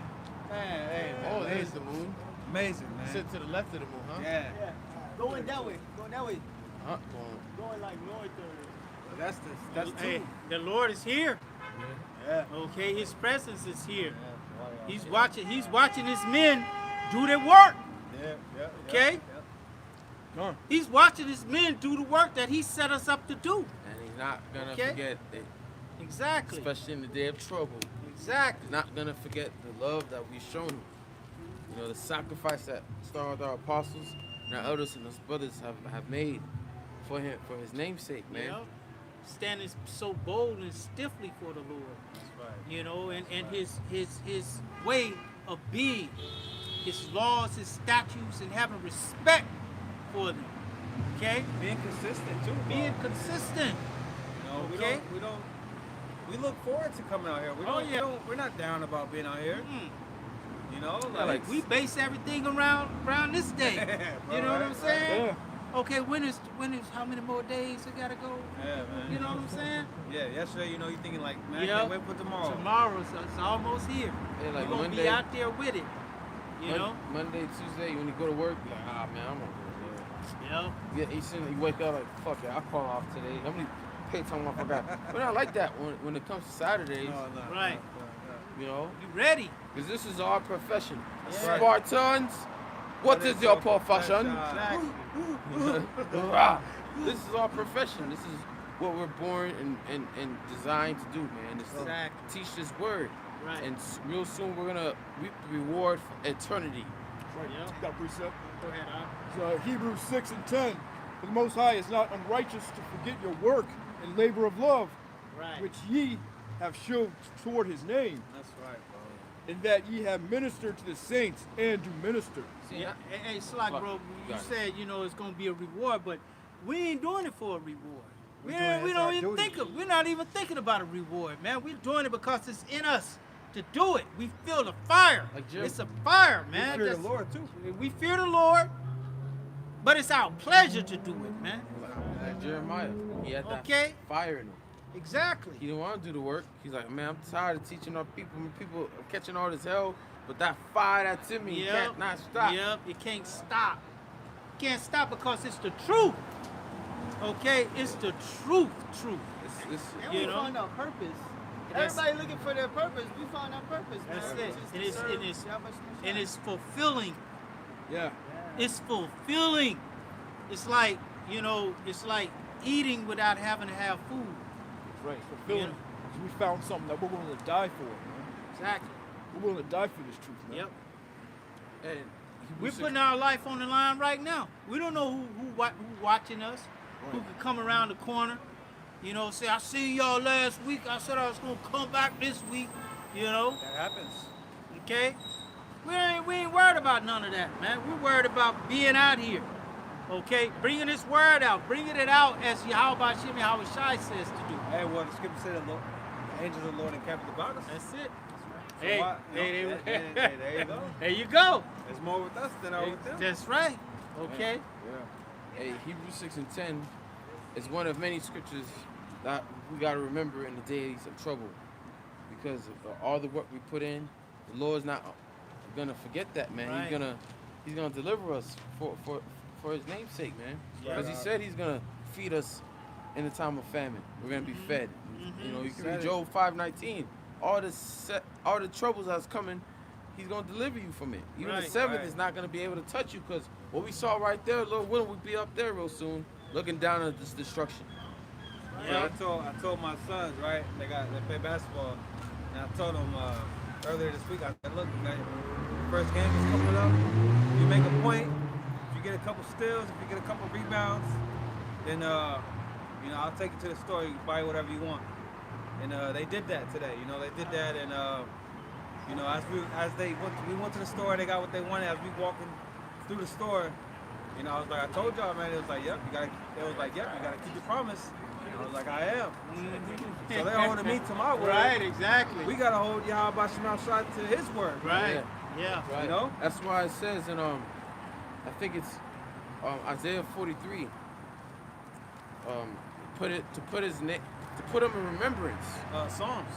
Man, hey, man.
Oh, there's the moon.
Amazing, man.
Sit to the left of the moon, huh?
Yeah.
Yeah. Going that way. Going that way.
Huh?
Going like north or.
That's
Hey,
two.
the Lord is here.
Yeah.
Okay, His presence is here.
Yeah.
He's watching His men do their work.
Yeah.
Okay?
Gone.
He's watching His men do the work that He set us up to do.
And he's not gonna
Okay.
forget it,
Exactly.
especially in the day of trouble.
Exactly.
He's not gonna forget the love that we've shown him. You know, the sacrifice that started with our apostles and our elders and us brothers have made for him, for his namesake, man.
You know, standing so bold and stiffly for the Lord.
That's right.
You know, and his way of being, His laws, His statutes, and having respect for them. Okay?
Being consistent too. bro.
Being consistent.
You know,
Okay.
we look forward to coming out here. We're not down about being out here.
Mm.
You know,
like
We base everything around this day.
Bro,
You know what I'm
right,
saying?
Yeah.
Okay, when is how many more days we gotta go?
Yeah, man.
You know what I'm saying?
Yeah, yesterday, you know, you're thinking like, man, I
Yep.
can't wait for tomorrow.
Tomorrow's it's almost here.
Yeah, like
We're gonna
Monday,
be out there with it. You know?
Monday, Tuesday, when you go to work, you're like, ah man, I'm gonna go
Yeah.
there. Yeah, you wake up like, fuck it, I'll call off today. How many pay time off I got? But not like that when it comes to Saturdays,
Right.
you know,
You ready?
because this is our profession.
Yeah.
Spartans, what is your profession?
Exactly.
This is our profession. This is what we're born and designed to do, man. Is to
Exactly.
teach this word.
Right.
And real soon we're gonna reap the reward for eternity.
Right.
Yeah.
You got a precept.
Go ahead, Al.
So Hebrews 6 and 10. For the Most High is not unrighteous to forget your work and labor of love,
Right.
which ye have showed toward his name,
That's right, bro.
and that ye have ministered to the saints and do minister.
See,
Yeah. Hey, Slack,
Slack,
bro,
you
you
got it.
said, you know, it's gonna be a reward, but we ain't doing it for a reward.
We're doing it
We
as
don't
our
even
duty.
we're not even thinking about a reward, man. We're doing it because it's in us to do it. We feel the fire.
Like Jim.
It's a fire,
We
man.
fear the
That's-
Lord too.
We fear the Lord, but it's our pleasure to do it, man.
like Jeremiah, he had that
Okay.
fire in him.
Exactly.
He didn't want to do the work. He's like, man, I'm tired of teaching our people. People are catching all this hell, but that fire that's in me, you can't not stop.
Yep, you can't stop. Can't stop because it's the truth. Okay, it's the truth.
It's,
And
You
we
know?
found our purpose.
That's-
Everybody looking for their purpose. We found our purpose, man.
That's
which
it.
is to
And it's-
serve
and it's-
Yahweh Shemashah.
And it's fulfilling.
Yeah.
It's fulfilling. It's like, you know, it's like eating without having to have food.
That's right. It's fulfilling.
Yeah.
'Cause we found something that we're willing to die for, man.
Exactly.
We're willing to die for this truth, man.
Yep.
and
We're putting our life on the line right now. We don't know who watching us, who could come around the corner, you know, say, I seen y'all last week. I said I was gonna come back this week, you know.
That happens.
Okay? We ain't worried about none of that, man. We're worried about being out here. Okay? Bringing this word out, bringing it out as Yahweh Shemi Yahweh Shai says to do.
Hey, well, the scripture said the angels of the Lord encamped about us.
That's it.
So
Hey,
why-
hey,
you know,
hey,
hey, there you go.
There you go.
There's more with us than are with them.
That's right. Okay?
Hey, Hebrews 6 and 10 is one of many scriptures that we got to remember in the days of trouble. Because of all the work we put in, the Lord's not going to forget that, man.
Right.
He's gonna deliver us for his name's sake, man. Because he said he's going to feed us in the time of famine. We're going to be fed. You know, you can read Job 5:19. All the troubles that's coming, he's going to deliver you from it. Even the
Right.
seventh is not going to be able to touch you, because what we saw right there, Lord willing, we'll be up there real soon, looking down at this destruction.
Yeah, I told my sons, right? They play basketball, and I told them earlier this week. I said, look, first game is coming up. If you make a point, if you get a couple steals, if you get a couple rebounds, then I'll take you to the store. You can buy whatever you want. And they did that today. You know, they did that, and you know, we went to the store, they got what they wanted. As we walking through the store, you know, I was like, I told y'all, man. It was like, yep, you gotta. It was like, yep, you gotta keep your promise. And I was like, I am. So they're holding me to my word.
Right, exactly.
We gotta hold Yahweh Shema Shai to his word.
Right. Yeah.
Right.
You know?
That's why it says in I think it's Isaiah 43. Put his name, to put him in remembrance.
Psalms.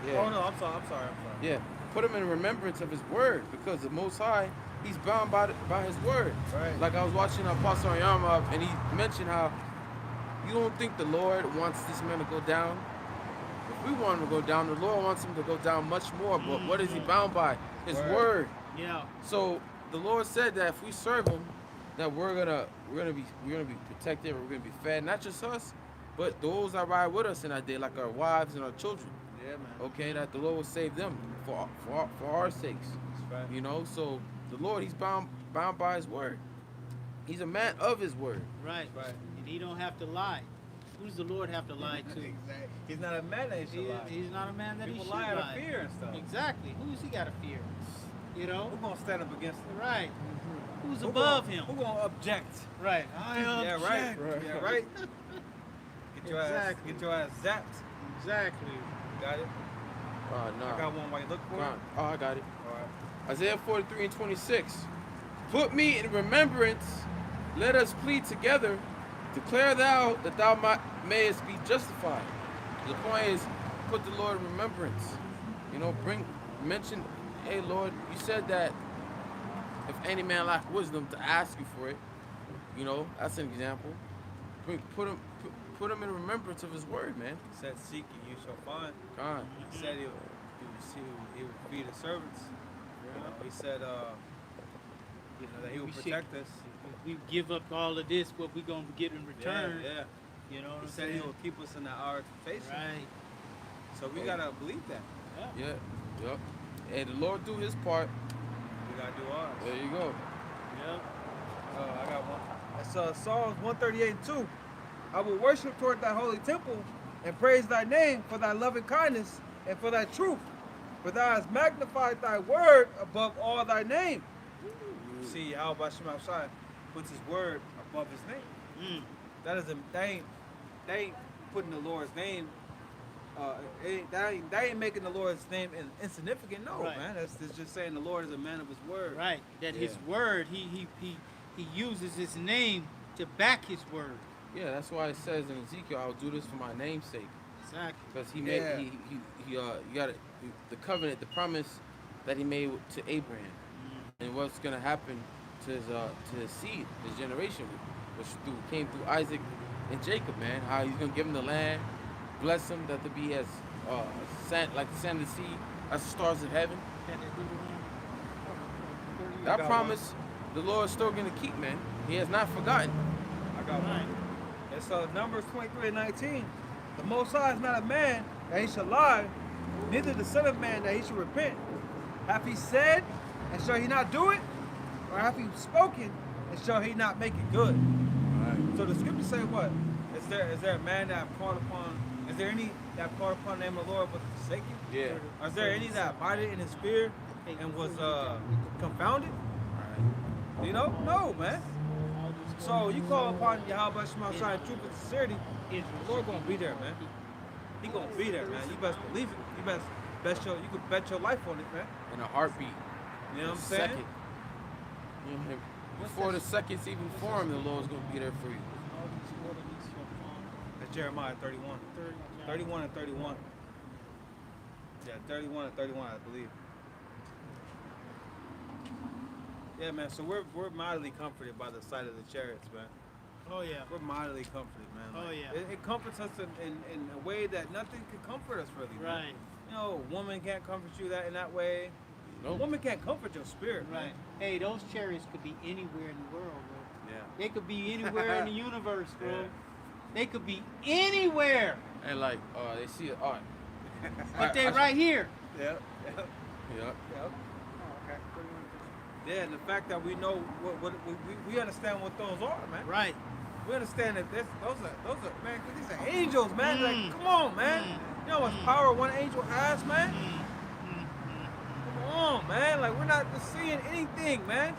Yeah.
Oh no, I'm sorry.
Yeah, put him in remembrance of his word, because the Most High, he's bound by his word.
Right.
Like I was watching Apostle Oyama, and he mentioned how you don't think the Lord wants this man to go down. If we want him to go down, the Lord wants him to go down much more. But what is he bound by? His word.
Yeah.
So the Lord said that if we serve him, that we're gonna be protected, we're gonna be fed, not just us, but those that ride with us in that day, like our wives and our children.
Yeah, man.
Okay, that the Lord will save them for our sakes.
That's right.
You know, so the Lord, he's bound by his word. He's a man of his word.
Right. And he don't have to lie. Who does the Lord have to lie to?
Exactly. He's not a man that he should lie.
He's not a man that
People
he should
lie out
lie.
of fear and stuff.
Exactly. Who's he got to fear? You know?
Who's gonna stand up against him?
Right. Who's
Who
above
gonna-
him?
Who gonna object?
Right. I
Yeah, right.
object.
Yeah, right.
Exactly.
Get your ass zapped.
Exactly.
Got it?
No.
I got one while you look for it.
Oh, I got it.
All right.
Isaiah 43 and 26. Put me in remembrance. Let us plead together. Declare thou that thou mayest be justified. The point is, put the Lord in remembrance. You know, mention, hey Lord, you said that if any man lack wisdom, to ask you for it. You know, that's an example. Put him in remembrance of his word, man.
He said, seek and you shall find.
God.
He said he would feed his servants. You know, he said that he would protect us.
If we give up all of this, what we gonna get in return?
Yeah.
You know what
He
I'm
said
saying?
he will keep us in the hour of temptation.
Right.
So we gotta believe that.
Yeah. Yep. And the Lord do his part.
We gotta do ours.
There you go.
Yep.
I got one. That's Psalms 138:2. I will worship toward thy holy temple and praise thy name for thy loving kindness and for thy truth. For thou hast magnified thy word above all thy name. See how about Shema Shai puts his word above his name. They ain't putting the Lord's name. That ain't making the Lord's name insignificant. No,
Right.
man. That's just saying the Lord is a man of his word.
Right. That his
Yeah.
word, he uses his name to back his word.
Yeah, that's why it says in Ezekiel, I'll do this for my name's sake.
Exactly.
Because he made you got the covenant, the promise that he made to Abraham, and what's gonna happen to his seed, his generation, which came through Isaac and Jacob, man. How he's gonna give him the land, bless him, that to be as sand, like the sand of the sea, as the stars of heaven. That
got
promise, the Lord is still gonna keep, man. He has not forgotten.
I got one. It's Numbers 23:19. The Most High is not a man that he should lie, neither the Son of Man that he should repent. Hath he said, and shall he not do it? Or hath he spoken, and shall he not make it good?
Right.
So the scriptures say what? Is there a man that called upon? Is there any that called upon the name of the Lord but forsaken?
Yeah.
Or is there any that abided in his fear and was confounded?
Right.
You know? No, man. So you call upon Yahweh Shema Shai in truth and sincerity, the Lord gonna be there, man. He gonna be there, man. You best believe it. You can bet your life on it, man.
In a heartbeat.
You know what I'm saying?
Second. Before the seconds even form, the Lord's gonna be there for you.
That's Jeremiah 31. 31 and 31. Yeah, 31 and 31, I believe. Yeah, man. So we're mildly comforted by the sight of the chariots, man.
Oh yeah.
We're mildly comforted, man.
Oh, yeah.
It comforts us in a way that nothing can comfort us, really. Man.
Right.
You know, a woman can't comfort you in that way. A
Nope.
woman can't comfort your spirit,
Right.
man.
Hey, those chariots could be anywhere in the world, bro.
Yeah.
They could be anywhere in the universe, bro.
Yeah.
They could be anywhere,
And like, they see it.
but they right here.
Yep. Yep.
Yeah.
Yep. Yeah, and the fact that we know we understand what those are, man.
Right.
We understand that those are man, these are angels, man. Like, come on, man. You know how much power one angel has, man? Come on, man. Like, we're not just seeing anything, man.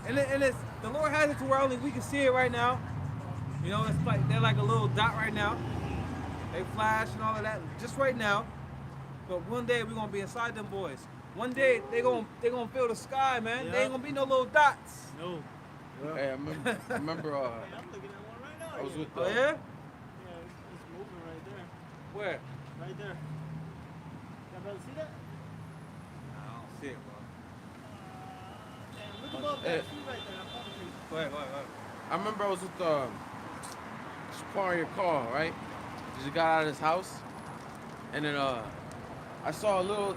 And it's the Lord has it to where only we can see it right now. You know, it's like they're like a little dot right now. They flash and all of that just right now. But one day we're gonna be inside them boys. One day they gonna fill the sky, man.
Yeah.
They ain't gonna be no little dots.
No.
Hey, I remember
I'm looking at one right now.
I was with
Oh yeah?
Yeah, it's moving right there.
Where?
Right there. Y'all brother see that?
I don't see it, bro.
Damn, look above that tree right there. I'm talking to you.
Go ahead.
I remember I was with Shapar, your car, right? Just got out of his house, and then I saw a little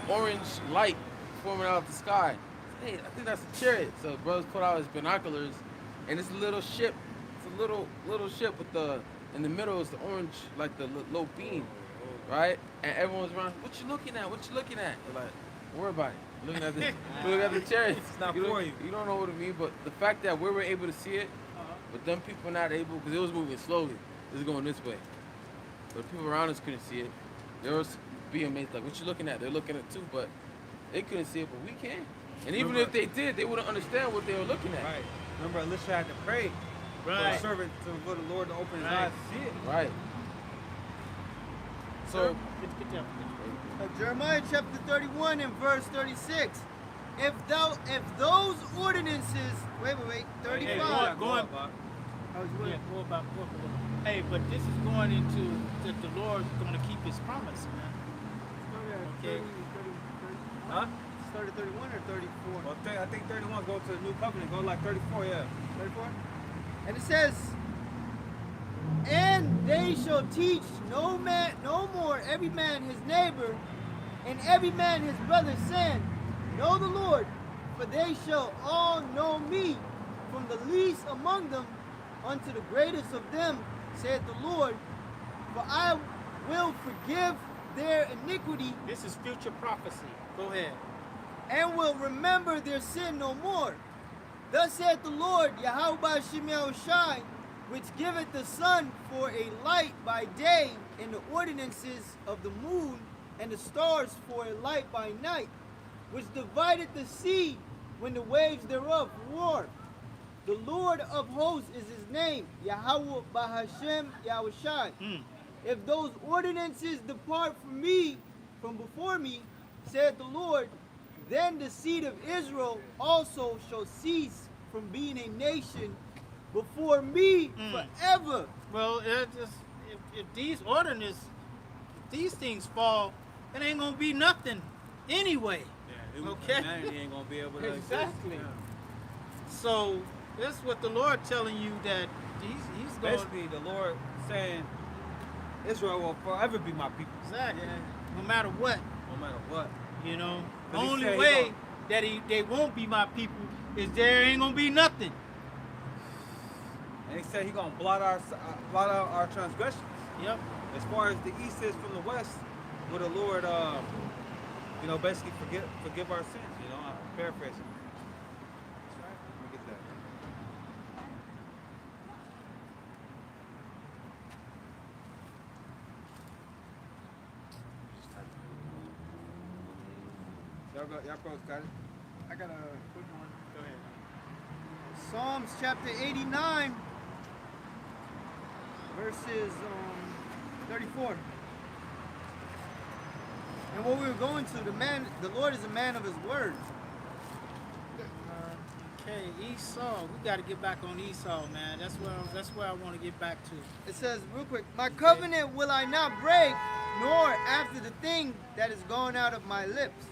orange light forming out of the sky. Hey, I think that's a chariot. So brothers put out his binoculars, and it's a little ship. It's a little ship with in the middle is the orange, like the little beam, right? And everyone's around. What you looking at? What you looking at? They're like, don't worry about it. Looking at this, looking at the chariot.
It's not
you
for you.
You don't know what it means, but the fact that we were able to see it, but them people not able, because it was moving slowly. It was going this way. But people around us couldn't see it. They were being amazed, like, what you looking at? They're looking at it too, but they couldn't see it, but we can. And even if they did, they wouldn't understand what they were looking at.
Right. Remember, Elisha had to pray for the
Right.
servant for the Lord to open his
Right.
eyes to see it.
Right. So,
Get down.
Jeremiah chapter 31 and verse 36. If those ordinances, wait, 35.
Go on.
Oh, you
Yeah,
went-
go about. Hey, but this is going into that the Lord's going to keep His promise, man. Okay.
Huh?
Started 31 or 34?
Well, I think 31 go to the new covenant. Go like 34, yeah.
34? And it says, and they shall teach no more every man his neighbor, and every man his brother, saying, know the Lord, for they shall all know me, from the least among them unto the greatest of them, saith the Lord, for I will forgive their iniquity,
This is future prophecy. Go ahead.
and will remember their sin no more. Thus saith the Lord, Yahweh Shemel Shai, which giveth the sun for a light by day, and the ordinances of the moon and the stars for a light by night, which divideth the sea when the waves thereof roar. The Lord of hosts is his name, Yahweh Bahashem Yahushai. If those ordinances depart from me, from before me, saith the Lord, then the seed of Israel also shall cease from being a nation before me forever.
Well, if these ordinances, these things fall, it ain't gonna be nothing anyway. Okay.
Humanity ain't gonna be able to
Exactly.
exist.
So that's what the Lord telling you that He's going.
Basically, the Lord saying, Israel will forever be my people.
Exactly. No matter what,
No matter what.
you know. The
'Cause he
only
said he
way
gon-
that they won't be my people is there ain't gonna be nothing.
And he said he gonna blot out our transgressions.
Yep.
As far as the east is from the west, will the Lord, basically forgive our sins. You know, I'm paraphrasing. That's right. Let me get that. Y'all both got it.
I got a quick one. Go ahead. Psalms chapter 89, verses 34. And what we were going to, the Lord is a man of his word.
Okay, Esau. We got to get back on Esau, man. That's where I want to get back to.
It says real quick, my covenant will I not break, nor after the thing that is gone out of my lips.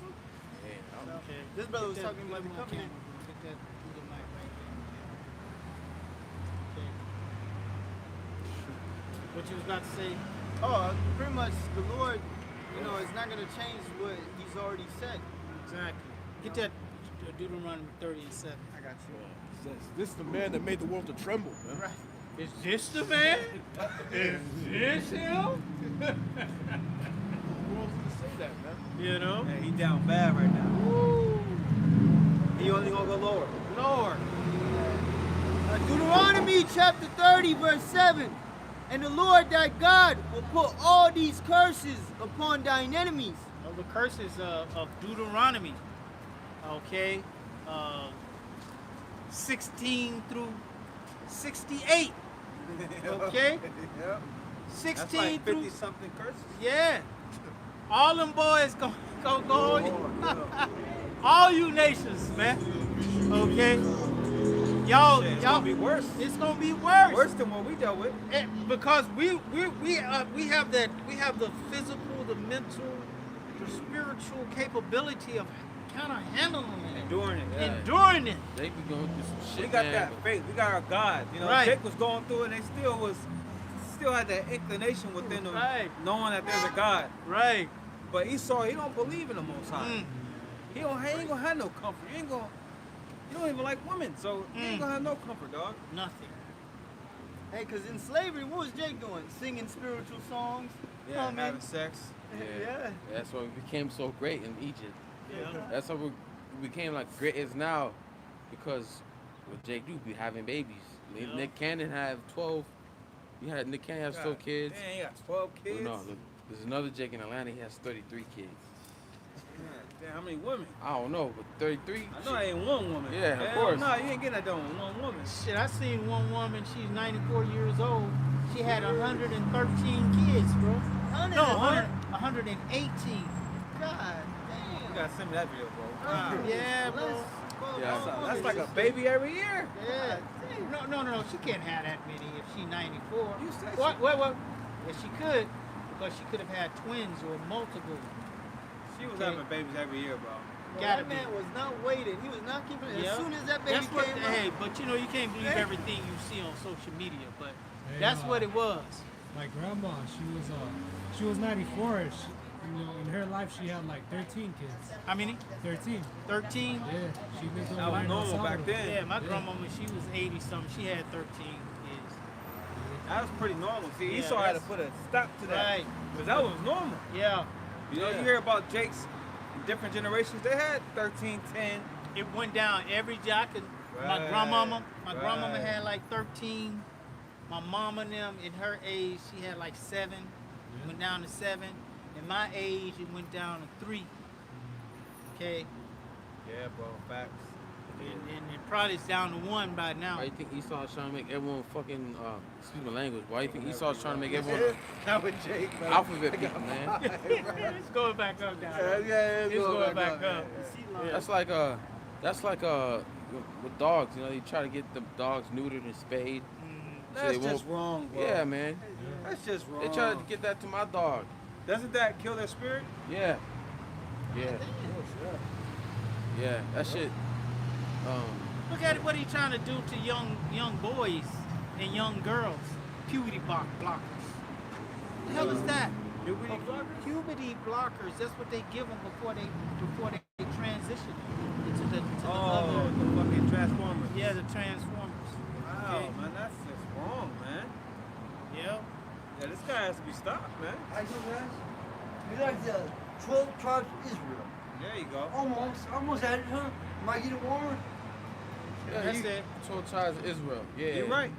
Okay.
This brother was
Get that-
talking about the
get him on
covenant.
camera. Get that through the mic right there. Okay. What you was about to say?
Oh, pretty much the Lord, is not going to change what he's already said.
Exactly. Get that Deuteronomy 30 and 7.
I got you.
Says, this is the man that made the world to tremble, man.
Right. Is this the man? Is this him?
Who else to say that, man?
You know?
Hey, he down bad right now. He only gonna go lower.
Lord.
Deuteronomy chapter 30, verse 7. And the Lord thy God will put all these curses upon thine enemies.
Of the curses of Deuteronomy, okay, 16 through 68, okay,
Yep.
16
That's like
through
50 something curses.
yeah, all them boys go
Oh, yeah.
all you nations, man, okay, y'all,
Shit, it's
y'all,
gonna be worse.
it's gonna be worse.
Worse than what we dealt with.
Because we have the physical, the mental, the spiritual capability of kind of handling it,
Enduring it. Yeah.
enduring it.
They be going through some shit.
We got
man,
that
but-
faith. We got our God. You know,
Right.
Jake was going through it and they still had that inclination within them,
Right.
knowing that there's a God.
Right.
But Esau, he don't believe in the Most High.
Mm.
He ain't gonna have no comfort. You don't even like women, so he ain't gonna have no comfort, dog.
Nothing.
Hey, because in slavery, what was Jake doing? Singing spiritual songs?
Yeah,
Come in.
having sex.
Yeah.
That's why we became so great in Egypt.
Yeah.
That's how we became like great as now, because what Jake do be having babies.
Yeah.
Nick Cannon have 12. Nick Cannon has 12 kids.
Man, he got 12 kids.
No, look, there's another Jake in Atlanta. He has 33 kids.
Damn, how many women?
I don't know, but 33.
I know I ain't one woman.
Yeah, of
Hell
course.
No, you ain't getting that done with one woman.
Shit, I seen one woman. She's 94 years old. She had 113 kids, bro. No, 118.
God
You
damn.
gotta send me that video, bro.
Yeah, bro.
Yeah.
That's like a baby every year.
Yeah. No. She can't have that many if she's 94.
You said
What? Yeah, she could, because she could have had twins or multiple.
She was
Okay.
having babies every year, bro.
Well,
Gotta
that
be.
man was not waiting. He was not keeping it.
Yeah.
As soon as that baby
That's what.
came
Hey,
out.
but you can't believe everything you see on social media. But
Hey,
that's what it was.
My grandma, she was 94. In her life, she had like 13 kids.
How many?
13.
13.
Yeah, she lived over
That was
there in El
normal back
Salvador.
then.
Yeah, my grandma when she was 80 something, she had 13 kids.
That was pretty normal. See,
Yeah,
Esau had to
that's-
put a stop to that.
Right.
Because that was normal.
Yeah.
You know,
Yeah.
you hear about Jake's in different generations, they had 13, 10.
It went down every jack. My
Right,
grandmama
right.
had like 13. My mama and them in her age, she had like 7. Went down to 7. In my age, it went down to 3. Okay,
Yeah, bro, facts.
and it probably is down to 1 by now.
Why you think Esau's trying to make everyone fucking excuse my language? Why you think Esau's trying to make everyone
Not with Jake, man.
alphabet people, man?
It's going back up now.
It's
It's going back up.
That's like with dogs. You know, you try to get the dogs neutered and spayed. So
That's
they won't-
just wrong, bro.
Yeah, man.
That's just wrong.
They try to get that to my dog.
Doesn't that kill their spirit?
Yeah. Yeah. Yeah. That shit.
Look at what he's trying to do to young boys and young girls. Puberty blockers. The hell is that?
Puberty blockers?
Puberty blockers. That's what they give them before they transition into the
Oh,
other.
the fucking Transformers.
Yeah, the Transformers.
Wow,
Okay.
man, that's just wrong, man.
Yeah.
Yeah, this guy has to be stopped, man.
I know guys. We like the 12 tribes of Israel.
There you go.
Almost at it, huh? Might get it warmer.
Yeah,
That's it.
12 tribes of Israel. Yeah.
You're right.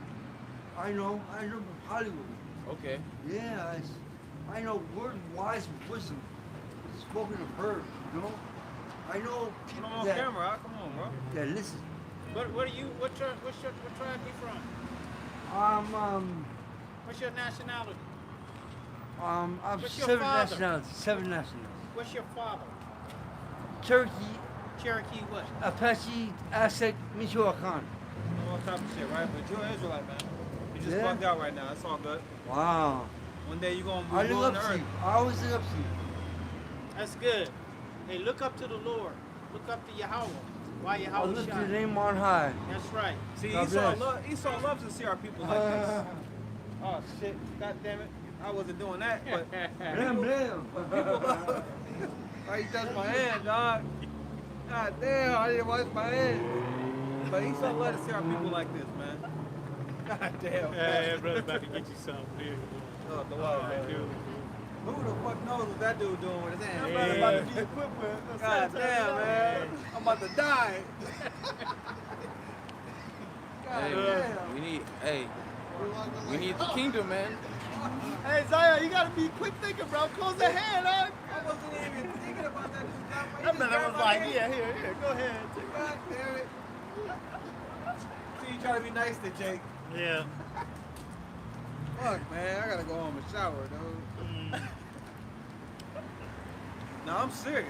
I know from Hollywood.
Okay.
Yeah, I know word wise and wisdom spoken of her, you know? I know
Come
people
on
that,
camera, come on, bro.
that listen.
What are you? What tribe you from? What's your nationality?
I'm
What's your
seven
father?
nationalities. Seven nationalities.
What's your father?
Cherokee,
Cherokee what?
Apache, Aztec, Michoacan.
All type of shit, right? But you're an Israelite, man. You just
Yeah.
bugged out right now. That's all good.
Wow.
One day you're gonna
I
be
look
on the
up to
earth.
you. I always look up to you.
That's good. Hey, look up to the Lord. Look up to Yahweh. Why
I
Yahweh
look to the
shine?
name on high.
That's right.
See,
God bless.
Esau loves to see our people like this. Oh shit! God damn it! I wasn't doing that, but
Blam, blam.
why you touch my hand, dog? God damn! I didn't wash my hand. But Esau loves to see our people like this, man. God damn.
Hey, brother, about to get you something. Dude.
Oh, the wall, man.
Dude.
Who the fuck knows what that dude doing with his hand?
I'm
God
about to
be equipped with.
damn, man. I'm about to die. God
Hey,
damn.
we need. Hey, We need the kingdom, man.
Hey, Zion, you gotta be quick thinking, bro. Close the hand, huh?
I wasn't even thinking about that.
That brother was like, yeah, here, go ahead.
God damn it. See, you try to be nice to Jake.
Yeah.
Fuck, man. I gotta go home and shower, dude. No, I'm serious.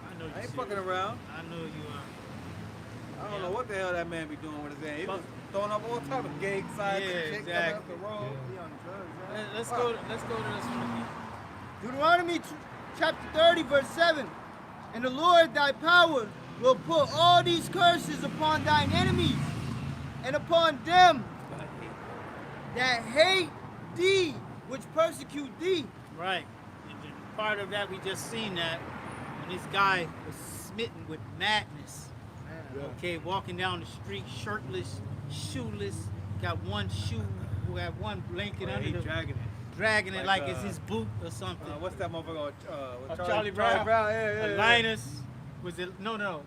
I know you
I ain't
serious.
fucking around.
I know you are.
I don't know what the hell that man be doing with his hand. He was throwing up all type of gay signs
Yeah,
and shit coming up
exactly.
the road.
He on drugs, right?
Let's go to this one.
Deuteronomy chapter 30, verse 7. And the Lord thy power will put all these curses upon thine enemies and upon them that hate thee, which persecute thee.
Right. And part of that, we just seen that when this guy was smitten with madness. Okay, walking down the street shirtless, shoeless, got one shoe, who had one blanket under
He
the,
dragging it.
like
Like,
it's his boot or something.
What's that motherfucker? With
Charlie Brown.
Yeah.
Linus was it? No.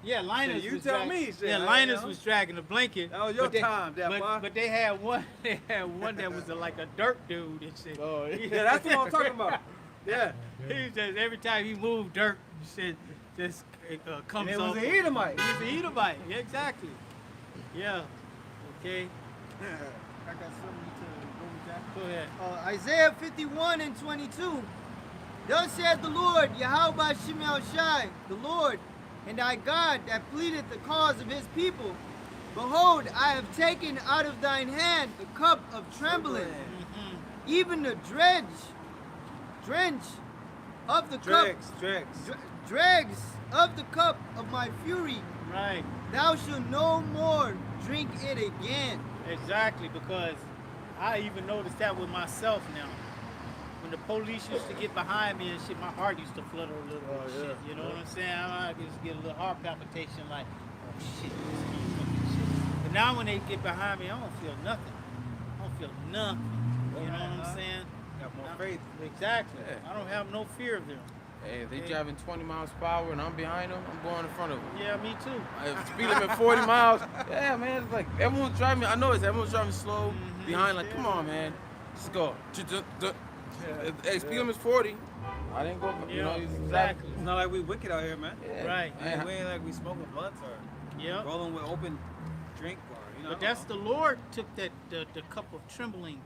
Yeah, Linus.
Shit, you
was
tell
drag-
me, shit,
Yeah,
man,
Linus
you know?
was dragging a blanket.
That was your
but they-
time, that boy.
but they had one. They had one that was like a dirt dude and shit.
Oh, yeah, that's what I'm talking about. Yeah.
He just every time he moved dirt, shit just comes
And it was
off.
an Edomite.
He was an Edomite. Yeah, exactly. Yeah. Okay.
I got something to go with that.
Go ahead.
Isaiah 51 and 22. Thus saith the Lord, Yahweh Shemel Shai, the Lord, and thy God that pleadeth the cause of his people. Behold, I have taken out of thine hand the cup of trembling, even the drench of the cup, dregs of the cup of my fury.
Right.
Thou shalt no more drink it again.
Exactly, because I even noticed that with myself now. When the police used to get behind me and shit, my heart used to flutter a little bit. Shit, you know what I'm saying? I just get a little heart palpitation, like, oh shit, this motherfucking shit. But now when they get behind me, I don't feel nothing. I don't feel nothing. You know what I'm saying?
Got more faith.
Exactly.
Yeah.
I don't have no fear of them.
Hey, if they driving 20 miles per hour and I'm behind them, I'm going in front of them.
Yeah, me too.
I speed limit 40 miles. Yeah, man, it's like everyone's driving. I know everyone's driving slow behind. Like, come on, man, let's go. Hey, speed limit's 40. I didn't go. You know,
exactly.
It's not like we wicked out here, man.
Yeah.
Right.
Man, we ain't like we smoking blunts or
Yep.
rolling with open drink or, you know.
But that's the Lord took the cup of trembling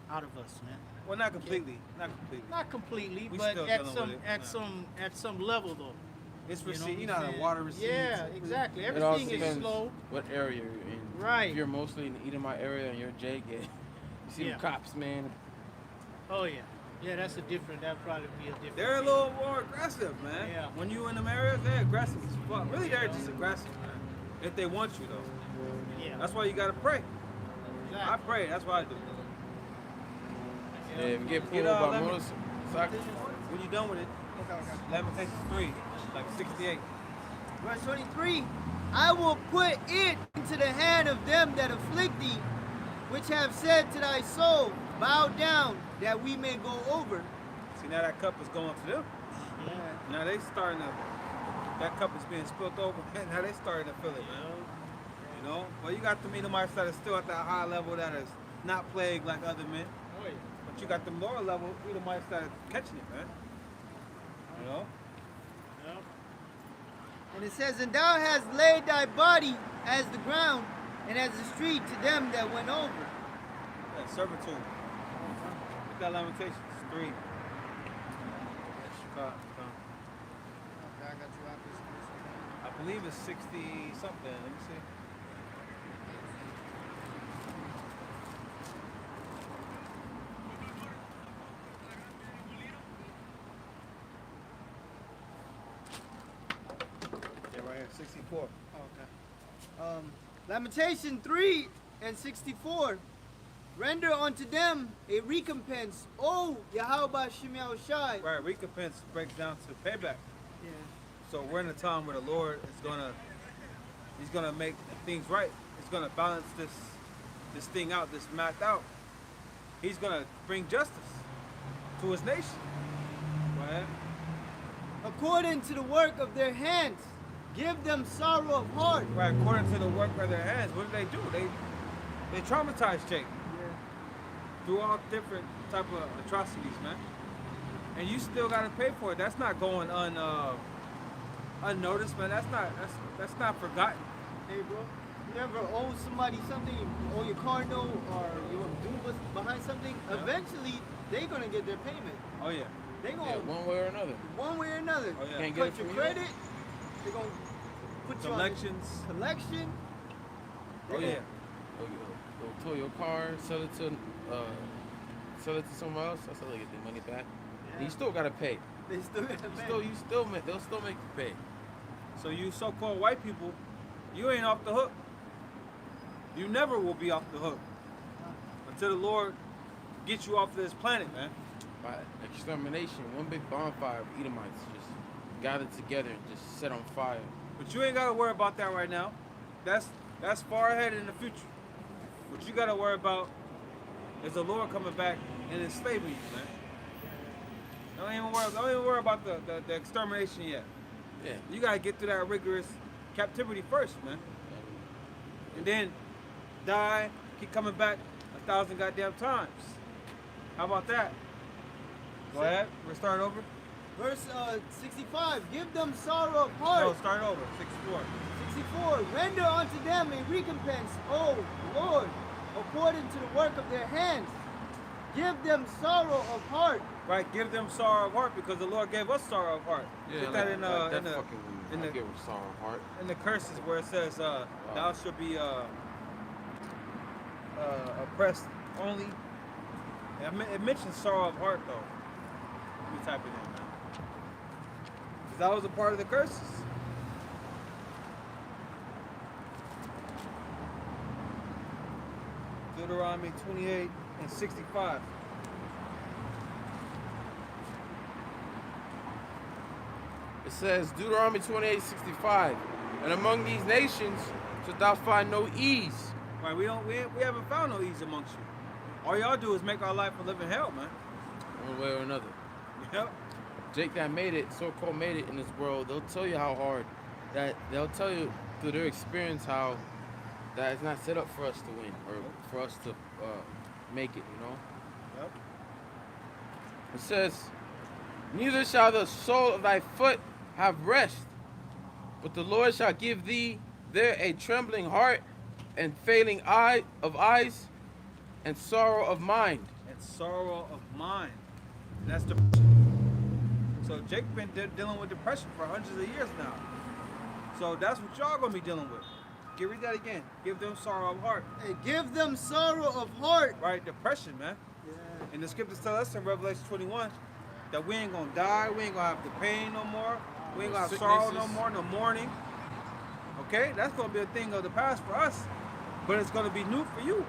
out of us, man.
Well, not completely. Not completely.
Not completely,
We
but
still
at
dealing
some
with it.
at some level though.
It's
You know
receipt. You
what
know
I'm
how
saying?
water recedes.
Yeah, exactly.
It all
Everything is
depends
slow.
what area you're in.
Right.
If you're mostly in the Edomite area and you're Jake, you see
Yeah.
the cops, man.
Oh yeah. Yeah, that's a different. That'd probably be a different.
They're a
thing.
little more aggressive, man.
Yeah.
When you in them areas, they're aggressive as fuck. Really, they're just aggressive, man. If they want you, though.
Yeah.
That's why you gotta pray. I
exactly.
pray. That's what I do.
Yeah, if you get pulled
Get,
by
let me-
motorcycle,
When you done with it, Lamentations 3, like 68.
Verse 23. I will put it into the hand of them that afflict thee, which have said to thy soul, bow down, that we may go over.
See, now that cup is going to them. Now they starting to, that cup is being spilt over, and now they starting to feel it, man. You know? Well, you got the Edomites that are still at that high level that is not plagued like other men.
Oh, yeah.
But you got them lower level Edomites that are catching it, man. You know?
Yep.
And it says, and thou hast laid thy body as the ground, and as the street to them that went over.
Yeah, servitude. Look at Lamentations 3. I believe it's 60 something. Let me see. Yeah, right here, 64.
Lamentation 3 and 64. Render unto them a recompense, O Yahweh Shemel Shai.
Right, recompense breaks down to payback.
Yeah.
So we're in a time where the Lord is He's gonna make things right. He's gonna balance this thing out, this math out. He's gonna bring justice to His nation. Right?
According to the work of their hands, give them sorrow of heart.
Right. According to the work of their hands, what do? They traumatize Jake.
Yeah.
through all different type of atrocities, man. And you still gotta pay for it. That's not going unnoticed, man. That's not forgotten.
Hey, bro, you ever owe somebody something, you owe your car note, or you do behind something?
Yeah.
Eventually, they're gonna get their payment.
Oh yeah.
They gonna
Yeah, one way or another.
one way or another.
Oh yeah.
Can't get it
Cut your
from you.
credit. They're gonna put you
Collections.
on collection.
Oh yeah.
They'll tow your car, sell it to someone else. That's how they get their money back. And you still gotta pay.
They still gotta pay.
They'll still make you pay.
So you so-called white people, you ain't off the hook. You never will be off the hook until the Lord gets you off this planet, man.
By extermination, one big bonfire of Edomites just gathered together and just set on fire.
But you ain't gotta worry about that right now. That's far ahead in the future. What you gotta worry about is the Lord coming back and enslaving you, man. Don't even worry about the extermination yet.
Yeah.
You gotta get through that rigorous captivity first, man. And then die, keep coming back 1,000 goddamn times. How about that? Go ahead. We're starting over.
Verse 65. Give them sorrow of heart.
No, start over. 64.
64. Render unto them a recompense, O Lord, according to the work of their hands. Give them sorrow of heart.
Right, give them sorrow of heart because the Lord gave us sorrow of heart.
Yeah,
Get
like,
that in
that
the
fucking
in
I
the-
give them sorrow of heart.
in the curses where it says thou shalt be oppressed only. It mentions sorrow of heart though. Let me type it in, man. Because that was a part of the curses. Deuteronomy 28 and 65.
It says, Deuteronomy 28:65, and among these nations shalt thou find no ease.
Right, we haven't found no ease amongst you. All y'all do is make our life a living hell, man.
One way or another.
Yep.
Jake that made it, so-called made it in this world, they'll tell you how hard, that they'll tell you through their experience how that it's not set up for us to win or for us to make it, you know?
Yep.
It says, neither shall the sole of thy foot have rest, but the Lord shall give thee there a trembling heart and failing of eyes and sorrow of mind.
And sorrow of mind. And that's depression. So Jake been dealing with depression for hundreds of years now. So that's what y'all gonna be dealing with. Read that again. Give them sorrow of heart.
Hey, give them sorrow of heart.
Right? Depression, man.
Yeah.
And the scriptures tell us in Revelation 21 that we ain't gonna die, we ain't gonna have the pain no more, we ain't gonna have sorrow no more, no mourning. Okay? That's gonna be a thing of the past for us, but it's gonna be new for you.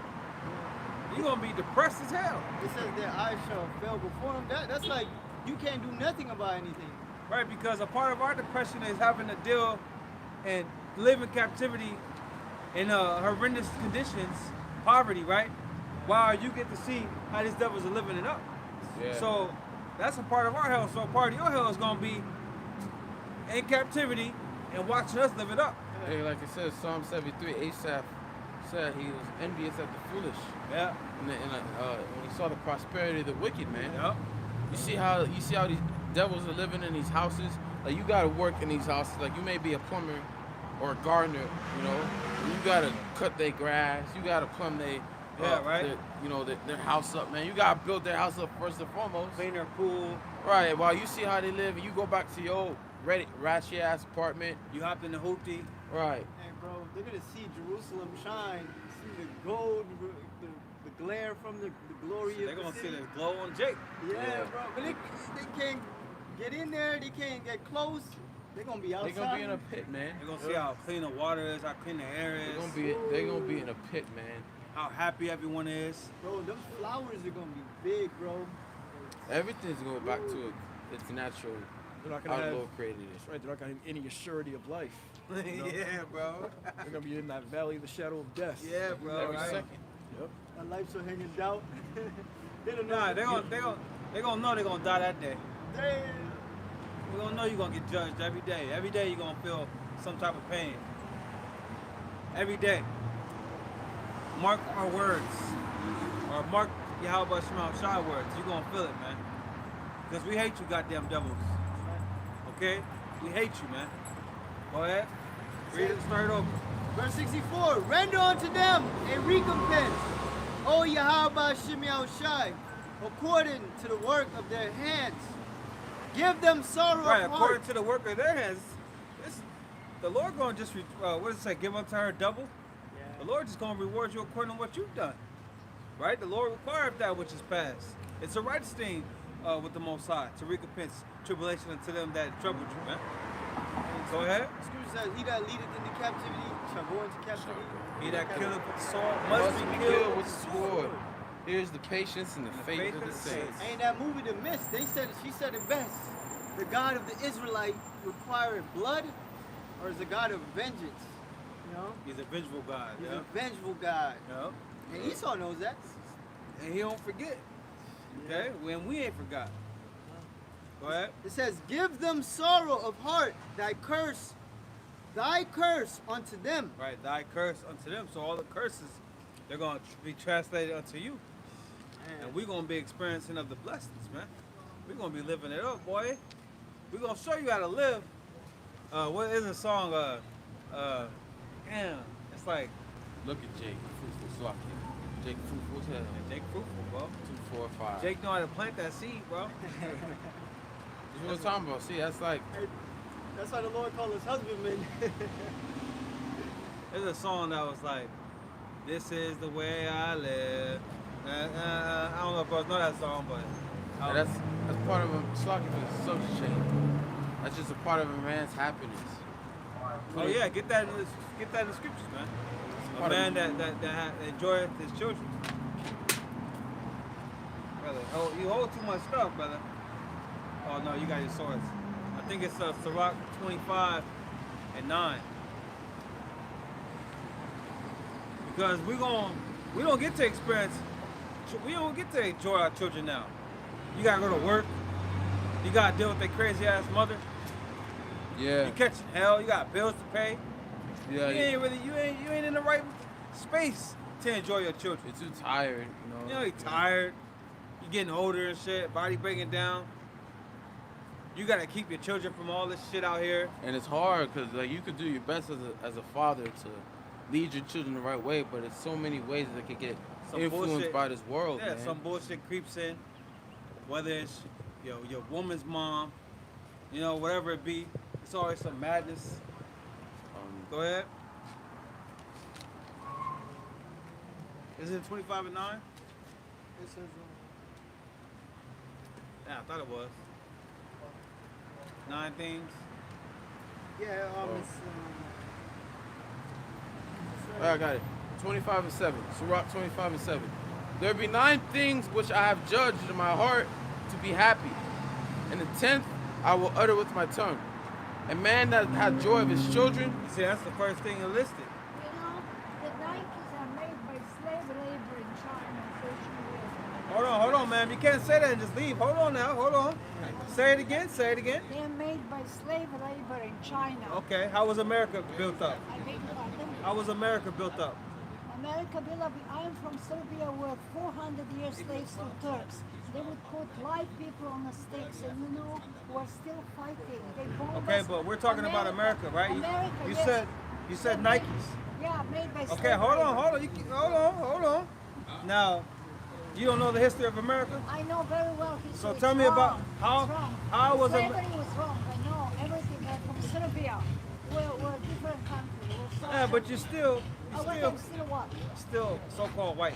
You're gonna be depressed as hell.
It says their eyes shall fail before them. That's like you can't do nothing about anything.
Right, because a part of our depression is having to deal and live in captivity in horrendous conditions, poverty, right? While you get to see how these devils are living it up.
Yeah.
So that's a part of our hell. So a part of your hell is gonna be in captivity and watching us live it up.
Hey, like it says, Psalm 73, Asaph said he was envious at the foolish.
Yeah.
When he saw the prosperity of the wicked, man.
Yep.
You see how these devils are living in these houses? Like, you gotta work in these houses. Like, you may be a plumber or a gardener, you know. You gotta cut their grass. You gotta plumb their their house up, man. You gotta build their house up first and foremost.
Clean their pool.
Right. While you see how they live, and you go back to your old ratchet ass apartment.
You hop in the hoopty.
Right.
Hey, bro, they're gonna see Jerusalem shine, see the gold, the glare from the glory
So
of
they're
the
gonna see
city.
the glow on Jake.
Yeah, bro. But they can't get in there. They can't get close. They're gonna be outside.
They're gonna be in a pit, man.
They're gonna see how clean the water is, how clean the air is,
They're gonna be in a pit, man.
how happy everyone is.
Bro, those flowers are gonna be big, bro.
Everything's going back to its natural.
They're not
How
gonna
the
have,
Lord created it.
right, they're not gonna have any assurity of life.
Yeah, bro.
They're gonna be in that valley of the shadow of death.
Yeah, bro.
Every
Right?
second.
Yep.
My life's so hanging doubt. They don't know.
Nah, they're gonna know they're gonna die that day.
Damn.
We're gonna know you're gonna get judged every day. Every day you're gonna feel some type of pain. Every day. Mark our words. Or mark Yahweh Shema Shai words, you're gonna feel it, man. Because we hate you goddamn devils. Okay? We hate you, man. Go ahead. Read it, start over.
Verse 64, render unto them a recompense, O Yahweh Shemiah Shai, according to the work of their hands. Give them sorrow
Right,
of
according
heart.
to the work of their hands, the Lord gonna just, what does it say, give unto her double? The Lord just gonna reward you according to what you've done. Right? The Lord required that which is past. It's a righteous thing with the Most High to recompense tribulation unto them that troubled you, man. Go ahead.
Scripture says, he that leadeth into captivity shall go into captivity.
He that killeth with the sword
Must be killed with the sword. Here's the patience and the faith of the saints.
Ain't that movie The Mist? She said it best. The God of the Israelite required blood, or is the God of vengeance? You know?
He's a vengeful God.
He's
Yeah.
a vengeful God.
Yeah.
And Esau knows that.
And he don't forget. Okay? When we ain't forgot. Go ahead.
It says, give them sorrow of heart, thy curse unto them.
Right, thy curse unto them. So all the curses, they're going to be translated unto you. And we're going to be experiencing of the blessings, man. We're going to be living it up, boy. We're going to show you how to live. What is the song? Damn. It's like,
Look at Jake, fruitful sloppy. Jake fruitful as hell.
Jake Fruitful, bro.
2, 4, 5.
Jake know how to plant that seed, bro.
That's what I'm talking about. See, that's like
That's why the Lord called us husbandmen.
There's a song that was like, this is the way I live. I don't know if I know that song, but
that's part of a sloppy for the social change. That's just a part of a man's happiness.
oh yeah, get that in the scriptures, man. A
part of
man that enjoyeth his children. Brother, you hold too much stuff, brother. Oh no, you got your swords. I think it's Sirach 25 and 9. Because we don't get to experience, we don't get to enjoy our children now. You gotta go to work. You gotta deal with that crazy ass mother.
Yeah.
You catching hell. You got bills to pay.
Yeah.
You ain't in the right space to enjoy your children.
You're too tired, you know.
You're tired. You're getting older and shit. Body breaking down. You gotta keep your children from all this shit out here.
And it's hard because like you could do your best as a father to lead your children the right way, but there's so many ways that can get
Some
influenced
bullshit-
by this world,
Yeah,
man.
some bullshit creeps in. Whether it's your woman's mom, whatever it be, it's always some madness. Go ahead. Is it 25 and 9?
It says,
Yeah, I thought it was. 9 things.
yeah,
I got it. 25 and 7. Sirach 25 and 7. There be 9 things which I have judged in my heart to be happy, and the 10th I will utter with my tongue. A man that hath joy of his children.
You see, that's the first thing enlisted.
You know, the Nikes are made by slave labor in China, unfortunately.
Hold on, ma'am. You can't say that and just leave. Hold on now. Hold on. Say it again.
They are made by slave labor in China.
Okay. How was America built up?
I beg your pardon?
How was America built up?
America, beloved, I am from Serbia where 400 years slaves to Turks. They would put live people on the stakes and we're still fighting. They bombed
Okay,
us.
but we're talking about America, right?
America,
You
yes.
said Nikes.
Yeah, made by slave
Okay, hold on.
labor.
Hold on. Now, you don't know the history of America?
I know very well history.
So
It's
tell me
wrong.
about
It's
how
wrong.
was
Slavery was wrong. I know everything. I'm from Serbia. We're a different country. We're so
Yeah, but you're still
I'm still what?
still so-called white.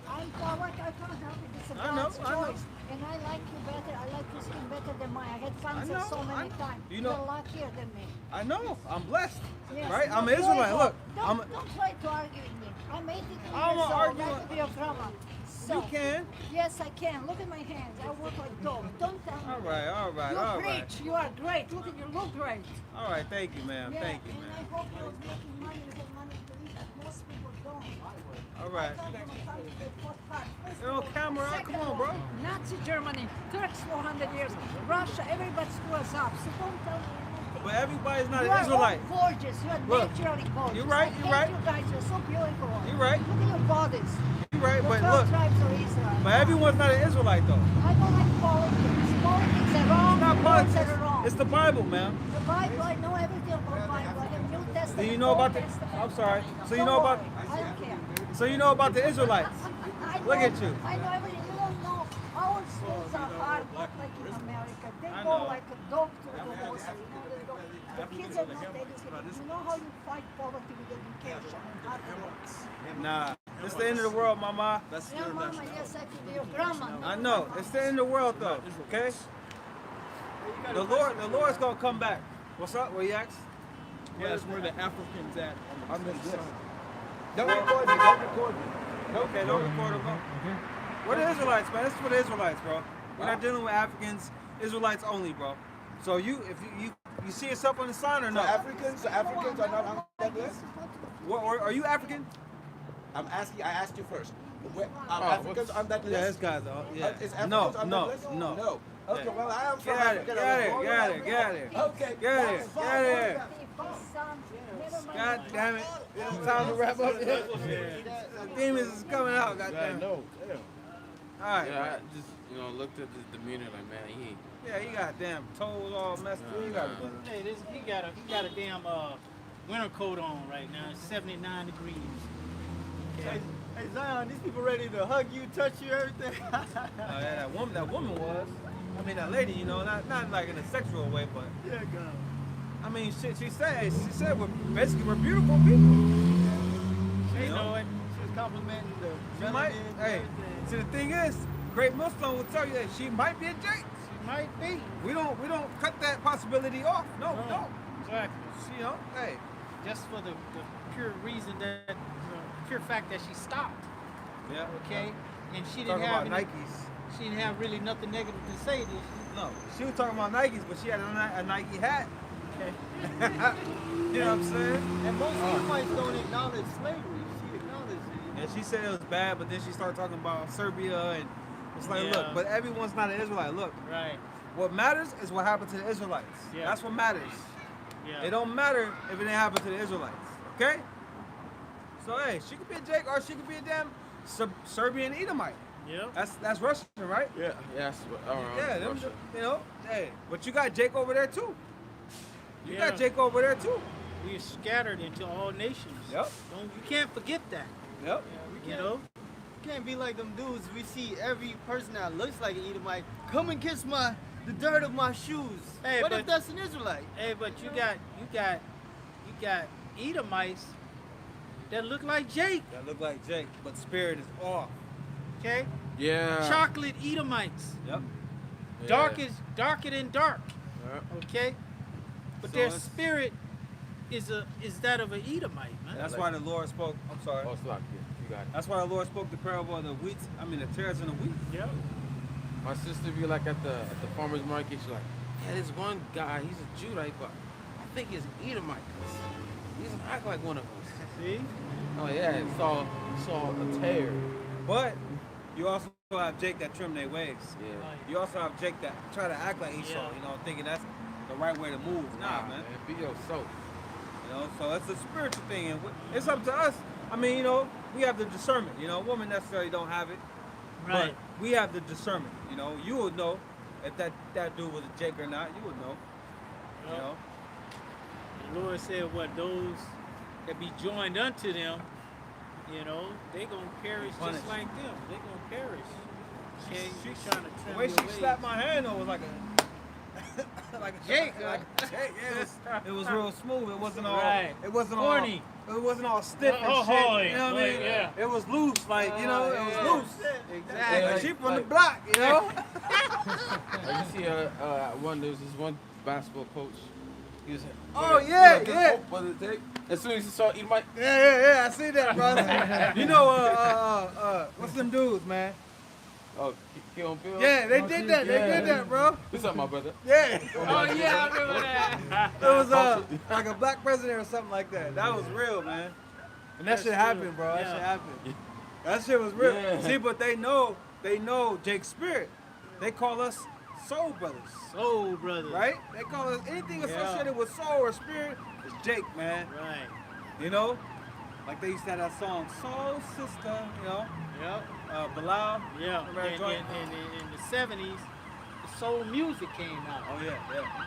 I'm forward. I can't help it. It's a
I know,
God's
I know.
choice. And I like you better. I like your skin better than mine. I had cancer
know,
so many times.
you know-
You're luckier than me.
I know. I'm blessed.
Yes,
Right? I'm
but
an Israelite.
you're
Look,
Don't try to argue with me. I'm 82
I'm
years
not
old.
arguing.
I could be your grandma. So,
you can.
Yes, I can. Look at my hands. I work like dog. Don't tell me.
All right.
You preach. You are great. Look at you. Look great.
All right, thank you, ma'am.
Yeah,
Thank you,
and
ma'am.
I hope you're making money. You have money to eat. Most people don't.
All right.
I come from a country that fought hard. First
You're on
of all,
camera.
second
Come on,
of
bro.
all, Nazi Germany, Turks 400 years, Russia, everybody screw us up. So don't tell me anything.
But everybody's not
You
an
are
Israelite.
all gorgeous. You are
Look,
naturally gorgeous.
you're right,
I
you're
hate
right.
You guys, you're so beautiful.
You're right.
Look at your bodies.
right,
The
but
12
look,
tribes are Israel.
but everyone's not an Israelite though.
I don't like politics. Politics are wrong.
It's not
Words
politics.
are wrong.
It's the Bible, man.
The Bible, I know everything about the Bible. I have New Testament.
Do you know about
Old
the?
Testament.
I'm sorry. So you
Don't
know about?
worry, I don't care.
So you know about the Israelites?
I
Look
know-
at you.
I know everything. You don't know. Our schools are hard, not like in America. They
I
go
know.
like a dog to the grocery. You know, they go, the kids are not educated. You know how you fight poverty with education and hard works.
Nah. It's the end of the world, mama.
Yeah, Mama, yes, I could be your grandma.
I know. It's the end of the world though. Okay. The Lord's gonna come back. What's up? What you ask?
Yeah, that's where the Africans at on this sun.
Don't record me. Don't record me.
Okay, don't record them.
Okay.
We're the Israelites, man. This is for the Israelites, bro. We're not dealing with Africans. Israelites only, bro. So if you see yourself on the sign or
So
no?
Africans are not on that list?
What, or are you African?
I asked you first. Are
Oh,
Africans on that list?
Yeah, this guy's all. Yeah.
Is Africans
No,
on
no,
that list?
no.
No. Okay,
Yeah.
well, I am from
Get out of
Africa.
here. Get out of here. Get out of here. Get out of here.
Okay.
Get out of here.
that's
Get
fine.
out of here.
Never mind.
God damn it. It's time to wrap up. Demons is coming out, god damn it.
No, damn.
Alright.
Yeah, I just looked at his demeanor like, man, he ain't.
Yeah, he got damn toes all messed up. He got
Hey, he got a damn winter coat on right now. It's 79 degrees.
Hey, Zion, these people ready to hug you, touch you, everything.
yeah, that woman was. I mean, that lady, not like in a sexual way, but
Yeah, God.
I mean, she said we're beautiful people.
She
You know?
know it.
She was complimenting the
She might.
melanin and
Hey,
everything.
see the thing is, Great Millstone will tell you that she might be a Jake.
She might be.
We don't cut that possibility off. No, we don't.
Exactly.
Hey,
Just for the pure reason that, pure fact that she stopped.
yeah.
Okay, and she
Talking
didn't have
about
any,
Nikes.
she didn't have really nothing negative to say. Did she?
No, she was talking about Nikes, but she had a Nike hat.
Okay.
You know what I'm saying?
And most Edomites don't acknowledge slavery. She acknowledged it.
And she said it was bad, but then she started talking about Serbia, and it's like,
Yeah.
look, but everyone's not an Israelite. Look,
Right.
what matters is what happened to the Israelites.
Yeah.
That's what matters.
Yeah.
It don't matter if it didn't happen to the Israelites. Okay? So hey, she could be a Jake or she could be a damn Serbian Edomite.
Yeah.
That's Russian, right?
Yeah.
Yes,
Yeah, them,
Russia.
hey, but you got Jake over there too. You
Yeah.
got Jake over there too.
We are scattered into all nations.
Yep.
You can't forget that.
Yep.
We
You
can't,
know.
can't be like them dudes. We see every person that looks like an Edomite come and kiss the dirt of my shoes.
Hey,
what
but-
if that's an Israelite?
Hey, but you got Edomites that look like Jake.
That look like Jake, but spirit is off.
Okay.
Yeah.
Chocolate Edomites.
Yep.
Yeah.
Darker than dark.
Yeah.
Okay. But
So
their
it's-
spirit is that of an Edomite, man.
That's why the Lord spoke. I'm sorry.
Oh, it's locked. Yeah, you got it.
That's why the Lord spoke the parable of the wheat. I mean, the tares and the wheat.
Yep.
My sister be like at the farmer's market, she's like, yeah, this one guy, he's a Judite, but I think he's an Edomite. 'Cause he doesn't act like one of us.
See?
Oh yeah, saw a tear.
But you also have Jake that trim their ways.
Yeah.
You also have Jake that try to act like Esau.
Yeah.
You know, thinking that's the right way to move. Nah, man.
Be yourself.
You know, so it's a spiritual thing, and it's up to us. I mean, we have the discernment. You know, women necessarily don't have it,
Right.
but we have the discernment. You know, you would know if that dude was a Jake or not. You would know. You
Yep.
know.
The Lord said, "What those that be joined unto them, they gonna perish
Punished.
just like them. They gonna perish." Okay,
She
trying to
the
trim
way
your
she
ways.
slapped my hand though was like a like a
Jake,
like a Jake. Yeah, it was real smooth. It wasn't all.
Right.
It wasn't
Corny.
all. It wasn't all stiff and
Oh,
shit.
oh,
You know what I mean?
yeah.
It was loose, like it was
yeah.
loose.
Exactly.
Like she from the block, you know.
Like you see, there's this one basketball coach. He was.
Oh, yeah,
this
yeah.
hope was it take? As soon as he saw Edomite,
Yeah, I see that, brother. You know, what's them dudes, man?
oh, Kill Bill.
Yeah, they did that. They did that, bro.
What's up, my brother?
Yeah.
Oh yeah, I remember that.
It was like a black president or something like that. That was real, man. And that shit happened, bro. That
Yeah.
shit happened. That shit was real.
Yeah.
See, but they know Jake's spirit. They call us soul brothers,
Soul brothers.
right? They call us anything
Yeah.
associated with soul or spirit is Jake, man.
Right.
You know? Like they used to have that song, Soul Sister, you know,
Yep.
Bilal.
Yeah.
Remember that
And
joint?
in the 70s, the soul music came out.
Oh yeah.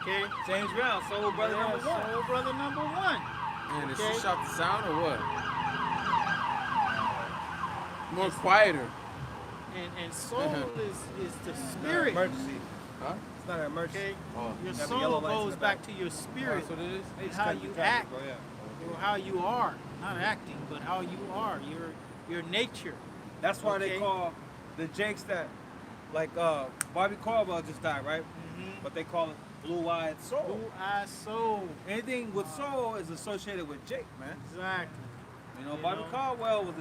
Okay.
James Brown, Soul Brother
Yeah,
number one.
Soul Brother number one.
Man, is
Okay.
she shot the sound or what? More quieter.
And soul is the
Not an
spirit.
emergency.
Huh?
It's not an emergency.
Okay.
Oh,
Your
Got the yellow
soul
lights in
goes
the
back
back.
to your spirit,
that's what it is?
They just
how
cut the
you
traffic,
act,
bro, yeah.
or how you are, not acting, but how you are, your nature.
That's why they
Okay.
call the Jakes that, like Bobby Caldwell just died, right?
Mm-hmm.
But they call it blue-eyed soul.
Blue-eyed soul.
Anything with soul is associated with Jake, man.
Exactly.
You know,
You
Bobby
know?
Caldwell was.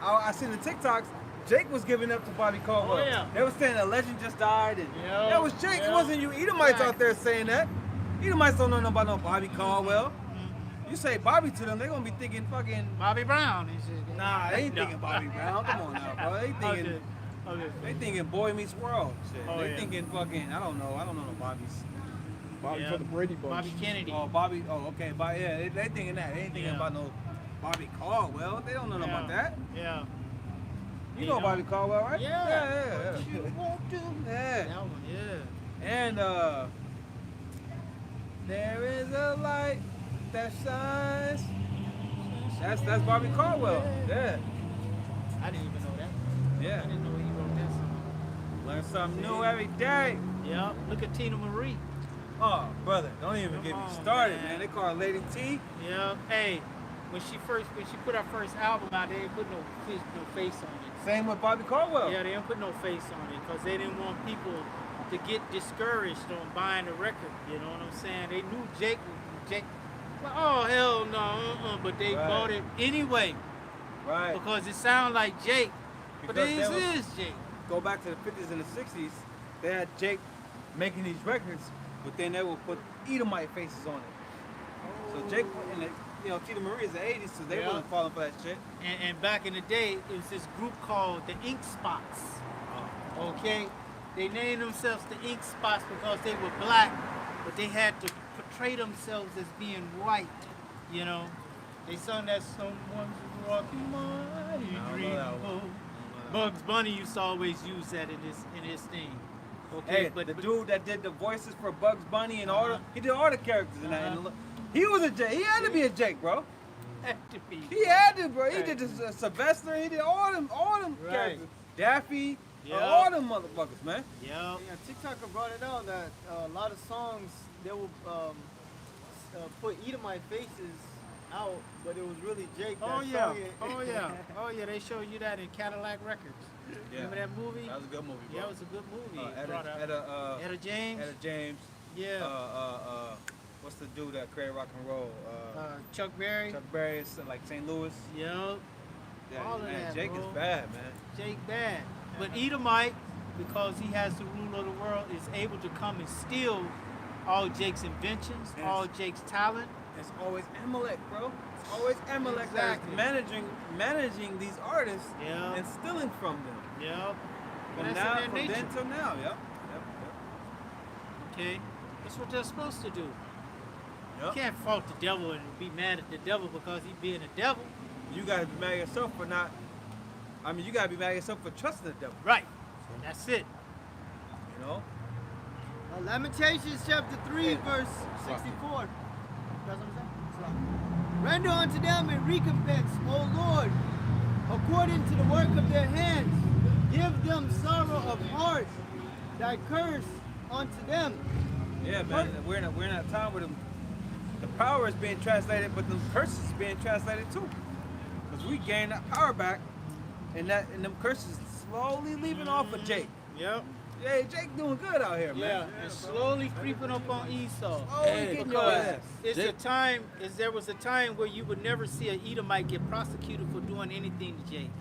I seen the TikToks. Jake was giving up to Bobby Caldwell.
Oh, yeah.
They were saying a legend just died, and
Yeah,
that was Jake.
yeah.
It wasn't you Edomites
Right.
out there saying that. Edomites don't know nothing about no Bobby Caldwell. You say Bobby to them, they're gonna be thinking fucking.
Bobby Brown and shit.
Nah, they ain't
No.
thinking Bobby Brown. Come on now, bro. They thinking.
Okay.
They thinking Boy Meets World. Shit.
Oh,
they
yeah.
thinking fucking. I don't know no Bobbies.
Bobby
Yeah.
for the Brady Bunch.
Bobby Kennedy.
Oh, Bobby. Oh, okay. Yeah, they thinking that. They ain't thinking
Yeah.
about no Bobby Caldwell. They don't know nothing about that.
Yeah.
You know Bobby Caldwell, right?
Yeah.
Yeah.
What you won't do.
Yeah.
That one, yeah.
And there is a light that shines. That's Bobby Caldwell. Yeah.
I didn't even know that. I
Yeah.
didn't know he wrote that song.
Learn something new every day.
Yeah. Look at Tina Marie.
Oh, brother, don't even get me
Come on,
started,
man.
man. They call her Lady T.
Yeah. Hey, when she put her first album out, they didn't put no face on it.
Same with Bobby Caldwell.
Yeah, they didn't put no face on it because they didn't want people to get discouraged on buying the record. You know what I'm saying? They knew Jake. Well, oh hell no, but they
Right.
bought it anyway
Right.
because it sounded like Jake. But
Because
this
there was-
is Jake.
Go back to the 50s and the 60s. They had Jake making these records, but then they would put Edomite faces on it. So Jake, and Tita Marie is the 80s, so they
Yeah.
wasn't falling for that shit.
And back in the day, it was this group called the Ink Spots. Okay? They named themselves the Ink Spots because they were black, but they had to portray themselves as being white. You know? They sung that Someone's Walking My Dream.
that one.
Bugs Bunny used to always use that in his thing. Okay,
Hey,
but
the dude that did the voices for Bugs Bunny and all he did all the characters in that.
Uh-huh.
And he was a Jake. He had to be a Jake, bro.
had to be.
He had to, bro. He
Right.
did the Sylvester. He did all them
Right.
characters. Daffy,
Yeah.
all them motherfuckers, man.
Yeah.
Yeah, TikToker brought it out that a lot of songs they will put Edomite faces out, but it was really Jake that
Oh yeah.
sung it.
Oh yeah. Oh yeah. They show you that in Cadillac Records. Remember that movie?
That was a good movie, bro.
Yeah, it was a good movie. Brought out.
Etta
James.
James.
Yeah.
What's the dude that created rock and roll?
Chuck Berry.
Chuck Berry, is like St. Louis.
Yep.
Yeah,
All of
man,
that,
Jake
bro.
is bad, man.
Jake Bad. But Edomite, because he has the rule of the world, is able to come and steal all Jake's inventions,
Yes.
all Jake's talent.
It's always Amalek, bro. It's always Amalek
Exactly.
that's managing these artists
Yeah.
and stealing from them.
Yep. But
From
that's
now,
in
from
their nature.
then till now, yep.
Okay. That's what they're supposed to do.
Yep.
You can't fault the devil and be mad at the devil because he's being a devil.
You gotta be mad at yourself for not. You gotta be mad at yourself for trusting the devil.
Right. That's it.
You know.
Lamentations chapter 3, verse 64. That's what I'm saying? Render unto them a recompense, O Lord, according to the work of their hands. Give them sorrow of heart, thy curse unto them.
Yeah, man. We're in a time where the power is being translated, but the curses is being translated too. Because we gain that power back, and them curses slowly leaving off of Jake.
Yep.
Yeah, Jake doing good out here,
Yeah.
man.
And slowly creeping up on Esau.
Slowly getting your
Because
ass.
there was a time where you would never see an Edomite get prosecuted for doing anything to Jake.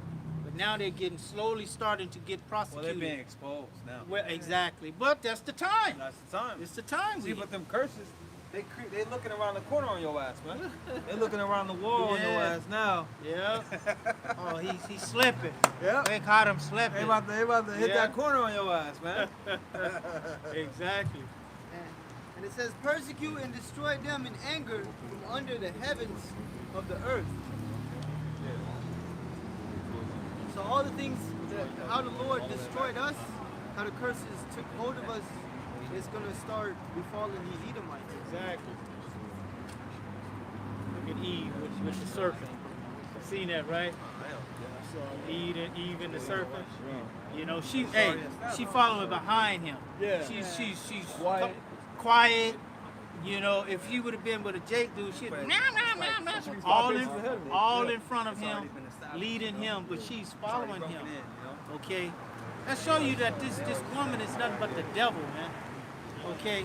But now they're slowly starting to get
Well,
prosecuted.
they're being exposed now.
Well, exactly. But that's the time.
That's the time.
It's the time.
See, but them curses, they looking around the corner on your ass, man. They looking around the wall on your
Yeah.
ass now.
Yeah. Oh, he's slipping.
Yeah.
They caught him
They
slipping.
about to hit
Yeah.
that corner on your ass, man.
Exactly.
And it says, persecute and destroy them in anger from under the heavens of the earth. So all the things, how the Lord destroyed us, how the curses took hold of us, is going to start befalling these Edomites.
Exactly. Look at Eve with the serpent. Seen that, right? Eve and the serpent. You know, she following behind him.
Yeah.
She's
Quiet.
quiet. You know, if she would have been with a Jake dude, she'd all in front of him, leading him, but she's following him. Okay, that show you that this woman is nothing but the devil, man. Okay,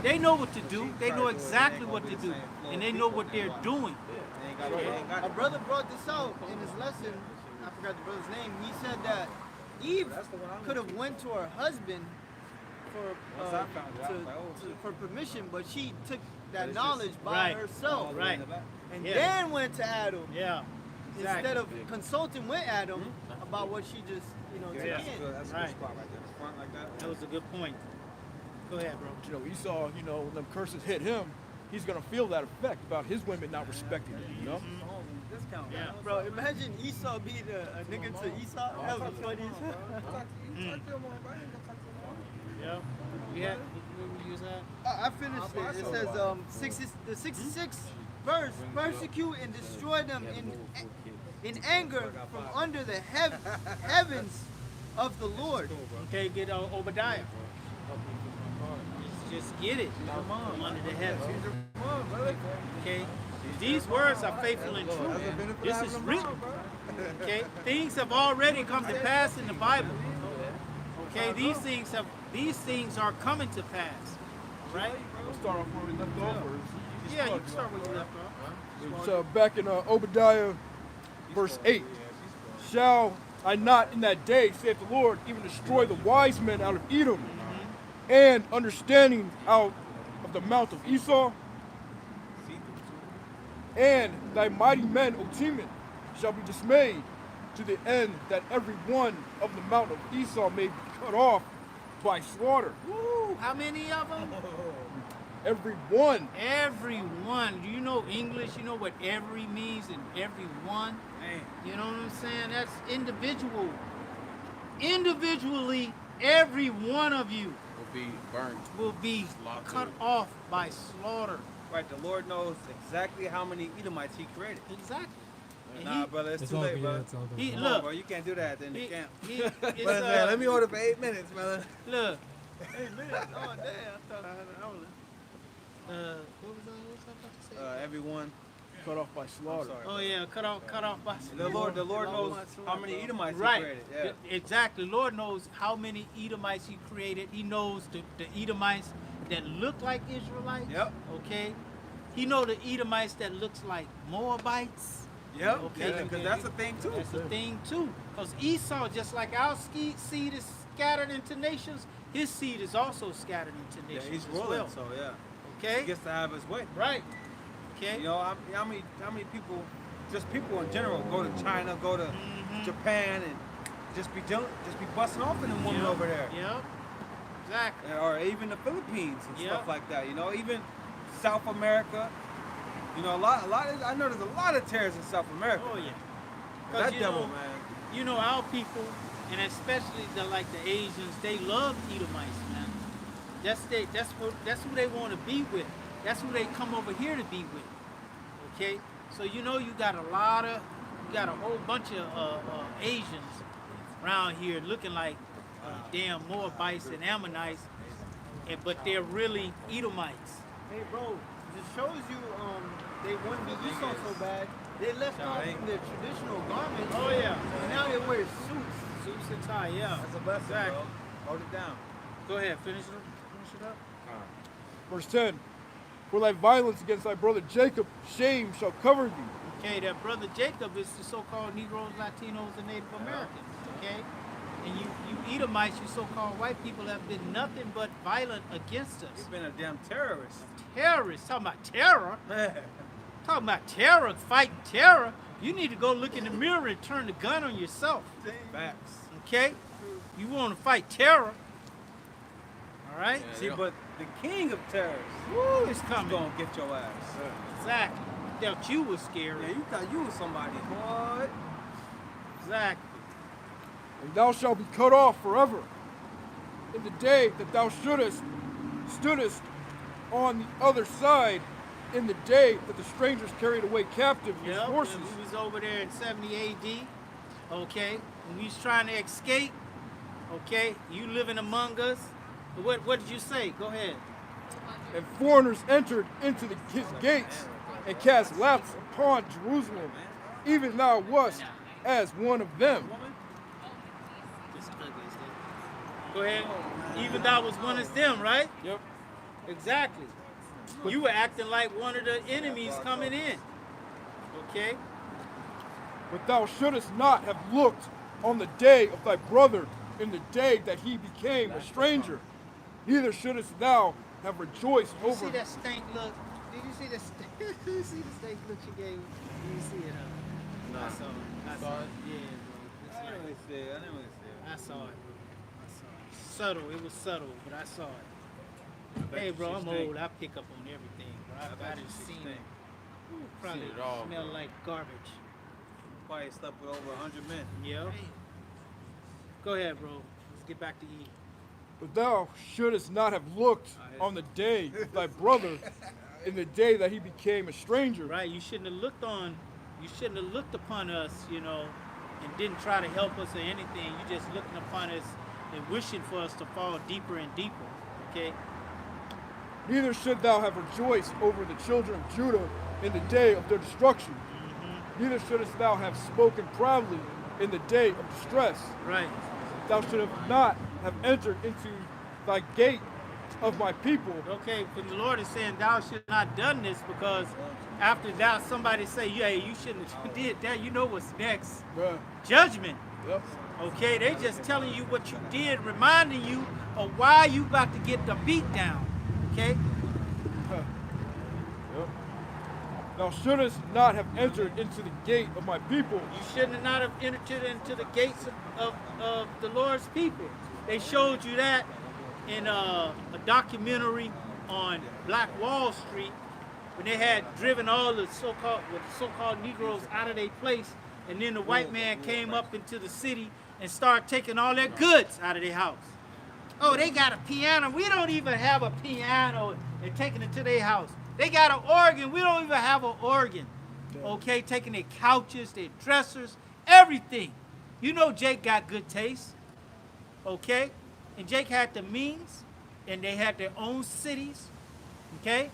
they know what to do. They know exactly what to do, and they know what they're doing.
A brother brought this out in his lesson. I forgot the brother's name. He said that Eve could have went to her husband for permission, but she took that knowledge by herself,
Right.
and then went to Adam.
Yeah.
Instead of consulting with Adam about what she just, took in.
That's a good
Right.
spot right there. Front like that.
That was a good point. Go ahead, bro.
You know, Esau, when them curses hit him, he's gonna feel that effect about his women not respecting him, you know?
Yeah.
Bro, imagine Esau being a nigga to Esau. That would be funny.
Yeah. Yeah. We use that.
I finished it. It says the 66th verse, persecute and destroy them in anger from under the heavens of the Lord.
Okay, get Obadiah. Just get it. Come on, under the heavens. Okay. These words are faithful and true. This is written. Okay. Things have already come to pass in the Bible. Okay. These things are coming to pass. Right?
We'll start off where we left off.
Yeah, you can start where you left off.
It's back in Obadiah, verse 8. Shall I not in that day, saith the Lord, even destroy the wise men out of Edom, and understanding out of the mount of Esau? And thy mighty men, O Teman, shall be dismayed, to the end that every one of the mount of Esau may be cut off by slaughter.
Woo, how many of them?
Every one.
Every one. Do you know English? You know what every means and every one? You know what I'm saying? That's individual. Individually, every one of you will be cut off by slaughter.
Right, the Lord knows exactly how many Edomites he created.
Exactly. And
Nah, brother, it's too
all
late,
good,
brother.
it's all good.
he,
Come
look,
on, bro, you can't do that in the camp.
it's,
Brother, man, let me hold it for 8 minutes, brother.
Look,
Hey, man. Oh, damn. I thought I had an hour.
what was I about to say?
Everyone.
Cut off by slaughter.
Sorry.
Oh yeah, cut off by
The Lord knows how many Edomites
Right.
he created. Yeah.
Exactly. Lord knows how many Edomites he created. He knows the Edomites that look like Israelites.
Yep.
Okay. He know the Edomites that looks like Moabites.
Yep.
Okay.
Because that's a thing too.
That's the thing too. Because Esau, just like our seed is scattered into nations, his seed is also scattered into
Yeah,
nations
he's
as
ruling,
well.
so yeah.
Okay.
He gets to have his way.
Right. Okay.
You know, how many people, just people in general, go to China, go to Japan, and just be busting off in them women
Yep.
over there.
Yep. Exactly.
Or even the Philippines and
Yep.
stuff like that. You know, even South America. You know, a lot. I know there's a lot of terrorists in South America.
Oh yeah.
That
you
devil,
know,
man.
You know, our people, and especially the Asians, they love Edomites, man. That's who they want to be with. That's who they come over here to be with. Okay, so you know you got a whole bunch of Asians around here looking like damn Moabites and Ammonites, but they're really Edomites.
Hey, bro, it shows you they wouldn't be Esau so bad. They left off from their traditional garments.
Oh yeah,
And now they wear suits.
suits and tie. Yeah,
That's a blessing,
exactly.
bro. Hold it down.
Go ahead, finish it up.
Verse 10. For thy violence against thy brother Jacob, shame shall cover thee.
Okay, that brother Jacob is the so-called Negroes, Latinos, and Native Americans. Okay, and you Edomites, you so-called white people, have been nothing but violent against us.
You've been a damn terrorist.
Terrorists, talking about terror, talking about terror, fighting terror. You need to go look in the mirror and turn the gun on yourself.
Facts.
Okay, you want to fight terror? All right.
See, but the king of terrorists
Woo, it's
is
coming.
gonna get your ass.
Exactly. Thought you was scary.
Yeah, you thought you was somebody, boy.
Exactly.
and thou shalt be cut off forever. In the day that thou stoodest on the other side, in the day that the strangers carried away captive his
Yep,
forces.
and we was over there in 70 AD. Okay, when we was trying to escape. Okay, you living among us. What did you say? Go ahead.
And foreigners entered into his gates and cast lots upon Jerusalem. Even thou wast as one of them.
Go ahead. Even thou was one of them, right?
Yep.
Exactly. You were acting like one of the enemies coming in. Okay?
But thou shouldest not have looked on the day of thy brother in the day that he became a stranger. Neither shouldest thou have rejoiced
You
over.
see that stank look? Did you see the Did you see the stank look you gave? Did you see it?
No.
I saw it. I saw it. Yeah, bro.
I didn't really see it. I didn't really see it.
I saw it, bro. I saw it. Subtle. It was subtle, but I saw it.
bet
Hey,
you
bro,
she
I'm
stink.
old. I pick up on everything, bro.
I bet
I
you
didn't
she
see
stink.
it. Ooh, probably
Seen it all,
smell
bro.
like garbage.
Probably slept with over 100 men.
Yeah. Go ahead, bro. Let's get back to E.
But thou shouldest not have looked on the day of thy brother in the day that he became a stranger.
Right? You shouldn't have looked on. You shouldn't have looked upon us, you know, and didn't try to help us or anything. You just looking upon us and wishing for us to fall deeper and deeper. Okay?
Neither should thou have rejoiced over the children of Judah in the day of their destruction. Neither shouldest thou have spoken proudly in the day of distress.
Right.
Thou shouldst not have entered into thy gate of my people.
Okay, but the Lord is saying thou should not done this because after that somebody say, yeah, you shouldn't have did that. You know what's next?
Bruh.
Judgment.
Yep.
Okay, they just telling you what you did, reminding you of why you about to get the beat down. Okay?
Yep. Thou shouldest not have entered into the gate of my people.
You shouldn't have not have entered into the gates of the Lord's people. They showed you that in a documentary on Black Wall Street when they had driven all the so-called Negroes out of their place, and then the white man came up into the city and started taking all their goods out of their house. Oh, they got a piano. We don't even have a piano, and taking it to their house. They got an organ. We don't even have an organ. Okay, taking their couches, their dressers, everything. You know Jake got good taste. Okay? And Jake had the means, and they had their own cities. Okay?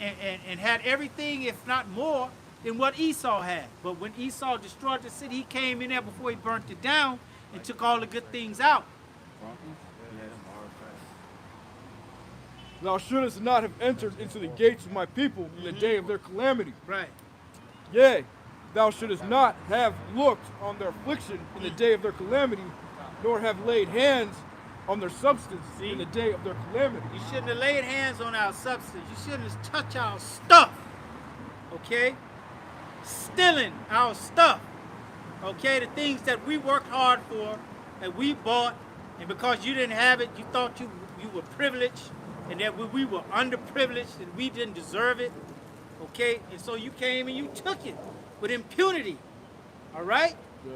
And had everything, if not more, than what Esau had. But when Esau destroyed the city, he came in there before he burnt it down and took all the good things out.
Thou shouldest not have entered into the gates of my people in the day of their calamity.
Right.
Yea, thou shouldest not have looked on their affliction in the day of their calamity, nor have laid hands on their substance in the day of their calamity.
You shouldn't have laid hands on our substance. You shouldn't have touched our stuff. Okay? Stealing our stuff. Okay? The things that we worked hard for, that we bought, and because you didn't have it, you thought you were privileged, and that we were underprivileged, and we didn't deserve it. Okay? And so you came and you took it with impunity. All right?
Yeah.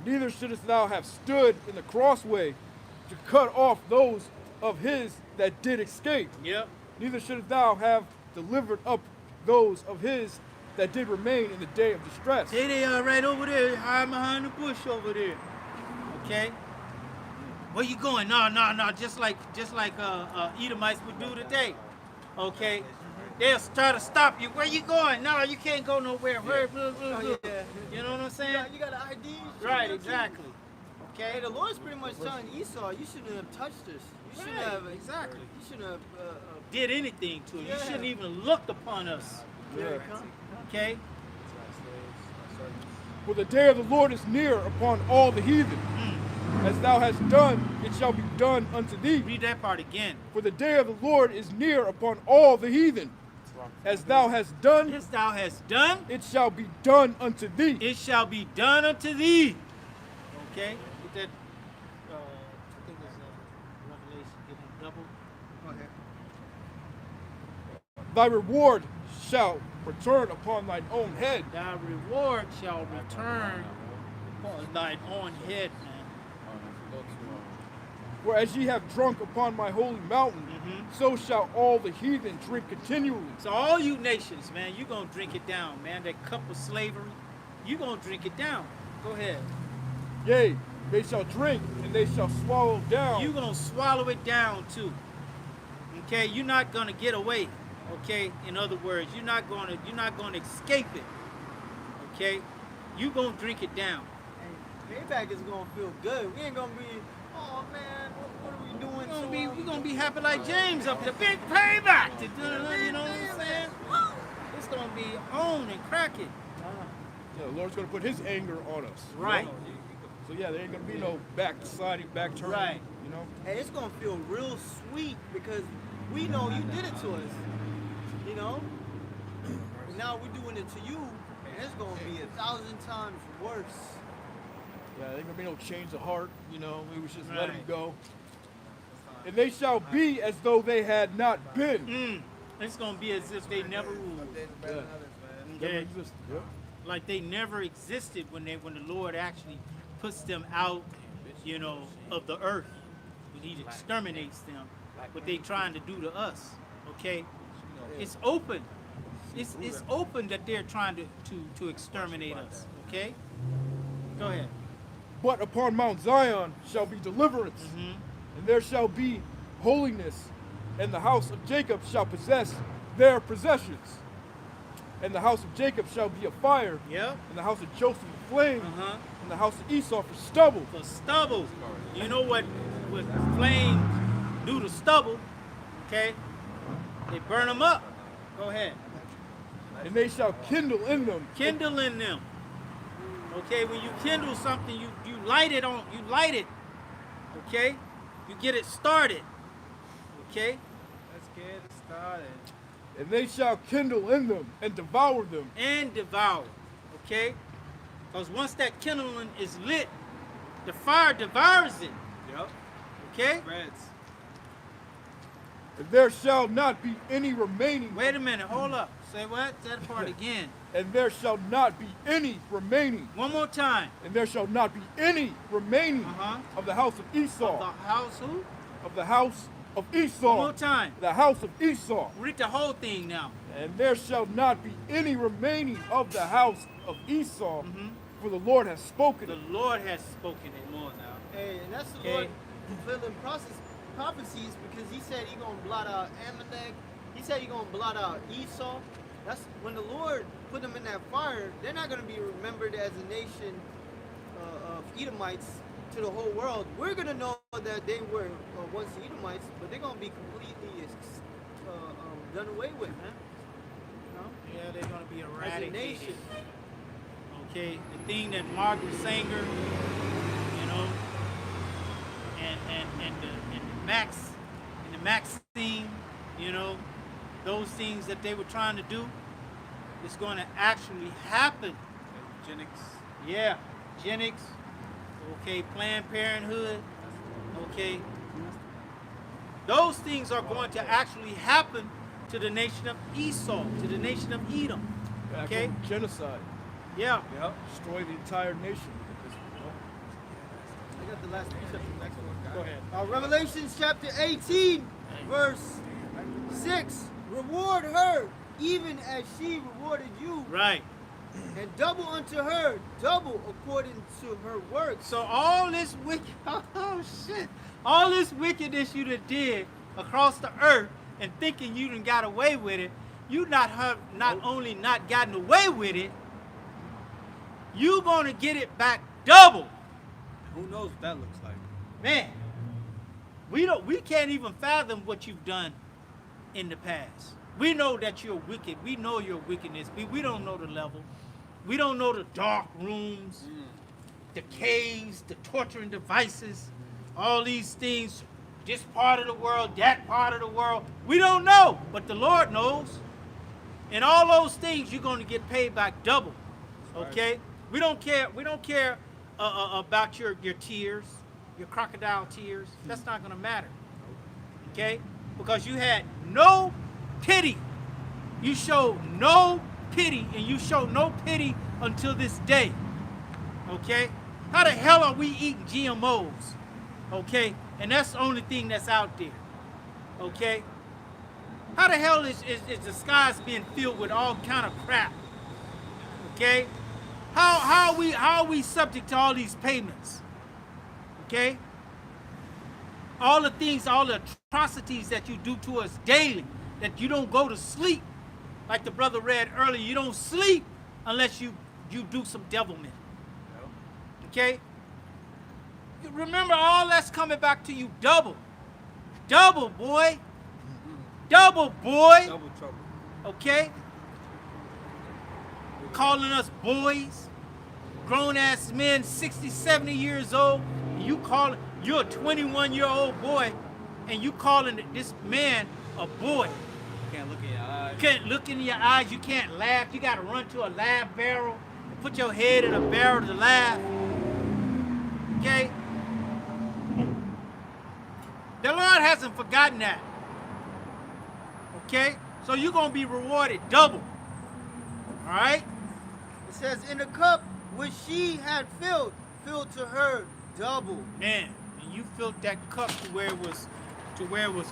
Neither shouldest thou have stood in the crossway to cut off those of his that did escape.
Yep.
Neither shouldest thou have delivered up those of his that did remain in the day of distress.
There they are right over there, hiding behind the bush over there. Okay? Where you going? No, just like Edomites would do today. Okay? They'll try to stop you. Where you going? No, you can't go nowhere. Hurry, blah, blah, blah.
Yeah.
You know what I'm saying?
You got an ID.
Right, exactly.
Hey,
Okay?
the Lord's pretty much telling Esau, you shouldn't have touched this. You shouldn't
Right,
have
exactly.
You shouldn't have.
Did anything to it. You
Yeah.
shouldn't even looked upon us.
Yeah.
Okay?
For the day of the Lord is near upon all the heathen. As thou hast done, it shall be done unto thee.
Read that part again.
For the day of the Lord is near upon all the heathen. As thou hast done,
This thou hast done,
it shall be done unto thee.
it shall be done unto thee. Okay? Get that, I think it's Revelation, give him double.
Go ahead.
Thy reward shall return upon thine own head.
Thy reward shall return Like on head, man.
Go to,
For as ye have drunk upon my holy mountain, so shall all the heathen drink continually.
So all you nations, man, you gonna drink it down, man. That cup of slavery, you gonna drink it down. Go ahead.
Yea, they shall drink, and they shall swallow down.
You gonna swallow it down too. Okay, you're not gonna get away. Okay, in other words, you're not gonna escape it. Okay, you gonna drink it down.
And payback is gonna feel good. We ain't gonna be, oh man, what are we doing?
We're gonna be happy like James up there. Big payback. You know what I'm saying? It's gonna be on and cracking.
Yeah, the Lord's going to put his anger on us.
Right.
So yeah, there ain't going to be no backsliding, back turning.
Right.
You know?
And it's gonna feel real sweet because we know you did it to us. You know? And now we're doing it to you, and it's gonna be 1,000 times worse.
Yeah, there ain't going to be no change of heart. You know, we was just let
Right.
him go. And they shall be as though they had not been.
It's gonna be as if they never ruled.
Yeah.
Okay.
Never existed. Yep.
Like they never existed when the Lord actually puts them out, you know, of the earth. When he exterminates them, what they trying to do to us. Okay? It's open. It's open that they're trying to exterminate us. Okay? Go ahead.
But upon Mount Zion shall be deliverance, and there shall be holiness, and the house of Jacob shall possess their possessions. And the house of Jacob shall be a fire,
Yep.
and the house of Joseph a flame,
Uh-huh.
and the house of Esau for stubble.
For stubble. You know what flames do to stubble? Okay? They burn them up. Go ahead.
And they shall kindle in them.
Kindle in them. Okay, when you kindle something, you light it on, you light it. Okay? You get it started. Okay?
let's get it started.
And they shall kindle in them and devour them.
And devour. Okay? Because once that kindling is lit, the fire devours it.
Yep.
Okay?
Spreads.
And there shall not be any remaining.
Wait a minute, hold up. Say what? Say that part again.
And there shall not be any remaining.
One more time.
And there shall not be any remaining of the house of Esau.
The house who?
Of the house of Esau.
One more time.
The house of Esau.
Read the whole thing now.
And there shall not be any remaining of the house of Esau, for the Lord has spoken
The
it.
Lord has spoken it more now.
Hey, and that's the
Okay.
Lord fulfilling prophecies because he said he gonna blot out Amalek. He said he gonna blot out Esau. That's when the Lord put them in that fire. They're not gonna be remembered as a nation of Edomites to the whole world. We're gonna know that they were once Edomites, but they're gonna be completely done away with, man. You know?
Yeah, they're going to be
As a
eradicated.
nation.
Okay, the thing that Margaret Sanger, you know, and the Maxine, you know, those things that they were trying to do, it's going to actually happen.
Eugenics.
Yeah, eugenics, okay, Planned Parenthood, okay. Those things are going to actually happen to the nation of Esau, to the nation of Edom. Okay?
Actual genocide.
Yeah.
Yep.
Destroy the entire nation.
I got the last piece of the next one.
Go ahead.
Revelation chapter 18, verse 6. Reward her, even as she rewarded you,
Right.
and double unto her, double according to her works.
So all this wicked, oh shit, all this wickedness you done did across the earth and thinking you done got away with it, you not only not gotten away with it, you gonna get it back double.
Who knows what that looks like?
Man, we can't even fathom what you've done in the past. We know that you're wicked. We know your wickedness. We don't know the level. We don't know the dark rooms, the caves, the torturing devices, all these things, this part of the world, that part of the world. We don't know, but the Lord knows. And all those things you're going to get paid back double. Okay? We don't care about your tears, your crocodile tears. That's not going to matter. Okay? Because you had no pity. You showed no pity, and you show no pity until this day. Okay? How the hell are we eating GMOs? Okay? And that's the only thing that's out there. Okay? How the hell is the skies being filled with all kind of crap? Okay? How are we subject to all these payments? Okay? All the things, all the atrocities that you do to us daily, that you don't go to sleep. Like the brother read earlier, you don't sleep unless you do some devilment. Okay? You remember, all that's coming back to you double. Double, boy. Double, boy.
Double trouble.
Okay? Calling us boys. Grown-ass men, 60, 70 years old. You're a 21-year-old boy, and you calling this man a boy.
Can't look in your eyes.
You can't look in your eyes. You can't laugh. You got to run to a laugh barrel and put your head in a barrel to laugh. Okay? The Lord hasn't forgotten that. Okay? So you're going to be rewarded double. All right?
It says, in the cup which she had filled to her double.
Man, and you filled that cup to where it was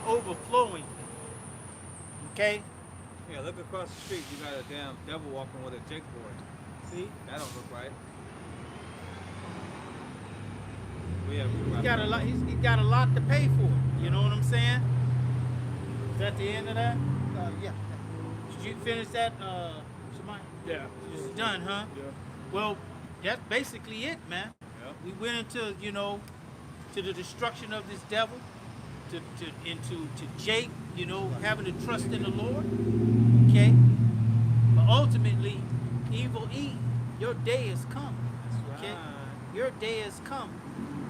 overflowing. Okay?
Yeah, look across the street. You got a damn devil walking with a jigboard.
See?
That don't look right. We have
He's got a lot to pay for. You know what I'm saying? Is that the end of that?
Yeah.
Did you finish that, Shemai?
Yeah.
It's done, huh?
Yeah.
Well, that's basically it, man.
Yep.
We went into, to the destruction of this devil, to Jake, having to trust in the Lord. Okay? But ultimately, evil Eve, your day has come. Okay?
right.
Your day has come.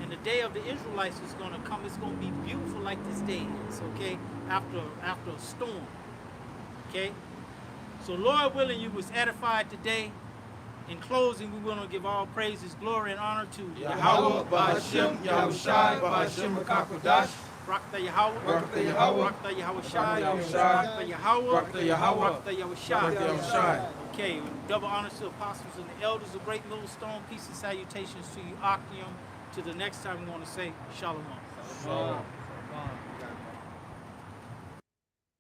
And the day of the Israelites is going to come. It's going to be beautiful like this day is, okay? After a storm. Okay? So Lord willing, you was edified today. In closing, we want to give all praises, glory, and honor to
Yahweh, Ba'ashem, Yahushai, Ba'ashem, Rakakodash.
Rakta Yahweh,
Rakta Yahweh,
Rakta Yahushai,
Yahushai,
Rakta Yahweh,
Rakta Yahweh,
Rakta Yahushai.
Rakta Yahushai.
Okay, double honors to the apostles and the elders of Great Millstone. Peace and salutations to you, Octium. To the next time, we want to say Shalom.
Shalom.